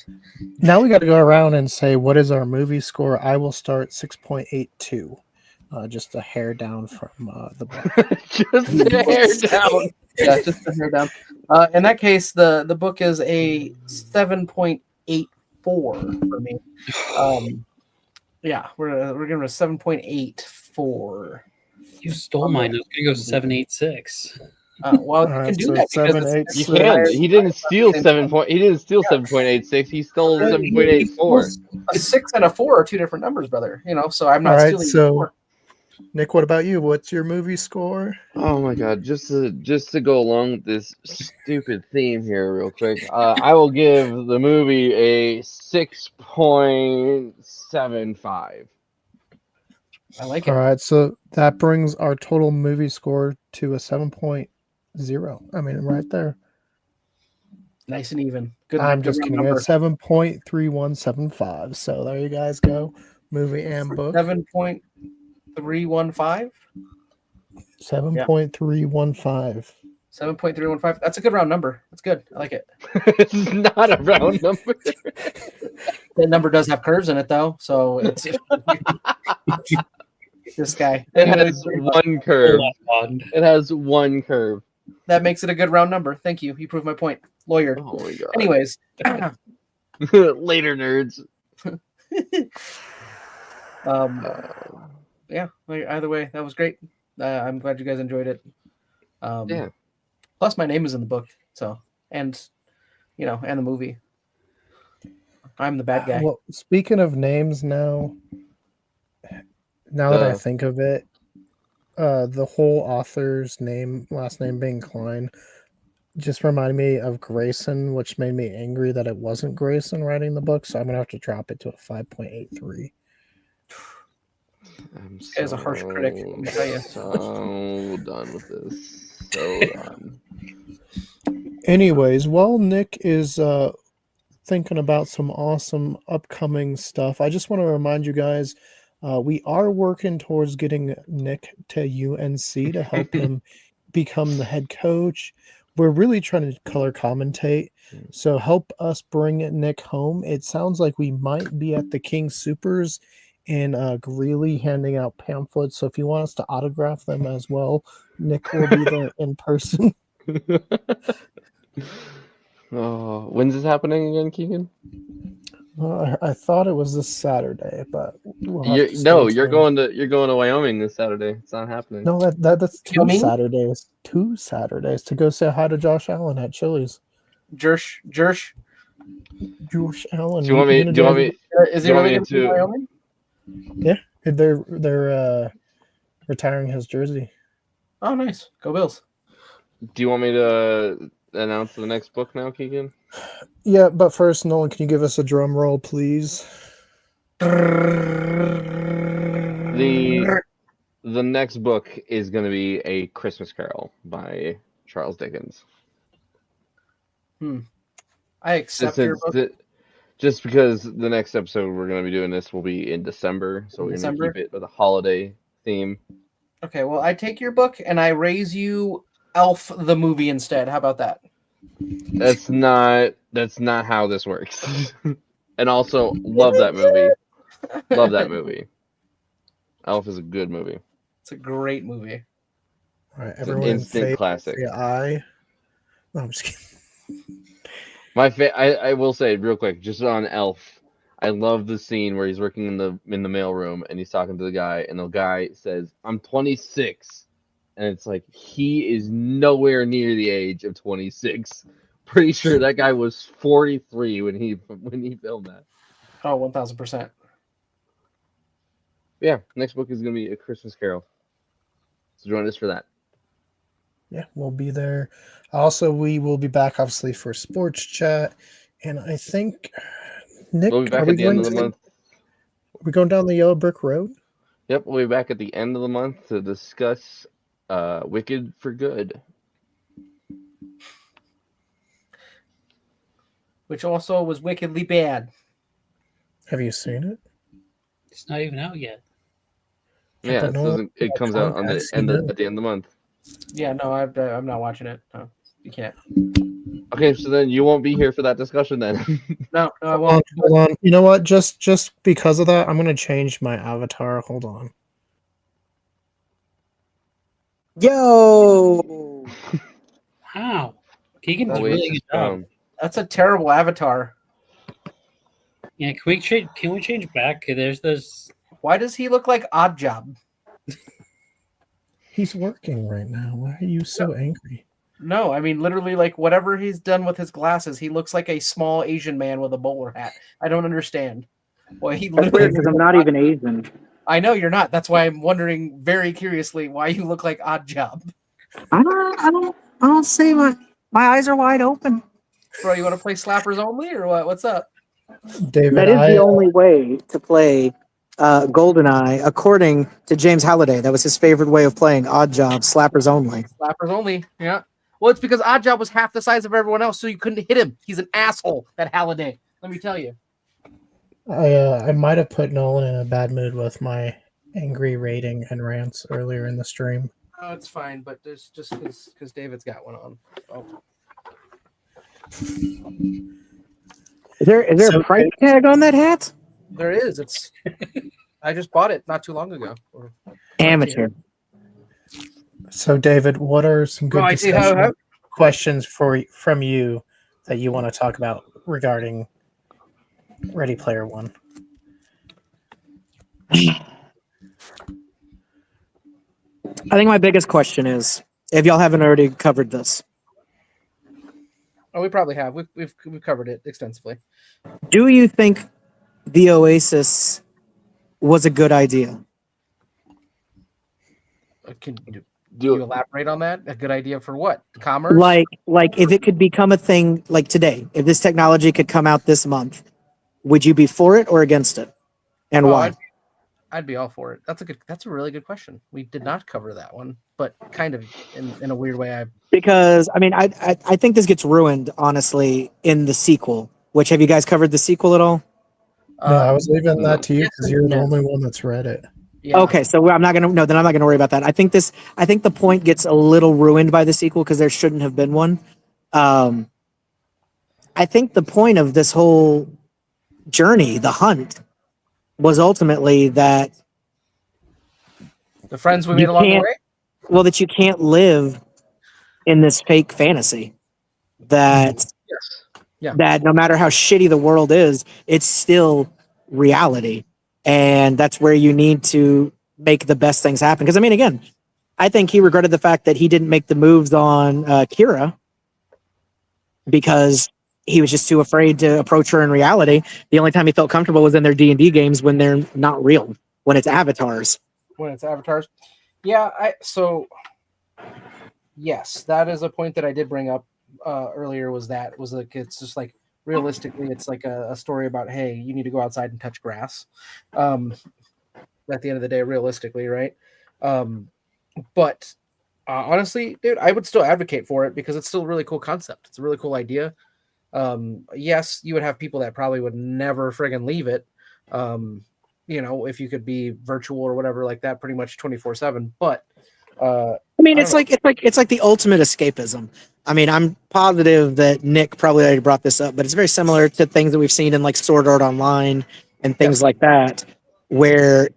Now we got to go around and say, what is our movie score? I will start 6.82. Just a hair down from the book. Just a hair down. Yeah, just a hair down. In that case, the book is a 7.84 for me. Yeah, we're giving it a 7.84. You stole mine. I was gonna go 786. Well, you All can right, do so that because 7.86. You can. He didn't steal 7.86. He stole 7.84. A 6 and a 4 are two different numbers, brother. So I'm not All right, stealing. so Nick, what about you? What's your movie score? Oh my god! Just to go along with this stupid theme here, real quick, I will give the movie a 6.75. I like All it. right, so that brings our total movie score to a 7.0. I mean, right there. Nice and even. Good. I'm good just round kidding. number. It's 7.3175. So there you guys go. Movie and book. 7.315. 7.315. 7.315. That's a good round number. That's good. I like it. It's not a round number. That number does have curves in it though, so it's this guy. It Anyways, has one curve. It has one curve. that makes it a good round number. Thank you. You proved my point. Lawyered. Oh my god. Anyways, Later, nerds. yeah. Either way, that was great. I'm glad you guys enjoyed it. Yeah. Plus, my name is in the book, so and and the movie. I'm the bad guy. Well, speaking of names now that I think of it, the whole author's last name being Cline, just reminded me of Grayson, which made me angry that it wasn't Grayson writing the book, so I'm going to have to drop it to a 5.83. This guy's a harsh critic, let me tell you. So done with this. So done. Anyways, while Nick is thinking about some awesome upcoming stuff, I just want to remind you guys we are working towards getting Nick to UNC to help him become the head coach. We're really trying to color commentate, so help us bring Nick home. It sounds like we might be at the King Supers in Greeley handing out pamphlets, so if you want us to autograph them as well, Nick will be there in person. Oh, when's this happening again, Keegan? I thought it was this Saturday, but we'll have to you're going to Wyoming this Saturday. It's not happening. No, that's two Wyoming? Saturdays. 2 Saturdays to go say hi to Josh Allen at Chili's. Jersh. Josh Allen. Do you want me? Do you want me? Is Do he you want really me going to be in to? Wyoming? Yeah, they're retiring his jersey. Oh, nice. Go Bills. Do you want me to announce the next book now, Keegan? Yeah, but first, Nolan, can you give us a drum roll, please? The next book is going to be A Christmas Carol by Charles Dickens. I accept your book. Just because the next episode we're going to be doing this will be in December, so we're going to keep it with a holiday theme. Okay, well, I take your book and I raise you Elf the movie instead. How about that? That's not how this works. And also, love that movie. Love that movie. Elf is a good movie. It's a great movie. All right, It's everyone an instant classic. No, I'm just kidding. I will say real quick, just on Elf, I love the scene where he's working in the mailroom and he's talking to the guy, and the guy says, "I'm 26," and it's like he is nowhere near the age of 26. Pretty sure that guy was 43 when he filmed that. Oh, 1,000%. Yeah, next book is gonna be A Christmas Carol. So join us for that. Yeah, we'll be there. Also, we will be back, obviously, for sports chat. And I think, Nick, We'll be back at the end of the month. Are we going down the yellow brick road? Yep, we'll be back at the end of the month to discuss Wicked for Good. Which also was wickedly bad. Have you seen it? It's not even out yet. Yeah, it comes out on the end at the end of the month. Yeah, no, I'm not watching it. No, you can't. Okay, so then you won't be here for that discussion then. No, I won't. Hold on. You know what? Just because of that, I'm gonna change my avatar. Hold on. Yo! Wow. Keegan did a Always really good job. found. That's a terrible avatar. Yeah, can we change back? There's this. Why does he look like Odd Job? He's working right now. Why are you so angry? No, I mean literally, like whatever he's done with his glasses, he looks like a small Asian man with a bowler hat. I don't understand. Well, he That's weird because I'm not even Asian. I know you're not. That's why I'm wondering very curiously why you look like Odd Job. I don't see my eyes are wide open. Bro, you want to play slappers only or what? What's up? David, That is the only way to play GoldenEye, according to James Halliday. That was his favorite way of playing Odd Job, slappers only. Slappers only. Yeah. Well, it's because Oddjob was half the size of everyone else, so you couldn't hit him. He's an asshole, that Halliday. Let me tell you. I might have put Nolan in a bad mood with my angry rating and rants earlier in the stream. Oh, it's fine, but there's just because David's got one on. Oh. Is there So- a price tag on that hat? There is. It's. I just bought it not too long ago. Amateur. So, David, what are some good Right, discussion questions from you that you want to talk about regarding Ready Player One? I think my biggest question is, if y'all haven't already covered this, Oh, we probably have. We've covered it extensively. do you think the Oasis was a good idea? Can you Do elaborate on that? A good idea for what? Commerce? Like if it could become a thing like today, if this technology could come out this month, would you be for it or against it? And Oh, why? I'd be all for it. That's a really good question. We did not cover that one, but kind of in a weird way. Because I mean, I think this gets ruined honestly in the sequel. Which, have you guys covered the sequel at all? No, I was leaving that to you yes because you're the no. only one that's read it. Yeah. Okay, so I'm not gonna then I'm not gonna worry about that. I think the point gets a little ruined by the sequel because there shouldn't have been one. I think the point of this whole journey, the hunt, was ultimately that The friends we You made along the can't- way. that you can't live in this fake fantasy. That Yes. Yeah. that no matter how shitty the world is, it's still reality. And that's where you need to make the best things happen. Because I mean, again, I think he regretted the fact that he didn't make the moves on Kira because he was just too afraid to approach her in reality. The only time he felt comfortable was in their D&D games when they're not real, when it's avatars. When it's avatars. Yeah, yes, that is a point that I did bring up earlier. Was like it's just like realistically, it's like a story about, hey, you need to go outside and touch grass. At the end of the day, realistically, right? But honestly, dude, I would still advocate for it because it's still a really cool concept. It's a really cool idea. Yes, you would have people that probably would never friggin' leave it. If you could be virtual or whatever like that, pretty much 24/7. But I mean, it's like the ultimate escapism. I mean, I'm positive that Nick probably already brought this up, but it's very similar to things that we've seen in like Sword Art Online and things Yes. like that, where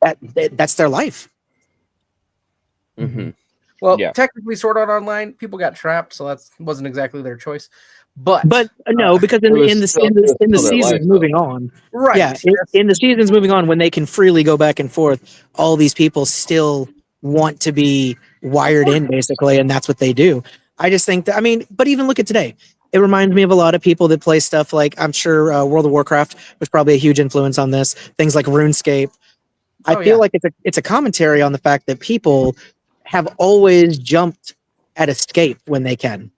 that's their life. Mhm. well, Yeah. technically, Sword Art Online, people got trapped, so that wasn't exactly their choice. But No, because It was in the still their seasons life, though. moving on, right, yeah, in the seasons moving on, when they can freely go back and forth, all these people still want to be wired in, basically, and that's what they do. I just think that, I mean, but even look at today. It reminds me of a lot of people that play stuff like, I'm sure World of Warcraft was probably a huge influence on this. Things like RuneScape. I Oh, feel yeah. like it's a commentary on the fact that people have always jumped at escape when they can.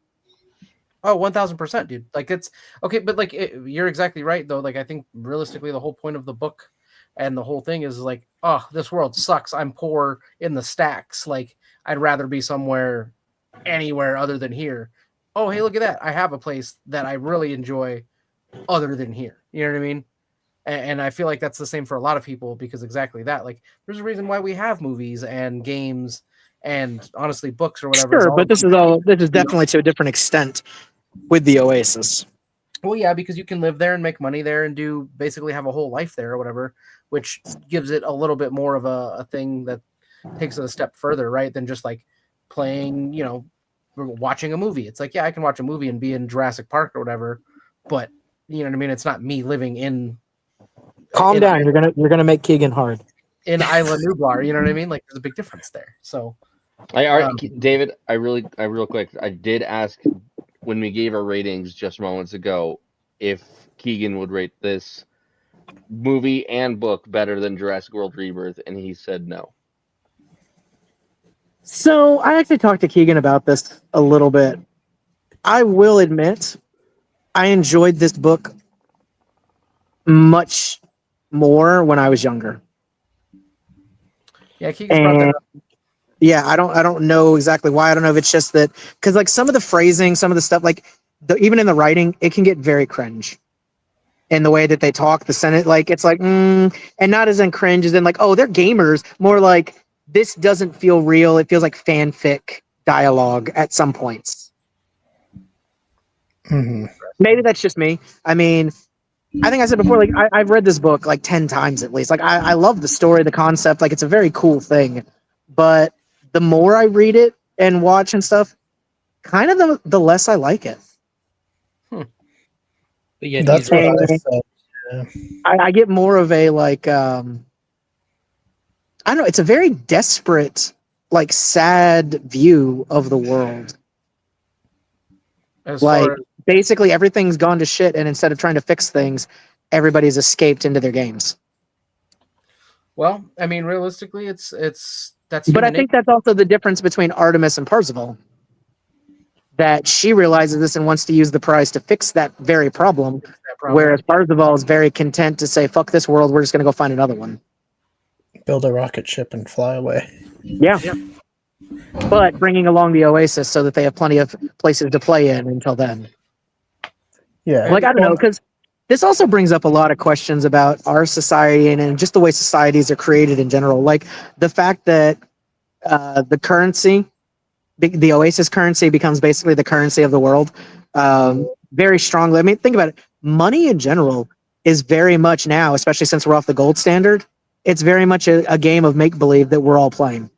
Oh, 1000%, dude. Like it's okay, but like you're exactly right though. Like I think realistically the whole point of the book and the whole thing is like, oh, this world sucks. I'm poor in the stacks. Like I'd rather be somewhere anywhere other than here. Oh, hey, look at that. I have a place that I really enjoy other than here. You know what I mean? And I feel like that's the same for a lot of people because exactly that. Like there's a reason why we have movies and games and honestly books or whatever. Sure, but this is definitely to a different extent with the Oasis. Well, yeah, because you can live there and make money there and do basically have a whole life there or whatever, which gives it a little bit more of a thing that takes it a step further, right? Than just like playing, watching a movie. It's like, yeah, I can watch a movie and be in Jurassic Park or whatever, but you know what I mean? It's not me living in. Calm down. You're gonna make Keegan hard. In Isla Nublar, you know what I mean? Like there's a big difference there. So David, I real quick, I did ask when we gave our ratings just moments ago if Keegan would rate this movie and book better than Jurassic World Rebirth, and he said no. So I actually talked to Keegan about this a little bit. I will admit, I enjoyed this book much more when I was younger. Yeah, Keegan's brought that And up. yeah, I don't know exactly why. I don't know if it's just that because like some of the phrasing, some of the stuff, like even in the writing, it can get very cringe in the way that they talk. The Senate, like it's like, and not as in cringe as in like, oh, they're gamers. More like this doesn't feel real. It feels like fanfic dialogue at some points. Mhm. Maybe that's just me. I mean, I think I said before, like I've read this book like 10 times at least. Like I love the story, the concept. Like it's a very cool thing. But the more I read it and watch and stuff, kind of the less I like it. But yet That's he's what I And said. Yeah. I get more of a like I don't know, it's a very desperate, like sad view of the world. As Like far as basically everything's gone to shit, and instead of trying to fix things, everybody's escaped into their games. well, I mean, realistically, it's that's But I human nature. think that's also the difference between Artemis and Parzival. That she realizes this and wants to use the prize to fix that very problem, That problem. whereas Parzival is very content to say, "Fuck this world, we're just going to go find another one." Build a rocket ship and fly away. Yeah. But bringing along the Oasis so that they have plenty of places to play in until then. Yeah. Like, I don't know, because this also brings up a lot of questions about our society and just the way societies are created in general. Like the fact that the currency, the Oasis currency, becomes basically the currency of the world very strongly. I mean, think about it. Money in general is very much now, especially since we're off the gold standard, it's very much a game of make believe that we're all playing.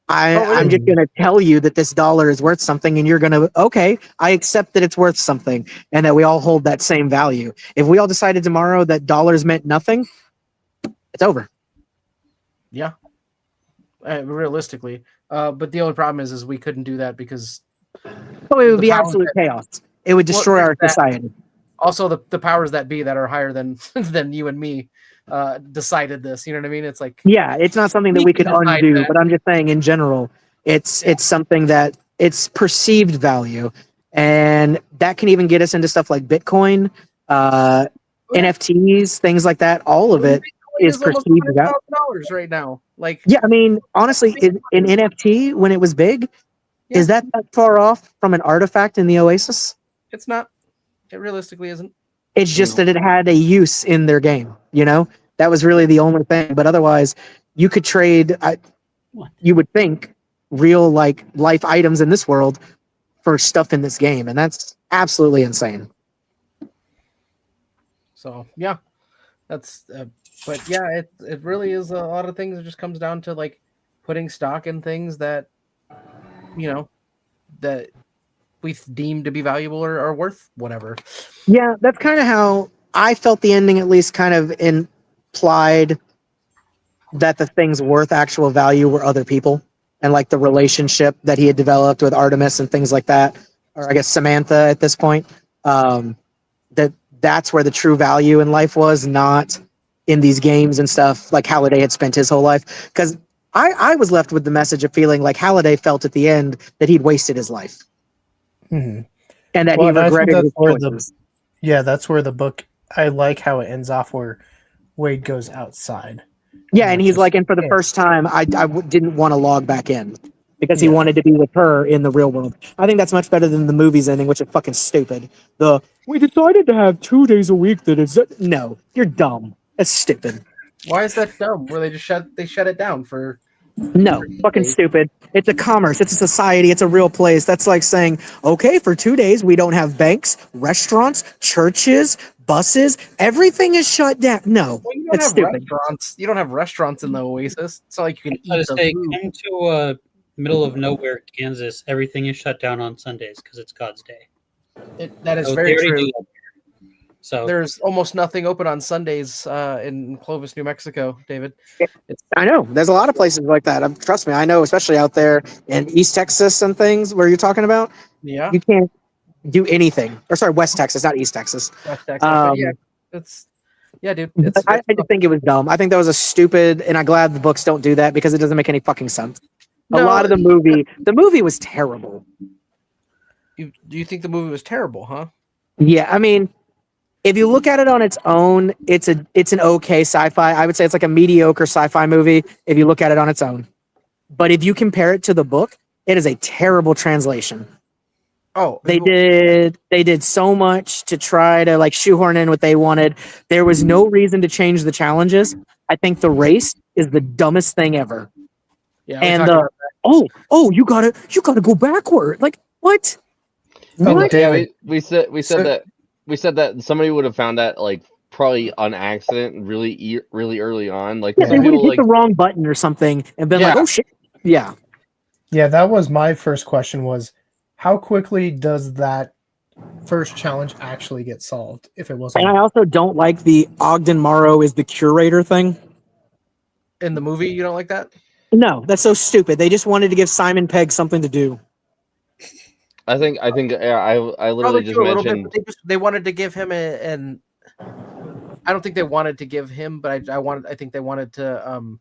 I'm just going to tell you that this dollar is worth something, and you're going to, okay, I accept that it's worth something and that we all hold that same value. If we all decided tomorrow that dollars meant nothing, it's over. Yeah. Realistically. But the only problem is we couldn't do that because Oh, it would The be powers absolute that- chaos. It would destroy there's our that. society. Also the powers that be that are higher than than you and me decided this. You know what I mean? It's like Yeah, it's not something that We we can could decide undo, that. but I'm just saying in general, it's something that it's perceived value, and that can even get us into stuff like Bitcoin, NFTs, things like that. All of it Bitcoin is is almost perceived value. $100,000 right now. Like Yeah, I mean, honestly, in NFT when it was big, Yeah. is that far off from an artifact in the Oasis? it's not. It realistically isn't. It's just that it had a use in their game. You know, that was really the only thing. But otherwise, you could trade. What? You would think real like life items in this world for stuff in this game, and that's absolutely insane. So yeah, that's. But yeah, it really is a lot of things. It just comes down to like putting stock in things that that we deem to be valuable or worth whatever. Yeah, that's kind of how I felt the ending, at least kind of implied that the things worth actual value were other people and like the relationship that he had developed with Artemis and things like that, or I guess Samantha at this point. That's where the true value in life was, not in these games and stuff like Halliday had spent his whole life. Because I was left with the message of feeling like Halliday felt at the end that he'd wasted his life Mhm. and that Well, he and I think regretted that's his where choices. that's where the book. I like how it ends off where Wade goes outside. Yeah, and that's he's just- like, and for the yeah. first time, didn't want to log back in because he Yeah. wanted to be with her in the real world. I think that's much better than the movie's ending, which is fucking stupid. We decided to have 2 days a week that is no, you're dumb. That's stupid. Why is that dumb? Where they shut it down for No, fucking stupid. It's a commerce. It's a society. It's a real place. That's like saying, okay, for 2 days we don't have banks, restaurants, churches, buses. Everything is shut down. No, Well, you don't it's have stupid. restaurants. You don't have restaurants in the Oasis. It's not like you can I eat was the say, food. come to middle of nowhere, Kansas. Everything is shut down on Sundays because it's God's day. That is So very they already true. do that. So There's almost nothing open on Sundays in Clovis, New Mexico, David. I know. There's a lot of places like that. Trust me, I know, especially out there in East Texas and things where you're talking about. Yeah, You can't do anything. Or sorry, West Texas, not East Texas. West Texas. But yeah, dude. It's I just think it was dumb. I think that was a stupid, and I'm glad the books don't do that because it doesn't make any fucking sense. A No, lot of the movie was terrible. Do you think the movie was terrible, huh? Yeah, I mean, If you look at it on its own, it's an okay sci-fi. I would say it's like a mediocre sci-fi movie if you look at it on its own. But if you compare it to the book, it is a terrible translation. Oh, They did so much to try to like shoehorn in what they wanted. There was no reason to change the challenges. I think the race is the dumbest thing ever. Yeah, we And talked about that. you gotta go backward. Like what? Oh, What? Yeah, David. we said So- that somebody would have found that like probably on accident really early on. Like Yeah, some they would have people hit the wrong button or something and been like, Yeah. oh shit. Yeah. Yeah, that was my first question was how quickly does that first challenge actually get solved if it wasn't? And I also don't like the Ogden Morrow is the curator thing. In the movie, you don't like that? No, that's so stupid. They just wanted to give Simon Pegg something to do. I think yeah, I literally Probably just too, a little bit, mentioned but they wanted to give him an. I don't think they wanted to give him, but I think they wanted to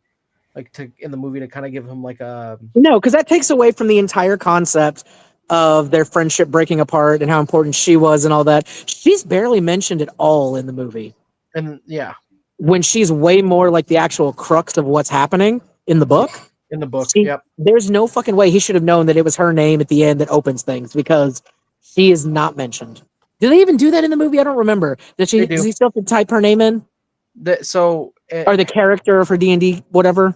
like to in the movie to kind of give him like a. No, because that takes away from the entire concept of their friendship breaking apart and how important she was and all that. She's barely mentioned at all in the movie. And yeah, When she's way more like the actual crux of what's happening in the book. in the book, See, yep. there's no fucking way he should have known that it was her name at the end that opens things because she is not mentioned. Do they even do that in the movie? I don't remember. They do. Does he still have to type her name in? Or the character of her D&D, whatever?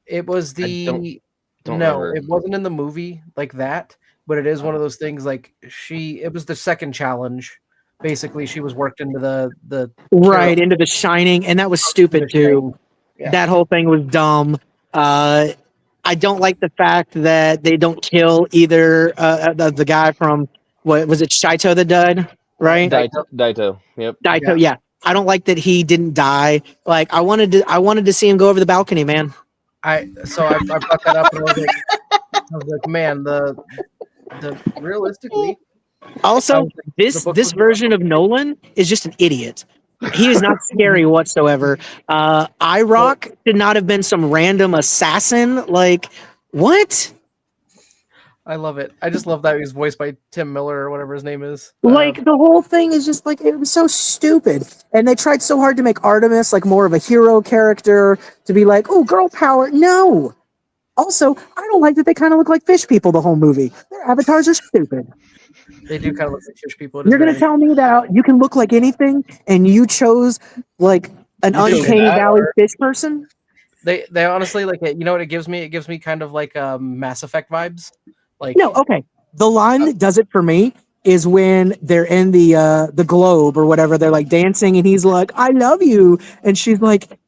It was don't no, remember. it wasn't in the movie like that, but it is one of those things like it was the second challenge. Basically, she was worked into the Right, into The Shining, and that was stupid too. Yeah. That whole thing was dumb. I don't like the fact that they don't kill either the guy from, what was it, Shaito that died, right? Daito. Yep. Daito, yeah. I don't like that he didn't die. Like I wanted to see him go over the balcony, man. I brought that up and I was like, man, the realistically. Also, this version of Nolan is just an idiot. He is not scary whatsoever. IROC should not have been some random assassin. Like, what? I love it. I just love that he was voiced by Tim Miller or whatever his name is. Like the whole thing is just like, it was so stupid. And they tried so hard to make Artemis like more of a hero character, to be like, oh, girl power. No. Also, I don't like that they kind of look like fish people the whole movie. Their avatars are stupid. They do kind of look like fish people. You're going to tell me that you can look like anything and you chose like an uncanny valley fish person? They honestly, like, you know what it gives me? It gives me kind of like Mass Effect vibes. Like, no, okay. The line that does it for me is when they're in the globe or whatever. They're like dancing and he's like, I love you. And she's like,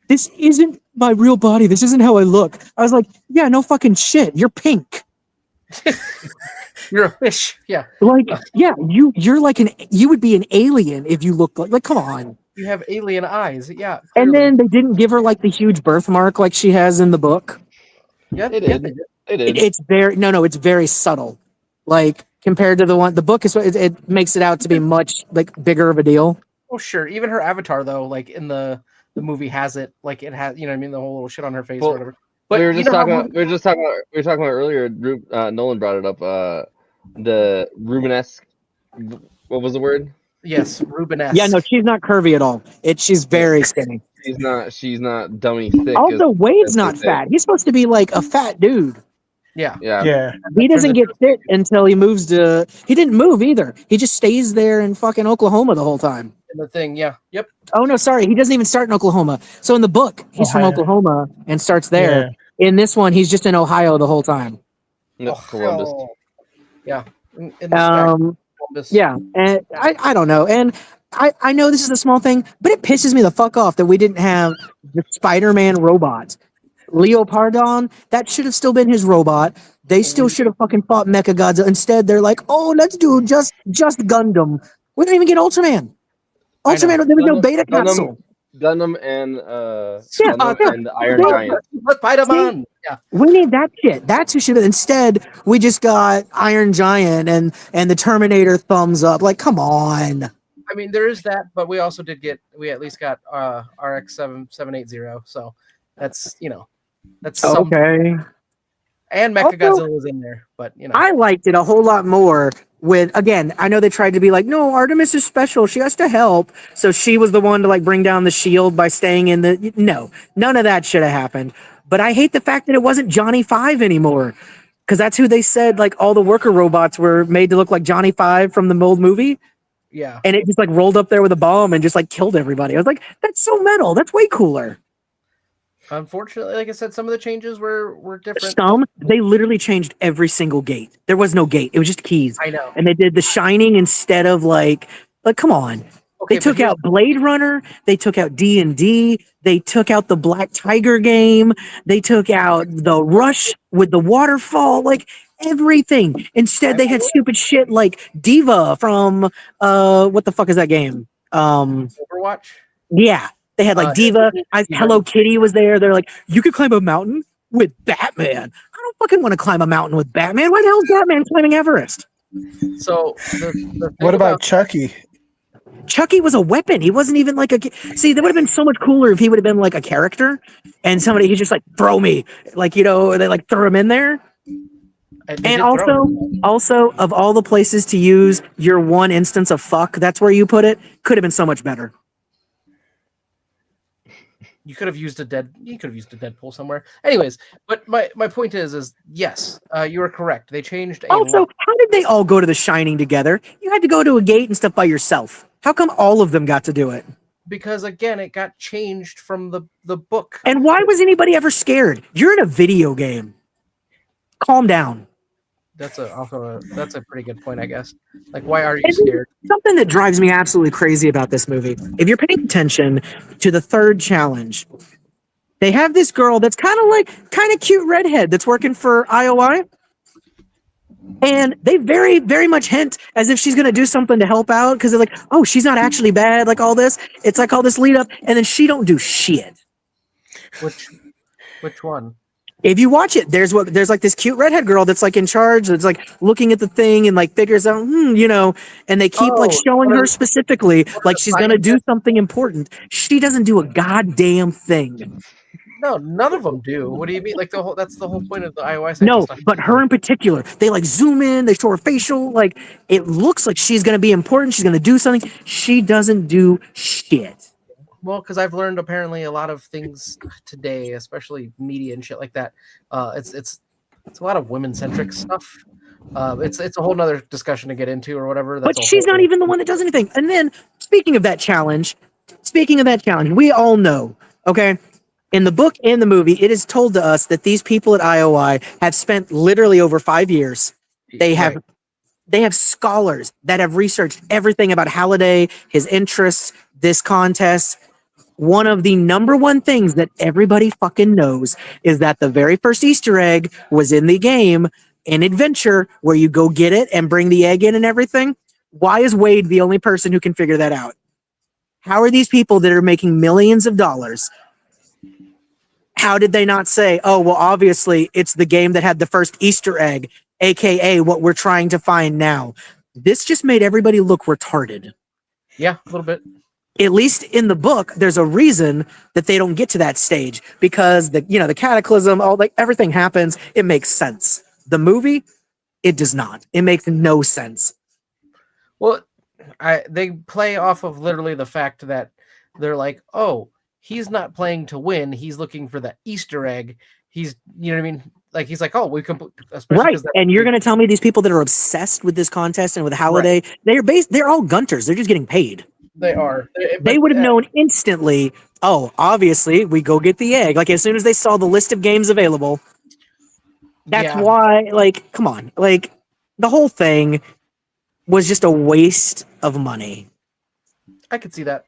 this isn't my real body. This isn't how I look. I was like, yeah, no fucking shit. You're pink. You're a fish. Yeah. Like, yeah, you're like you would be an alien if you looked like come on. You have alien eyes. Yeah. Clearly. And then they didn't give her like the huge birthmark like she has in the book. Yeah, They did. It's very it's very subtle. Like compared to the book is it makes it out to be much like bigger of a deal. Oh sure. Even her avatar though, like in the movie has it, like it has, you know what I mean, the whole little shit on her face or whatever. But we were talking about earlier. Nolan brought it up. The Rubenesque. What was the word? Yes, Rubenesque. Yeah, no, she's not curvy at all. She's very skinny. She's not dummy thick. Also, Wade's not fat. He's supposed to be like a fat dude. Yeah. He doesn't get fit until he moves to. He didn't move either. He just stays there in fucking Oklahoma the whole time. And the thing, yeah. Yep. Oh no, sorry, he doesn't even start in Oklahoma. So in the book, he's from Oklahoma and starts there. In this one, he's just in Ohio the whole time. No, Columbus. Yeah. Yeah, and I don't know, and I know this is a small thing, but it pisses me the fuck off that we didn't have the Spider-Man robot. Leopardon, that should have still been his robot. They still should have fucking fought Mechagodzilla. Instead, they're like, oh, let's do just Gundam. We didn't even get Ultraman. Ultraman, there was no beta capsule. Gundam and and the Iron Giant. Spider-Man. Yeah. We need that shit. That's who should have. Instead, we just got Iron Giant and the Terminator thumbs up. Like, come on. I mean, there is that, but we also we at least got RX 780. So that's that's okay. And Mechagodzilla was in there, but I liked it a whole lot more with, again, I know they tried to be like, no, Artemis is special. She has to help. So she was the one to like bring down the shield by staying in the, no, none of that should have happened. But I hate the fact that it wasn't Johnny Five anymore. Because that's who they said, like all the worker robots were made to look like Johnny Five from the old movie. Yeah. And it just like rolled up there with a bomb and just like killed everybody. I was like, that's so metal. That's way cooler. Unfortunately, like I said, some of the changes were different. They literally changed every single gate. There was no gate. It was just keys. I know. And they did The Shining instead of like come on. Okay, They took out Blade Runner. They took out D&D. They took out the Black Tiger game. They took out the Rush with the waterfall. Like everything. Instead, they had stupid shit like Diva from what the fuck is that game? Overwatch. Yeah, they had like Diva. Hello Kitty was there. They're like, you could climb a mountain with Batman. I don't fucking want to climb a mountain with Batman. Why the hell is Batman climbing Everest? So the What about Chucky? Chucky was a weapon. He wasn't even like a. See, that would have been so much cooler if he would have been like a character, and somebody he's just like throw me, like they like throw him in there. And also of all the places to use your one instance of fuck, that's where you put it. Could have been so much better. You could have used a Deadpool somewhere. Anyways, but my point is yes, you are correct. They changed Also, how did they all go to The Shining together? You had to go to a gate and stuff by yourself. How come all of them got to do it? Because again, it got changed from the book. And why was anybody ever scared? You're in a video game. Calm down. That's a pretty good point, I guess. Like, why are you scared? Something that drives me absolutely crazy about this movie. If you're paying attention to the third challenge, they have this girl that's kind of cute redhead that's working for IOI. And they very, very much hint as if she's going to do something to help out because they're like, oh, she's not actually bad, like all this. It's like all this lead up, and then she don't do shit. Which one? If you watch it, there's like this cute redhead girl that's like in charge, that's like looking at the thing and like figures out, and they keep like showing her specifically like she's going to do something important. She doesn't do a goddamn thing. No, none of them do. What do you mean? Like that's the whole point of the iOS. No, but her in particular, they like zoom in, they show her facial, like it looks like she's going to be important. She's going to do something. She doesn't do shit. Well, because I've learned apparently a lot of things today, especially media and shit like that. It's a lot of women-centric stuff. It's a whole nother discussion to get into or whatever. But she's not even the one that does anything. And then speaking of that challenge, we all know, okay, in the book and the movie, it is told to us that these people at IOI have spent literally over 5 years. They have scholars that have researched everything about Halliday, his interests, this contest. One of the number one things that everybody fucking knows is that the very first Easter egg was in the game, an adventure where you go get it and bring the egg in and everything. Why is Wade the only person who can figure that out? How are these people that are making millions of dollars? How did they not say, oh, well, obviously it's the game that had the first Easter egg, aka what we're trying to find now. This just made everybody look retarded. Yeah, a little bit. At least in the book, there's a reason that they don't get to that stage because the cataclysm, everything happens. It makes sense. The movie, it does not. It makes no sense. Well, they play off of literally the fact that they're like, oh, he's not playing to win. He's looking for the Easter egg. He's, you know what I mean? Like, he's like, oh, we can, right. And you're going to tell me these people that are obsessed with this contest and with Halliday, right. They're all gunters. They're just getting paid. They are. They would have known instantly, oh, obviously, we go get the egg. Like, as soon as they saw the list of games available, that's why, like, come on. Like, the whole thing was just a waste of money. I could see that.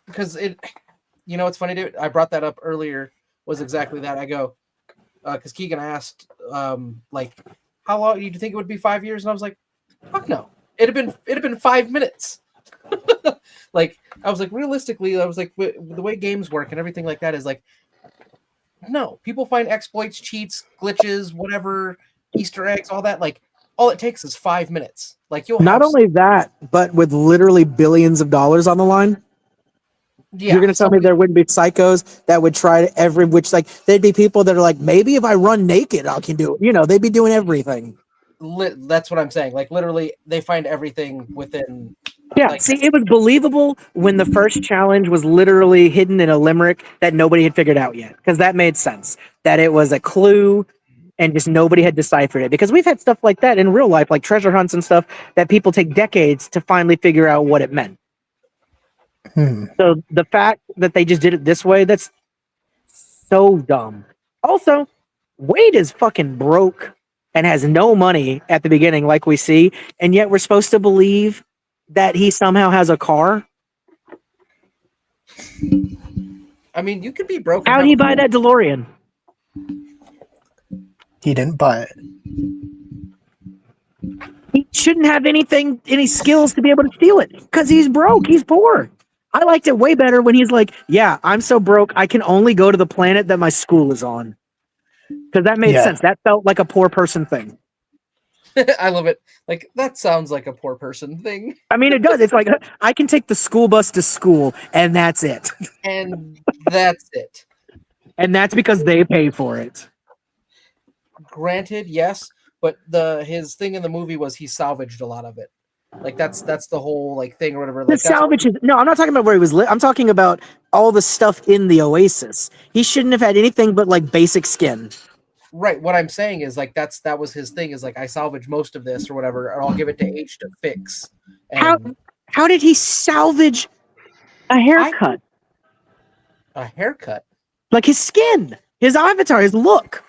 Because it's funny, dude. I brought that up earlier, was exactly that. I go, because Keegan asked, like, how long do you think it would be? 5 years? And I was like, fuck no. It'd have been 5 minutes. Like, I was like, realistically, I was like, the way games work and everything like that is like, no, people find exploits, cheats, glitches, whatever, Easter eggs, all that. Like, all it takes is 5 minutes. Like, you'll not only that, but with literally billions of dollars on the line. Yeah, you're going to tell me there wouldn't be psychos that would try to they'd be people that are like, maybe if I run naked, I can do it. They'd be doing everything. That's what I'm saying. Like literally, they find everything within. Yeah, Like, see, it was believable when the first challenge was literally hidden in a limerick that nobody had figured out yet, because that made sense. That it was a clue and just nobody had deciphered it. Because we've had stuff like that in real life, like treasure hunts and stuff, that people take decades to finally figure out what it meant. So the fact that they just did it this way, that's so dumb. Also, Wade is fucking broke and has no money at the beginning, like we see, and yet we're supposed to believe that he somehow has a car. I mean, you could be broke. And How have did he a buy that DeLorean? He didn't buy it. He shouldn't have any skills to be able to steal it because he's broke. He's poor. I liked it way better when he's like, yeah, I'm so broke, I can only go to the planet that my school is on. Because that made Yeah. sense. That felt like a poor person thing. I love it. Like that sounds like a poor person thing, I mean, it does. It's like, I can take the school bus to school, and that's it. and that's it. And that's because they pay for it. Granted, yes, but his thing in the movie was he salvaged a lot of it. Like that's the whole like thing or whatever. The Like that's salvage is, no, I'm not talking about where he was I'm talking about all the stuff in the Oasis. He shouldn't have had anything but like basic skin. right. What I'm saying is like that was his thing. Is like I salvage most of this or whatever, and I'll give it to H to fix. And How did he salvage a haircut? a haircut. Like his skin, his avatar, his look.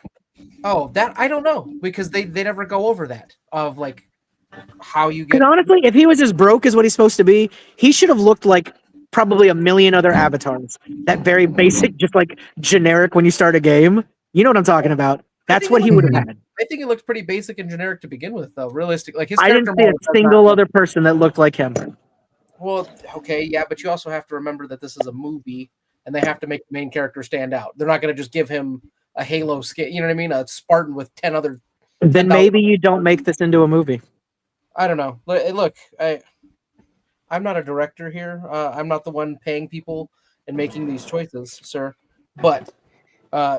Oh, that I don't know because they never go over that of like how you Because get. honestly, if he was as broke as what he's supposed to be, he should have looked like probably a million other avatars. That very basic, just like generic when you start a game. You know what I'm talking about. That's think what it he looked would have pretty- had. I think it looked pretty basic and generic to begin with, though. Realistic, like his I character didn't see model a does single not- other person that looked like him. Well, okay, yeah, but you also have to remember that this is a movie, and they have to make the main character stand out. They're not going to just give him a Halo skin. You know what I mean? A Spartan with 10 other. Then 10,000 maybe you don't make this into a movie. I don't know. Look, I'm not a director here. I'm not the one paying people and making these choices, sir. But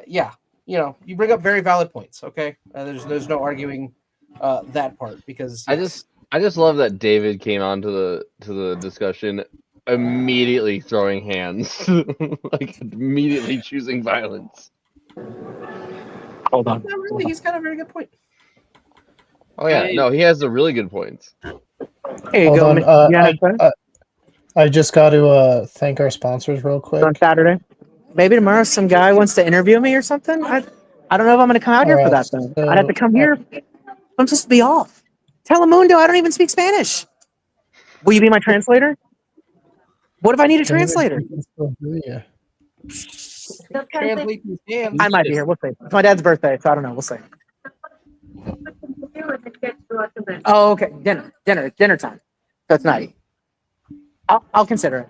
yeah, you bring up very valid points. Okay, there's no arguing that part because I just love that David came on to the discussion immediately throwing hands, like immediately choosing violence. Hold on. not really. He's got a very good point. Oh yeah, no, he has the really good points. Here you Hold go. on. Mr. Jennifer. I just got to thank our sponsors real quick. On Saturday. Maybe tomorrow some guy wants to interview me or something. I don't know if I'm going to come out here for Alright, that though. so- I'd have to come here. I'm supposed to be off. Telemundo, I don't even speak Spanish. Will you be my translator? What if I need a translator? Yeah. Translate these hands. I might be here. We'll see. It's my dad's birthday, so I don't know. We'll see. Oh, okay. Dinner time. So it's night. I'll consider it.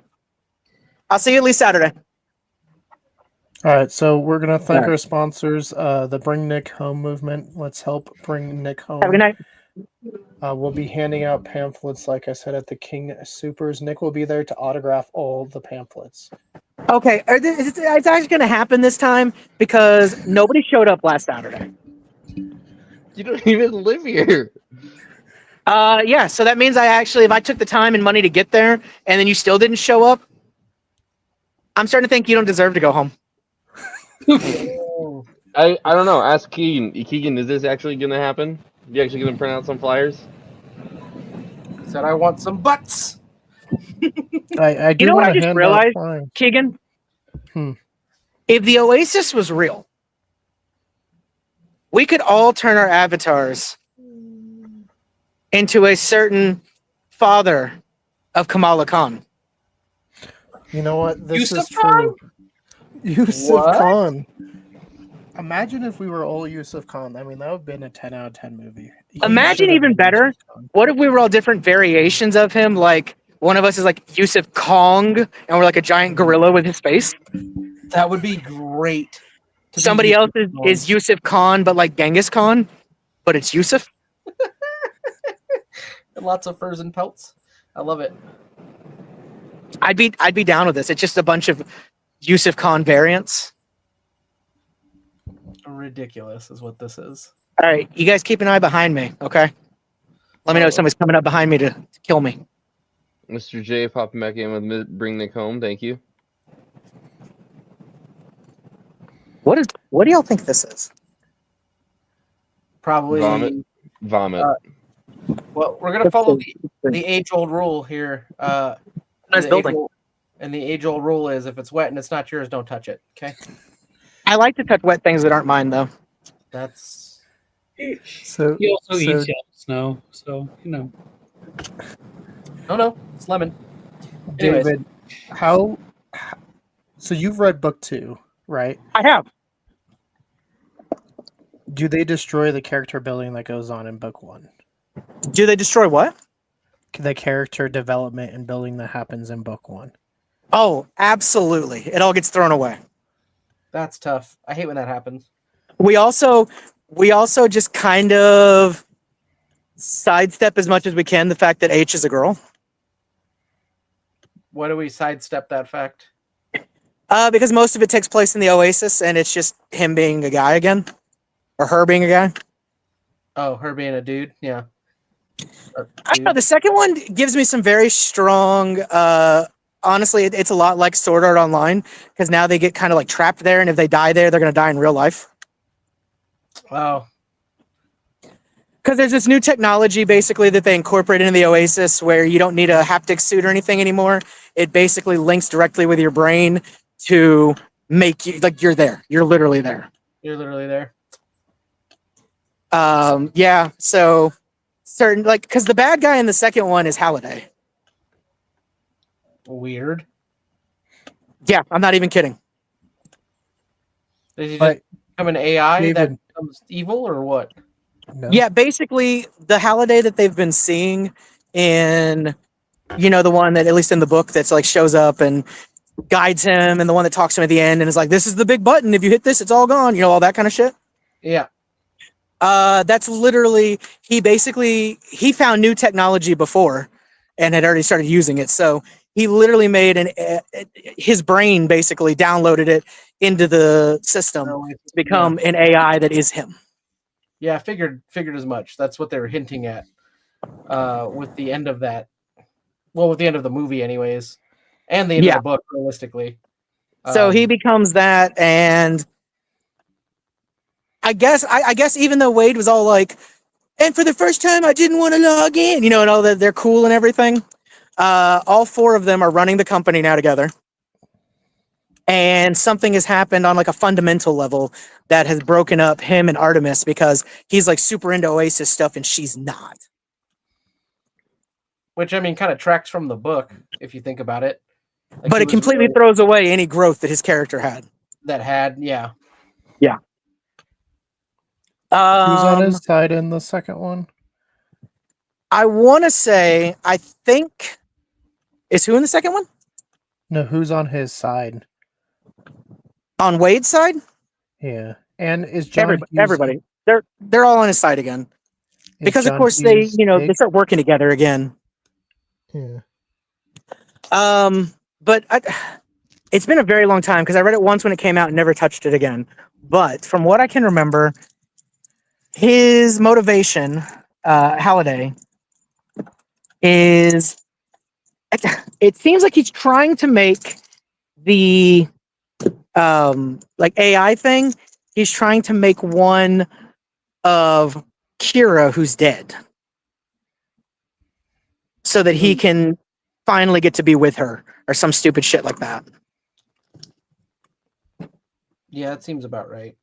I'll see you at least Saturday. All right, so we're gonna thank Alright. our sponsors, the Bring Nick Home movement. Let's help bring Nick home. Have a good night. We'll be handing out pamphlets, like I said, at the King Supers. Nick will be there to autograph all the pamphlets. Okay, it's actually going to happen this time because nobody showed up last Saturday. You don't even live here. Yeah, so that means if I took the time and money to get there and then you still didn't show up, I'm starting to think you don't deserve to go home. I don't know. Ask Keegan. Keegan, is this actually going to happen? You actually going to print out some flyers? Said I want some butts. I do You know what want I to just hand realized? out flyers. Keegan? Hmm. If the Oasis was real, we could all turn our avatars into a certain father of Kamala Khan. You know what? This Yusuf is true. Yusuf What? Khan. Imagine if we were all Yusuf Khan. I mean, that would have been a 10 out of 10 movie. He Imagine should have even been better. Yusuf Khan. What if we were all different variations of him? Like one of us is like Yusuf Kong, and we're like a giant gorilla with his face. That would be great. to be Somebody Yusuf else Khan. is Yusuf Khan, but like Genghis Khan, but it's Yusuf. And lots of furs and pelts. I love it. I'd be down with this. It's just a bunch of Yusuf Khan variants. Ridiculous is what this is. All right, you guys keep an eye behind me, okay? Let me know if somebody's coming up behind me to kill me. Mr. J popping back in with Bring Nick Home. Thank you. What do y'all think this is? Probably. Vomit. Well, we're gonna follow the age-old rule here. Nice building. And the age-old rule is, if it's wet and it's not yours, don't touch it. Okay. I like to touch wet things that aren't mine, though. That's So He also so eats yellow snow, so you know. no, it's lemon. Anyways. David, how? So you've read book 2, right? I have. Do they destroy the character building that goes on in book 1? Do they destroy what? The character development and building that happens in book 1. Oh, absolutely. It all gets thrown away. That's tough. I hate when that happens. We also just kind of sidestep as much as we can the fact that H is a girl. Why do we sidestep that fact? Because most of it takes place in the Oasis, and it's just him being a guy again, or her being a guy. Oh, her being a dude. Yeah. I don't know. The second one gives me some very strong. Honestly, it's a lot like Sword Art Online, because now they get kind of like trapped there, and if they die there, they're going to die in real life. Oh, Because there's this new technology basically that they incorporate into the Oasis where you don't need a haptic suit or anything anymore. It basically links directly with your brain to make you like you're there. You're literally there. you're literally there. Yeah. So certain like because the bad guy in the second one is Halliday. Weird. Yeah, I'm not even kidding. Did he But just become an AI that David- becomes evil, or what? No. Yeah, basically the Halliday that they've been seeing in, the one that at least in the book that's like shows up and guides him, and the one that talks to him at the end and is like, "This is the big button. If you hit this, it's all gone." All that kind of shit. Yeah. That's literally he found new technology before, and had already started using it. So he literally made his brain basically downloaded it into the system to become an AI that is him. Yeah, figured as much. That's what they were hinting at with the end of that. Well, with the end of the movie, anyways, and the end of the book, realistically. So he becomes that, and I guess even though Wade was all like, and for the first time I didn't want to log in, and all that they're cool and everything. All 4 of them are running the company now together. And something has happened on like a fundamental level that has broken up him and Artemis because he's like super into Oasis stuff and she's not. Which, I mean, kind of tracks from the book, if you think about it. Like, But it completely throws away any growth that his character had. Yeah. Yeah. Who's on his side in the second one? I want to say, I think, is who in the second one? No, who's on his side? On Wade's side? Yeah. And is John Hughes- everybody. They're all on his side again. is Because of John course Hughes they big? start working together again. Yeah. But it's been a very long time because I read it once when it came out and never touched it again. But from what I can remember, his motivation, Halliday, is it seems like he's trying to make the like AI thing. He's trying to make one of Kira who's dead, so that he can finally get to be with her or some stupid shit like that. Yeah, that seems about right.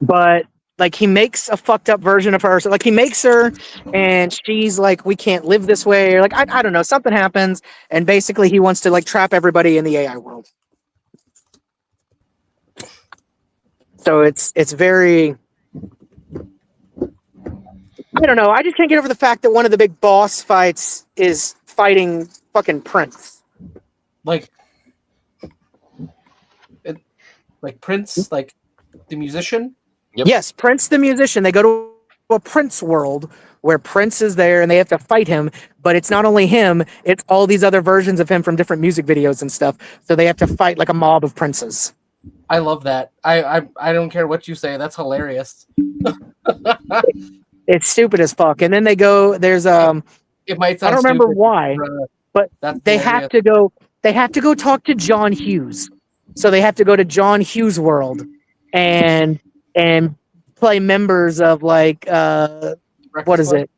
But he makes a fucked up version of her. So he makes her and she's like, we can't live this way. Or I don't know, something happens. And basically he wants to trap everybody in the AI world. So it's very, I don't know. I just can't get over the fact that one of the big boss fights is fighting fucking Prince. Prince, like the musician? Yep. Yes, Prince the musician. They go to a Prince world where Prince is there and they have to fight him, but it's not only him, it's all these other versions of him from different music videos and stuff. So they have to fight like a mob of princes. I love that. I don't care what you say. That's hilarious. It's stupid as fuck. And then they go. There's It might I sound don't remember stupid, why, but that's they hilarious. have to go. They have to go talk to John Hughes. So they have to go to John Hughes' world, and play members of like Breakfast what is Club? it?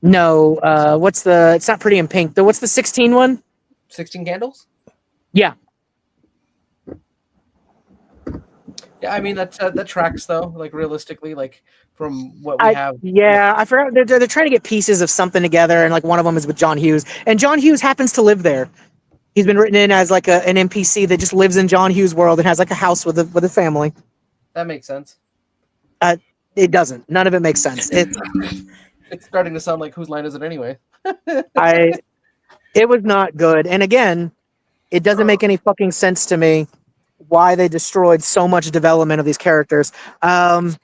No, what's the? It's not Pretty in Pink. What's the 16 one? 16 Candles? Yeah. Yeah, I mean that tracks though. Like realistically, like from what we have. I forgot. They're trying to get pieces of something together, and like one of them is with John Hughes, and John Hughes happens to live there. He's been written in as like an NPC that just lives in John Hughes' world and has like a house with a family. That makes sense. It doesn't. None of it makes sense. It's starting to sound like whose line is it anyway? It was not good. And again, it doesn't make any fucking sense to me why they destroyed so much development of these characters. I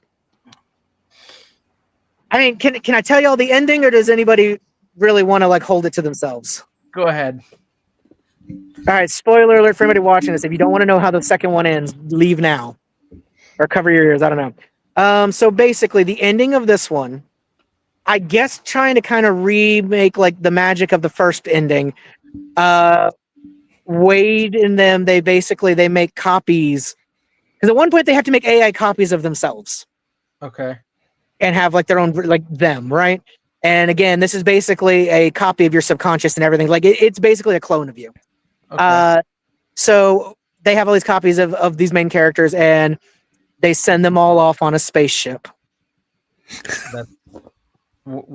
mean, can I tell y'all the ending, or does anybody really want to like hold it to themselves? Go ahead. All right, spoiler alert for anybody watching this. If you don't want to know how the second one ends, leave now. Or cover your ears, I don't know. So basically the ending of this one, I guess trying to kind of remake like the magic of the first ending. Wade and them, they make copies. Because at one point they have to make AI copies of themselves Okay. and have like their own, like them, right? And again, this is basically a copy of your subconscious and everything. Like it's basically a clone of you. Okay. So they have all these copies of these main characters, and they send them all off on a spaceship.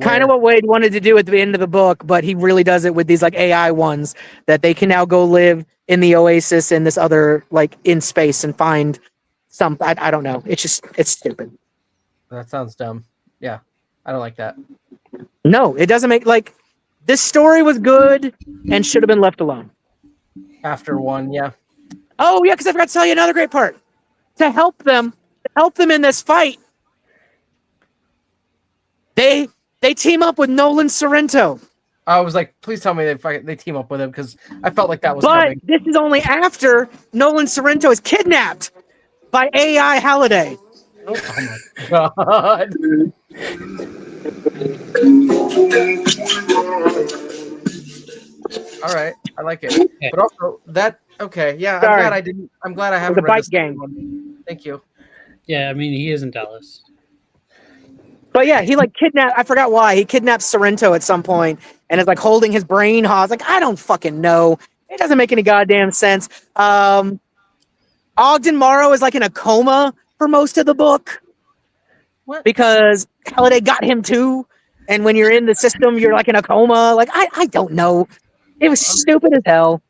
Kind of what Wade wanted to do at the end of the book, but he really does it with these like AI ones that they can now go live in the Oasis in this other like in space and find some. I don't know. It's stupid. That sounds dumb. Yeah, I don't like that. No, it doesn't make like this story was good and should have been left alone. After one, yeah. Oh yeah, because I forgot to tell you another great part. To help them in this fight, they team up with Nolan Sorrento. I was like, please tell me they team up with him, because I felt like that was But coming. this is only after Nolan Sorrento is kidnapped by AI Halliday. Oh my god. All right, I like it. Okay. But also that okay, yeah, Sorry. I'm glad I haven't The read bike this gang. one. Thank you. Yeah, I mean he is in Dallas. But yeah, he like kidnapped. I forgot why he kidnapped Sorrento at some point and is like holding his brain hostage. Like I don't fucking know. It doesn't make any goddamn sense. Ogden Morrow is like in a coma for most of the book. What? Because Halliday got him too. And when you're in the system, you're like in a coma. Like I don't know. It was stupid as hell.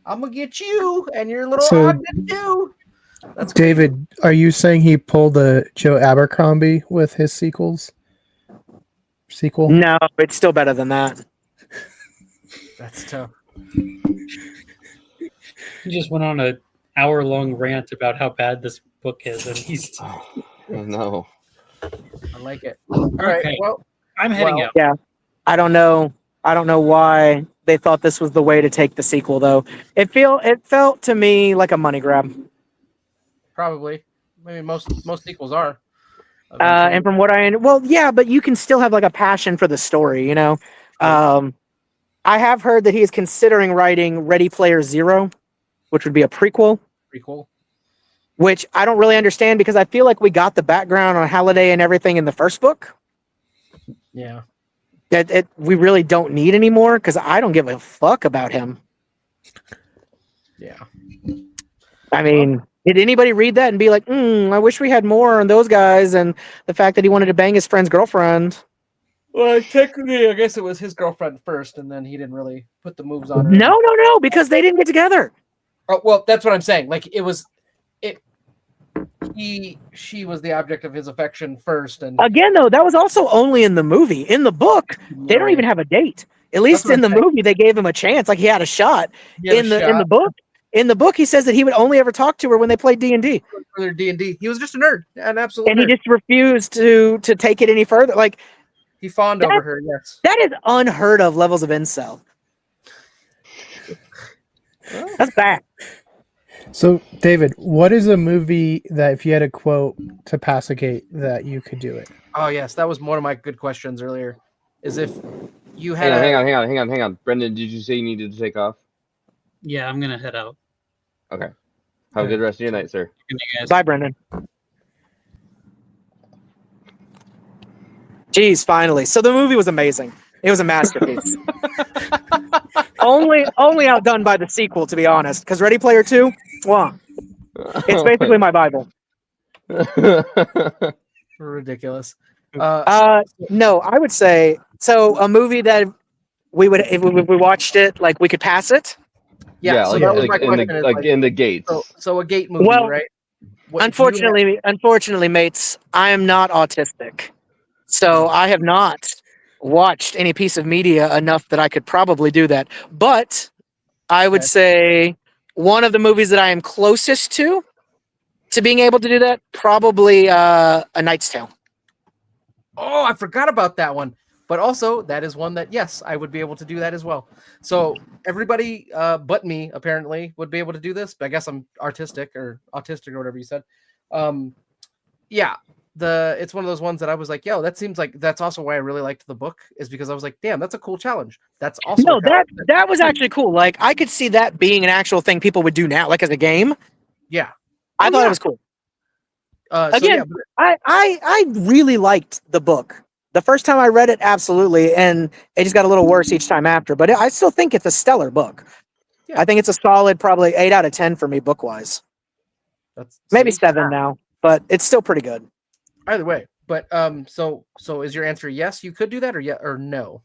I'm gonna get you and your little So- Ogden too. That's crazy. David, are you saying he pulled a Joe Abercrombie with his sequel? No, it's still better than that. That's tough. He just went on an hour-long rant about how bad this book is, and he's Oh, no. I like it. All right. Okay. Well, I'm heading out. Yeah. I don't know why they thought this was the way to take the sequel though. It felt to me like a money grab. probably. Maybe most sequels are. And from what yeah, but you can still have like a passion for the story, you know. I have heard that he is considering writing Ready Player Zero, which would be a prequel, prequel. which I don't really understand because I feel like we got the background on Halliday and everything in the first book. Yeah. That we really don't need anymore because I don't give a fuck about him. Yeah. I mean, did anybody read that and be like, I wish we had more on those guys and the fact that he wanted to bang his friend's girlfriend? Well, technically, I guess it was his girlfriend first, and then he didn't really put the moves on her. No, because they didn't get together. Oh, well, that's what I'm saying. Like she was the object of his affection first, and Again, though, that was also only in the movie. In the book, they don't even have a date. At least That's what in the I'm saying. movie, they gave him a chance. Like he had a shot. He had In a the shot in the book, he says that he would only ever talk to her when they played D&D. for their D&D. He was just a nerd, an absolute And he nerd. just refused to take it any further. Like He fawned over her. Yes. that is unheard of levels of incel. That's bad. So, David, what is a movie that if you had a quote to pass a gate that you could do it? Oh yes, that was one of my good questions earlier. Is if you had Hang on. Brendan, did you say you needed to take off? Yeah, I'm gonna head out. Okay. Have a good rest of your night, sir. Good night, guys. Bye, Brendan. Jeez, finally. So the movie was amazing. It was a masterpiece. only outdone by the sequel, to be honest. Because Ready Player 2, well, it's basically my Bible. ridiculous. No, I would say so. A movie that we would, if we watched it, like we could pass it. Yeah, so that was my in question. in the gates. So a gate movie, Well, right? What, Unfortunately, mates, I am not autistic, so I have not watched any piece of media enough that I could probably do that. But I would say one of the movies that I am closest to being able to do that, probably A Knight's Tale. Oh, I forgot about that one. But also, that is one that, yes, I would be able to do that as well. So everybody but me, apparently, would be able to do this. But I guess I'm autistic or whatever you said. Yeah, it's one of those ones that I was like, yo, that seems like that's also why I really liked the book, is because I was like, damn, that's a cool challenge. That's also No, that was actually cool. Like I could see that being an actual thing people would do now, like as a game. Yeah, I thought it was cool. Again, I really liked the book. The first time I read it, absolutely, and it just got a little worse each time after. But I still think it's a stellar book. Yeah. I think it's a solid, probably 8 out of 10 for me, book wise. That's maybe 7 now, but it's still pretty good. Either way, but so is your answer yes? You could do that, or no?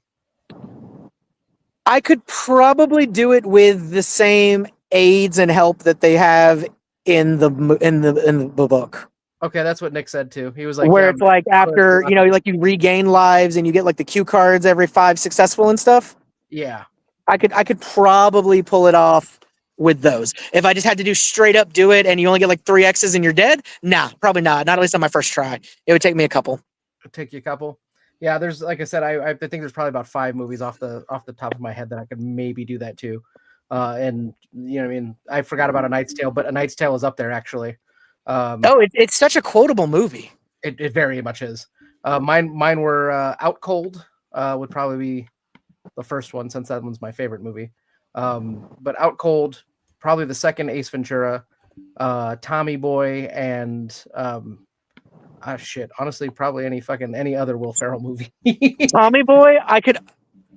I could probably do it with the same aids and help that they have in the book. Okay, that's what Nick said too. He was like, where it's like after, like you regain lives and you get like the cue cards every 5 successful and stuff. Yeah. I could probably pull it off with those. If I just had to do it and you only get like 3 X's and you're dead, nah, probably not. Not at least on my first try. It would take me a couple. It'd take you a couple. Yeah, there's, like I said, I think there's probably about 5 movies off the top of my head that I could maybe do that too. And I mean, I forgot about A Knight's Tale, but A Knight's Tale is up there actually. It's such a quotable movie. It very much is. Mine were Out Cold would probably be the first one, since that one's my favorite movie. But Out Cold, probably the second Ace Ventura, Tommy Boy, and honestly, probably any other Will Ferrell movie. Tommy Boy,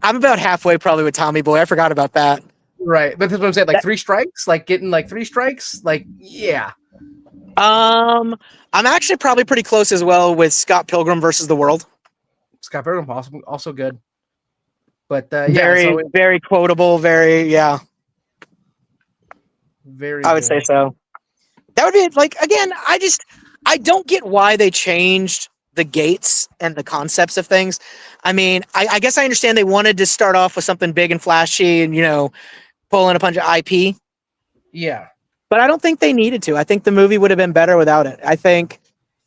I'm about halfway probably with Tommy Boy. I forgot about that. Right, but that's what I'm saying. Like 3 strikes, like getting like 3 strikes, like yeah. I'm actually probably pretty close as well with Scott Pilgrim versus the World. Scott Pilgrim also good, but very quotable, very. I would say so. That would be like, again, I don't get why they changed the gates and the concepts of things. I mean, I guess I understand they wanted to start off with something big and flashy and pulling a bunch of IP. Yeah. But I don't think they needed to. I think the movie would have been better without it. I think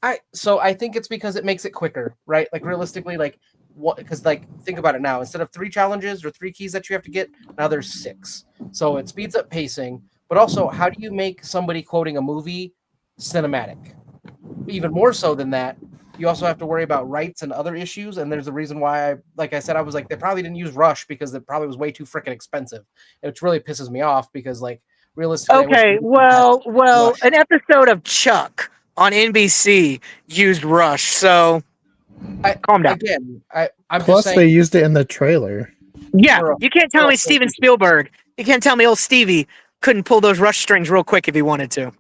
it's because it makes it quicker, right? Like realistically, like what? Because like think about it now. Instead of 3 challenges or 3 keys that you have to get, now there's 6. So it speeds up pacing. But also, how do you make somebody quoting a movie cinematic? Even more so than that, you also have to worry about rights and other issues. And there's a reason why like I said, I was like, they probably didn't use Rush because it probably was way too freaking expensive, which really pisses me off because like. Okay, well, an episode of Chuck on NBC used Rush, so calm down. Again, I'm Plus, just saying, they used it in the trailer. Yeah, you can't tell me Steven Spielberg. You can't tell me old Stevie couldn't pull those Rush strings real quick if he wanted to.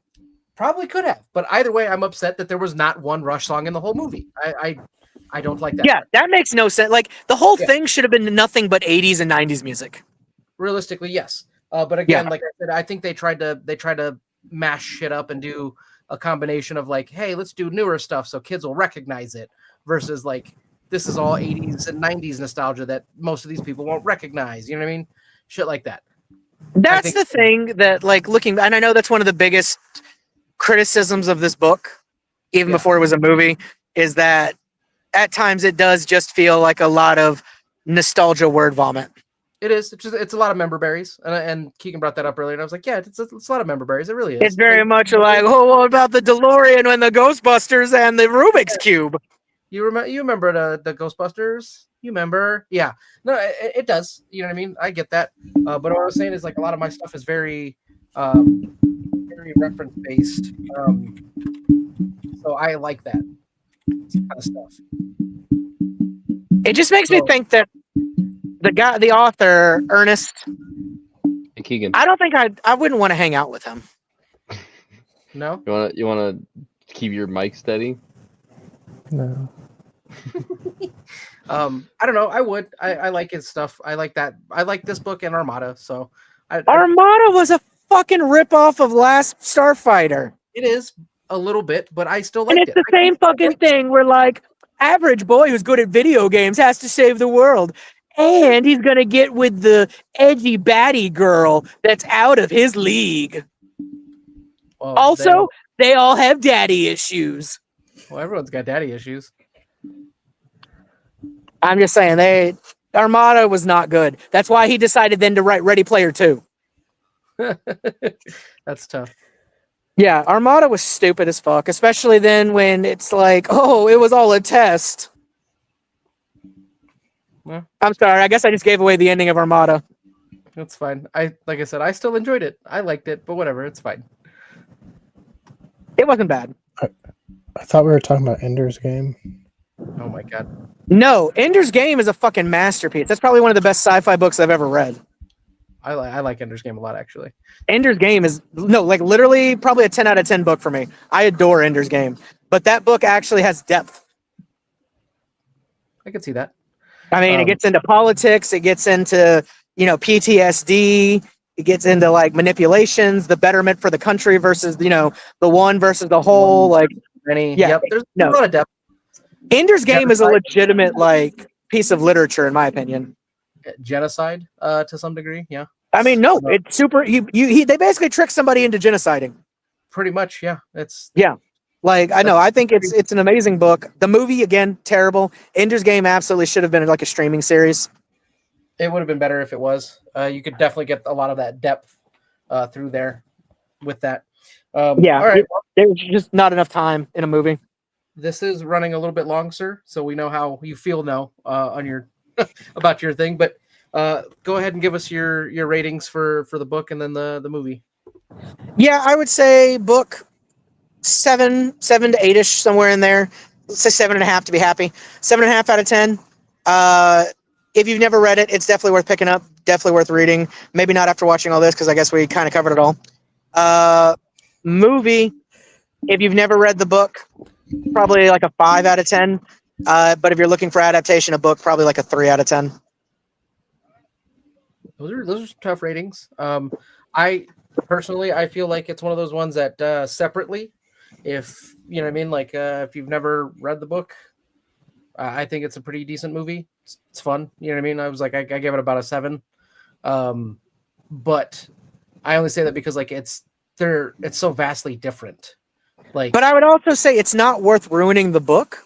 Probably could have, but either way, I'm upset that there was not one Rush song in the whole movie. I don't like that. Yeah, that makes no sense. Like the whole thing should have been nothing but 80s and 90s music. Realistically, yes. But again, like I said, I think they tried to mash shit up and do a combination of like, hey, let's do newer stuff so kids will recognize it, versus like this is all 80s and 90s nostalgia that most of these people won't recognize. You know what I mean? Shit like that. That's the thing that, like, looking, and I know that's one of the biggest criticisms of this book, even before it was a movie, is that at times it does just feel like a lot of nostalgia word vomit. It is. It's a lot of member berries, and Keegan brought that up earlier, and I was like, yeah, it's a lot of member berries. It really is. It's very much like, oh, what about the DeLorean and the Ghostbusters and the Rubik's Cube? You remember the Ghostbusters? You remember? Yeah. No, it does. You know what I mean? I get that. But what I was saying is like a lot of my stuff is very reference based. So I like that kind of stuff. It just makes me think that the author, Ernest, Hey, Keegan, I don't think I wouldn't want to hang out with him. No? you wanna keep your mic steady? No. I don't know. I would. I like his stuff. I like that. I like this book and Armada. So Armada was a fucking ripoff of Last Starfighter. it is a little bit, but I still And like it's the same fucking thing where, like, average boy who's good at video games has to save the world. And he's going to get with the edgy baddie girl that's out of his league. Well, Also, they all have daddy issues. well, everyone's got daddy issues. I'm just saying, Armada was not good. That's why he decided then to write Ready Player 2. That's tough. Yeah, Armada was stupid as fuck, especially then when it's like, oh, it was all a test. Well, I'm sorry, I guess I just gave away the ending of Armada. that's fine. Like I said, I still enjoyed it. I liked it, but whatever, it's fine. It wasn't bad. I thought we were talking about Ender's Game. Oh my god. No, Ender's Game is a fucking masterpiece. That's probably one of the best sci-fi books I've ever read. I like Ender's Game a lot, actually. Ender's Game is literally probably a 10 out of 10 book for me. I adore Ender's Game, but that book actually has depth. I can see that. I mean, it gets into politics, it gets into, PTSD, it gets into like manipulations, the betterment for the country versus, the one versus the whole. Like, Yep, there's a lot of depth. Ender's Game is a legitimate piece of literature, in my opinion. Genocide, to some degree, yeah. I mean, no, it's super. They basically trick somebody into genociding. Pretty much, yeah. It's Like, I know, I think it's an amazing book. The movie, again, terrible. Ender's Game absolutely should have been like a streaming series. It would have been better if it was. You could definitely get a lot of that depth through there with that. All right. There's just not enough time in a movie. This is running a little bit long, sir, so we know how you feel now on your about your thing. But go ahead and give us your ratings for the book and then the movie. Yeah, I would say book 7 to 8ish, somewhere in there. Let's say 7.5 to be happy. 7.5 out of 10. If you've never read it, it's definitely worth picking up. Definitely worth reading. Maybe not after watching all this, because I guess we kind of covered it all. Movie, if you've never read the book, probably like a 5 out of 10. But if you're looking for adaptation, a book, probably like a 3 out of 10. Those are tough ratings. I personally, I feel like it's one of those ones that separately, if you know what I mean, like if you've never read the book, I think it's a pretty decent movie. It's fun. You know what I mean? I was like, I gave it about a 7. But I only say that because like it's so vastly different. Like, but I would also say it's not worth ruining the book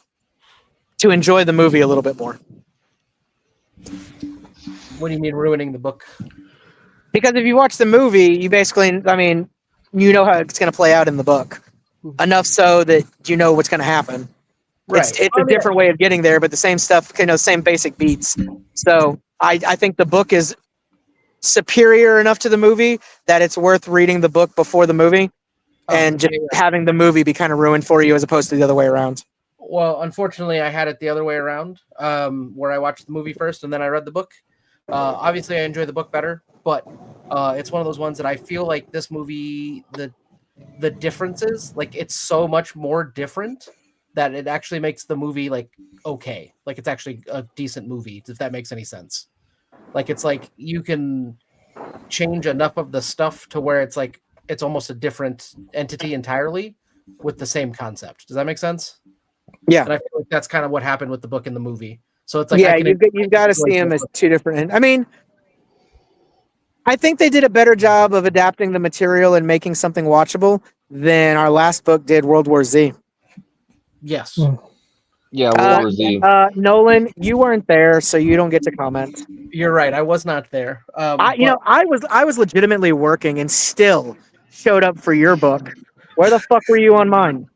to enjoy the movie a little bit more. What do you mean ruining the book? Because if you watch the movie, you basically, I mean, you know how it's going to play out in the book. Enough so that you know what's going to happen. Right. It's a different way of getting there, but the same stuff, same basic beats. So I think the book is superior enough to the movie that it's worth reading the book before the movie and just having the movie be kind of ruined for you as opposed to the other way around. Well, unfortunately, I had it the other way around, where I watched the movie first and then I read the book. Obviously, I enjoy the book better, but it's one of those ones that I feel like this movie, the differences, like it's so much more different that it actually makes the movie like okay, like it's actually a decent movie, if that makes any sense. Like it's like you can change enough of the stuff to where it's like it's almost a different entity entirely with the same concept. Does that make sense? Yeah, and I feel like that's kind of what happened with the book and the movie. So it's like you've got to see them as two different. I mean, I think they did a better job of adapting the material and making something watchable than our last book did, World War Z. Yes. Yeah, World War Z. Nolan, you weren't there, so you don't get to comment. You're right. I was not there. But I was legitimately working and still showed up for your book. Where the fuck were you on mine?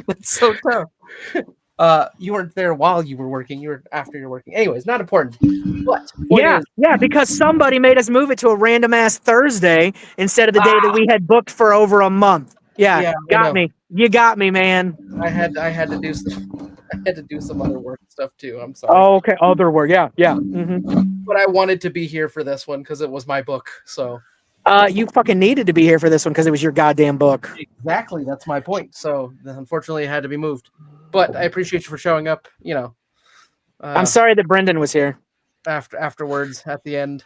that's so tough. You weren't there while you were working. You were after you're working. Anyways, not important. But point Yeah, is, yeah, because somebody made us move it to a random ass Thursday instead of the day that we had booked for over a month. Yeah, Yeah, I got know. me. You got me, man. I had to do some I had to do some other work stuff too. I'm sorry. Oh, okay, other word. Yeah, yeah. Mm-hmm. But I wanted to be here for this one because it was my book. So You fucking needed to be here for this one because it was your goddamn book. exactly, that's my point. So unfortunately, it had to be moved. But I appreciate you for showing up. I'm sorry that Brendan was here. Afterwards at the end.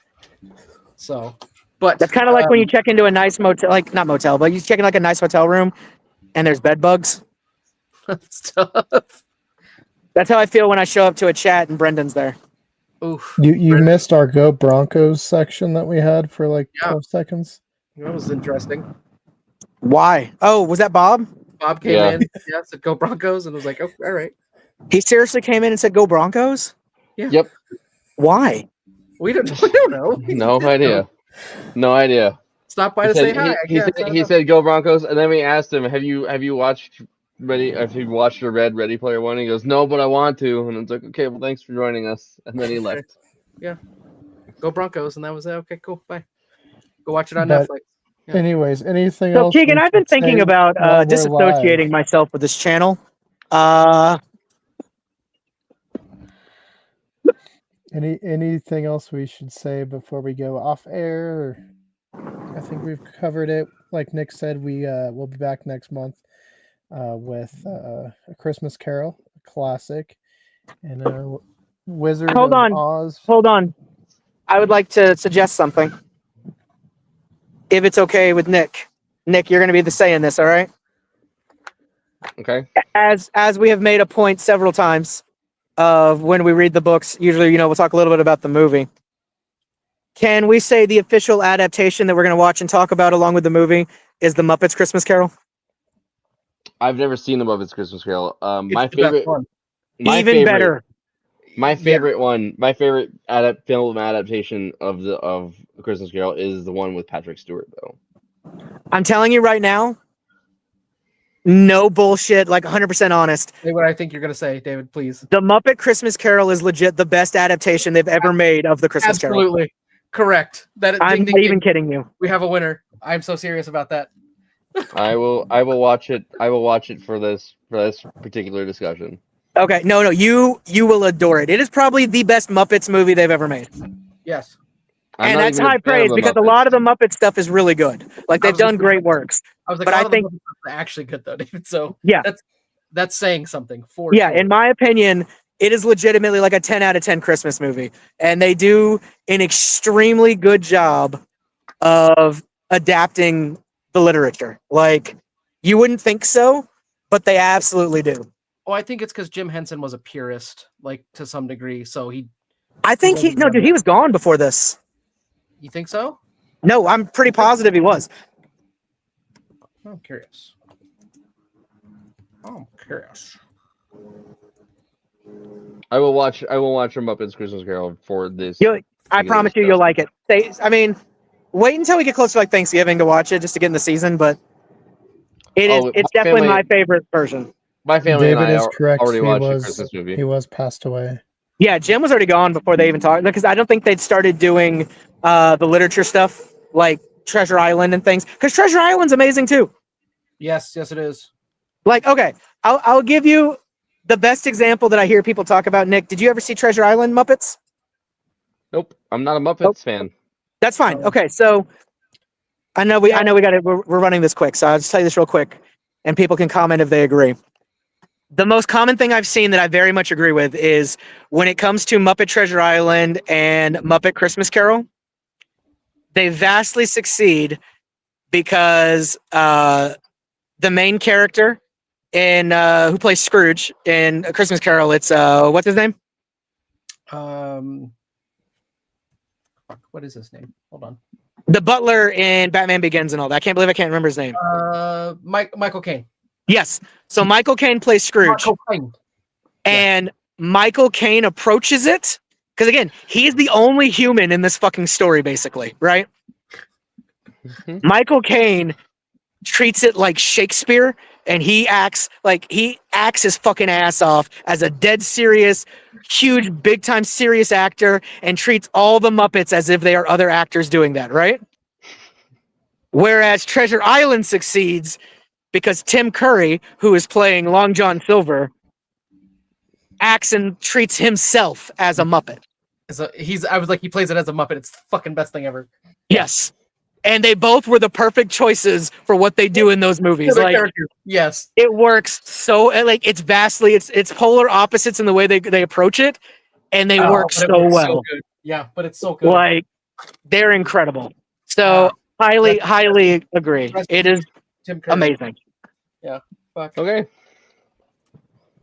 So, but That's kind of like when you check into a nice motel, like not motel, but you check in like a nice hotel room and there's bed bugs. stuff. That's how I feel when I show up to a chat and Brendan's there. Oof, You missed our Go Broncos section that we had for like 12 seconds. that was interesting. Why? Oh, was that Bob? Bob came Yeah. in, said go Broncos, and was like, oh, all right. He seriously came in and said, "Go Broncos." Yep. Why? We don't know. No idea. No idea. Stop by He to say said, hi. he said go Broncos, and then we asked him, have you watched or read Ready Player One? He goes, no, but I want to. And it's like, okay, well, thanks for joining us. And then he left. Go Broncos, and that was it. Okay, cool. Bye. Go watch it on But- Netflix. Yeah. Anyways, anything So else? Keegan, we I've been should say thinking about while we're disassociating live? myself with this channel. Anything else we should say before we go off air? I think we've covered it. Like Nick said, we'll be back next month with A Christmas Carol, a classic, and Wizard Hold of on. Oz. Hold on. I would like to suggest something. If it's okay with Nick. Nick, you're going to be the say in this, all right? Okay. As we have made a point several times of when we read the books, usually, we'll talk a little bit about the movie. Can we say the official adaptation that we're going to watch and talk about along with the movie is The Muppets Christmas Carol? I've never seen the Muppets Christmas Carol. It's My the best favorite, one. Better. my favorite film adaptation of A Christmas Carol is the one with Patrick Stewart, though. I'm telling you right now, no bullshit, like 100% honest. Say what I think you're gonna say, David. Please. The Muppet Christmas Carol is legit the best adaptation they've ever made of the Christmas Carol. Absolutely correct. That I'm ding, not ding, even ding. kidding you. We have a winner. I'm so serious about that. I will watch it. I will watch it for this particular discussion. Okay, no, you will adore it. It is probably the best Muppets movie they've ever made. Yes. I'm And not that's even a high fan of praise the because a Muppets. lot of the Muppet stuff is really good. Like I they've was gonna done say- great works. I was like, But a I lot of the think- movies are actually good though, David. So Yeah. that's saying something for Yeah, sure. in my opinion, it is legitimately like a 10 out of 10 Christmas movie. And they do an extremely good job of adapting the literature. Like, you wouldn't think so, but they absolutely do. Oh, I think it's because Jim Henson was a purist, like to some degree. So I think dude, he was gone before this. you think so? No, I'm pretty positive he was. I'm curious. I'm curious. I will watch a Muppets Christmas Carol for this. I promise you, you'll like it. Wait until we get closer to like Thanksgiving to watch it just to get in the season, but it's definitely my favorite version. My family David and I is correct. already He watched a was Christmas movie. he was passed away. Yeah, Jim was already gone before they even talked because I don't think they'd started doing the literature stuff like Treasure Island and things. Because Treasure Island's amazing too. Yes, it is. Like, okay, I'll give you the best example that I hear people talk about. Nick, did you ever see Treasure Island Muppets? Nope, I'm not a Muppets fan. That's fine. Okay, so I know we got it. We're running this quick, so I'll just tell you this real quick, and people can comment if they agree. The most common thing I've seen that I very much agree with is when it comes to Muppet Treasure Island and Muppet Christmas Carol, they vastly succeed because the main character in who plays Scrooge in A Christmas Carol, it's what's his name? What is his name? Hold on. The butler in Batman Begins and all that. I can't believe I can't remember his name. Michael Caine. Yes. So Michael Caine plays Scrooge. Michael Caine. and Michael Caine approaches it because again, he's the only human in this fucking story, basically, right? Mhm. Michael Caine treats it like Shakespeare, and he acts his fucking ass off as a dead serious, huge, big time serious actor, and treats all the Muppets as if they are other actors doing that, right? Whereas Treasure Island succeeds because Tim Curry, who is playing Long John Silver, acts and treats himself as a Muppet. So I was like, he plays it as a Muppet. It's the fucking best thing ever. Yes. And they both were the perfect choices for what they do in those movies. For the Like, character. Yes. it works so like it's polar opposites in the way they approach it, and they work But it so works well. So good. Yeah, but it's so good. Like, they're incredible. So highly agree. Rest It is Tim Curry. amazing. Fuck. Okay.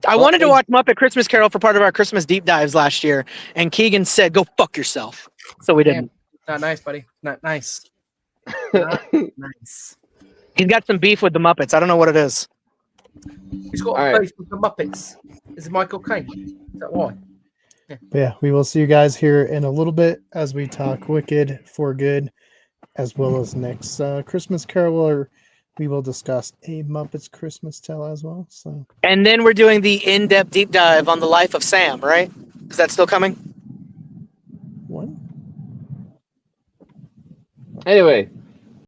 I Well, wanted to watch Muppet Christmas Carol for part of our Christmas deep dives last year, and Keegan said, "Go fuck yourself." So we didn't. Not nice, buddy. Not nice. Not nice. He's got some beef with the Muppets. I don't know what it is. He's got All a right. face with the Muppets. Is it Michael Caine? Is that why? But yeah, we will see you guys here in a little bit as we talk Wicked for Good, as well as next Christmas Carol, or we will discuss a Muppets Christmas Tale as well. So, And then we're doing the in-depth deep dive on the life of Sam, right? Is that still coming? what? Anyway,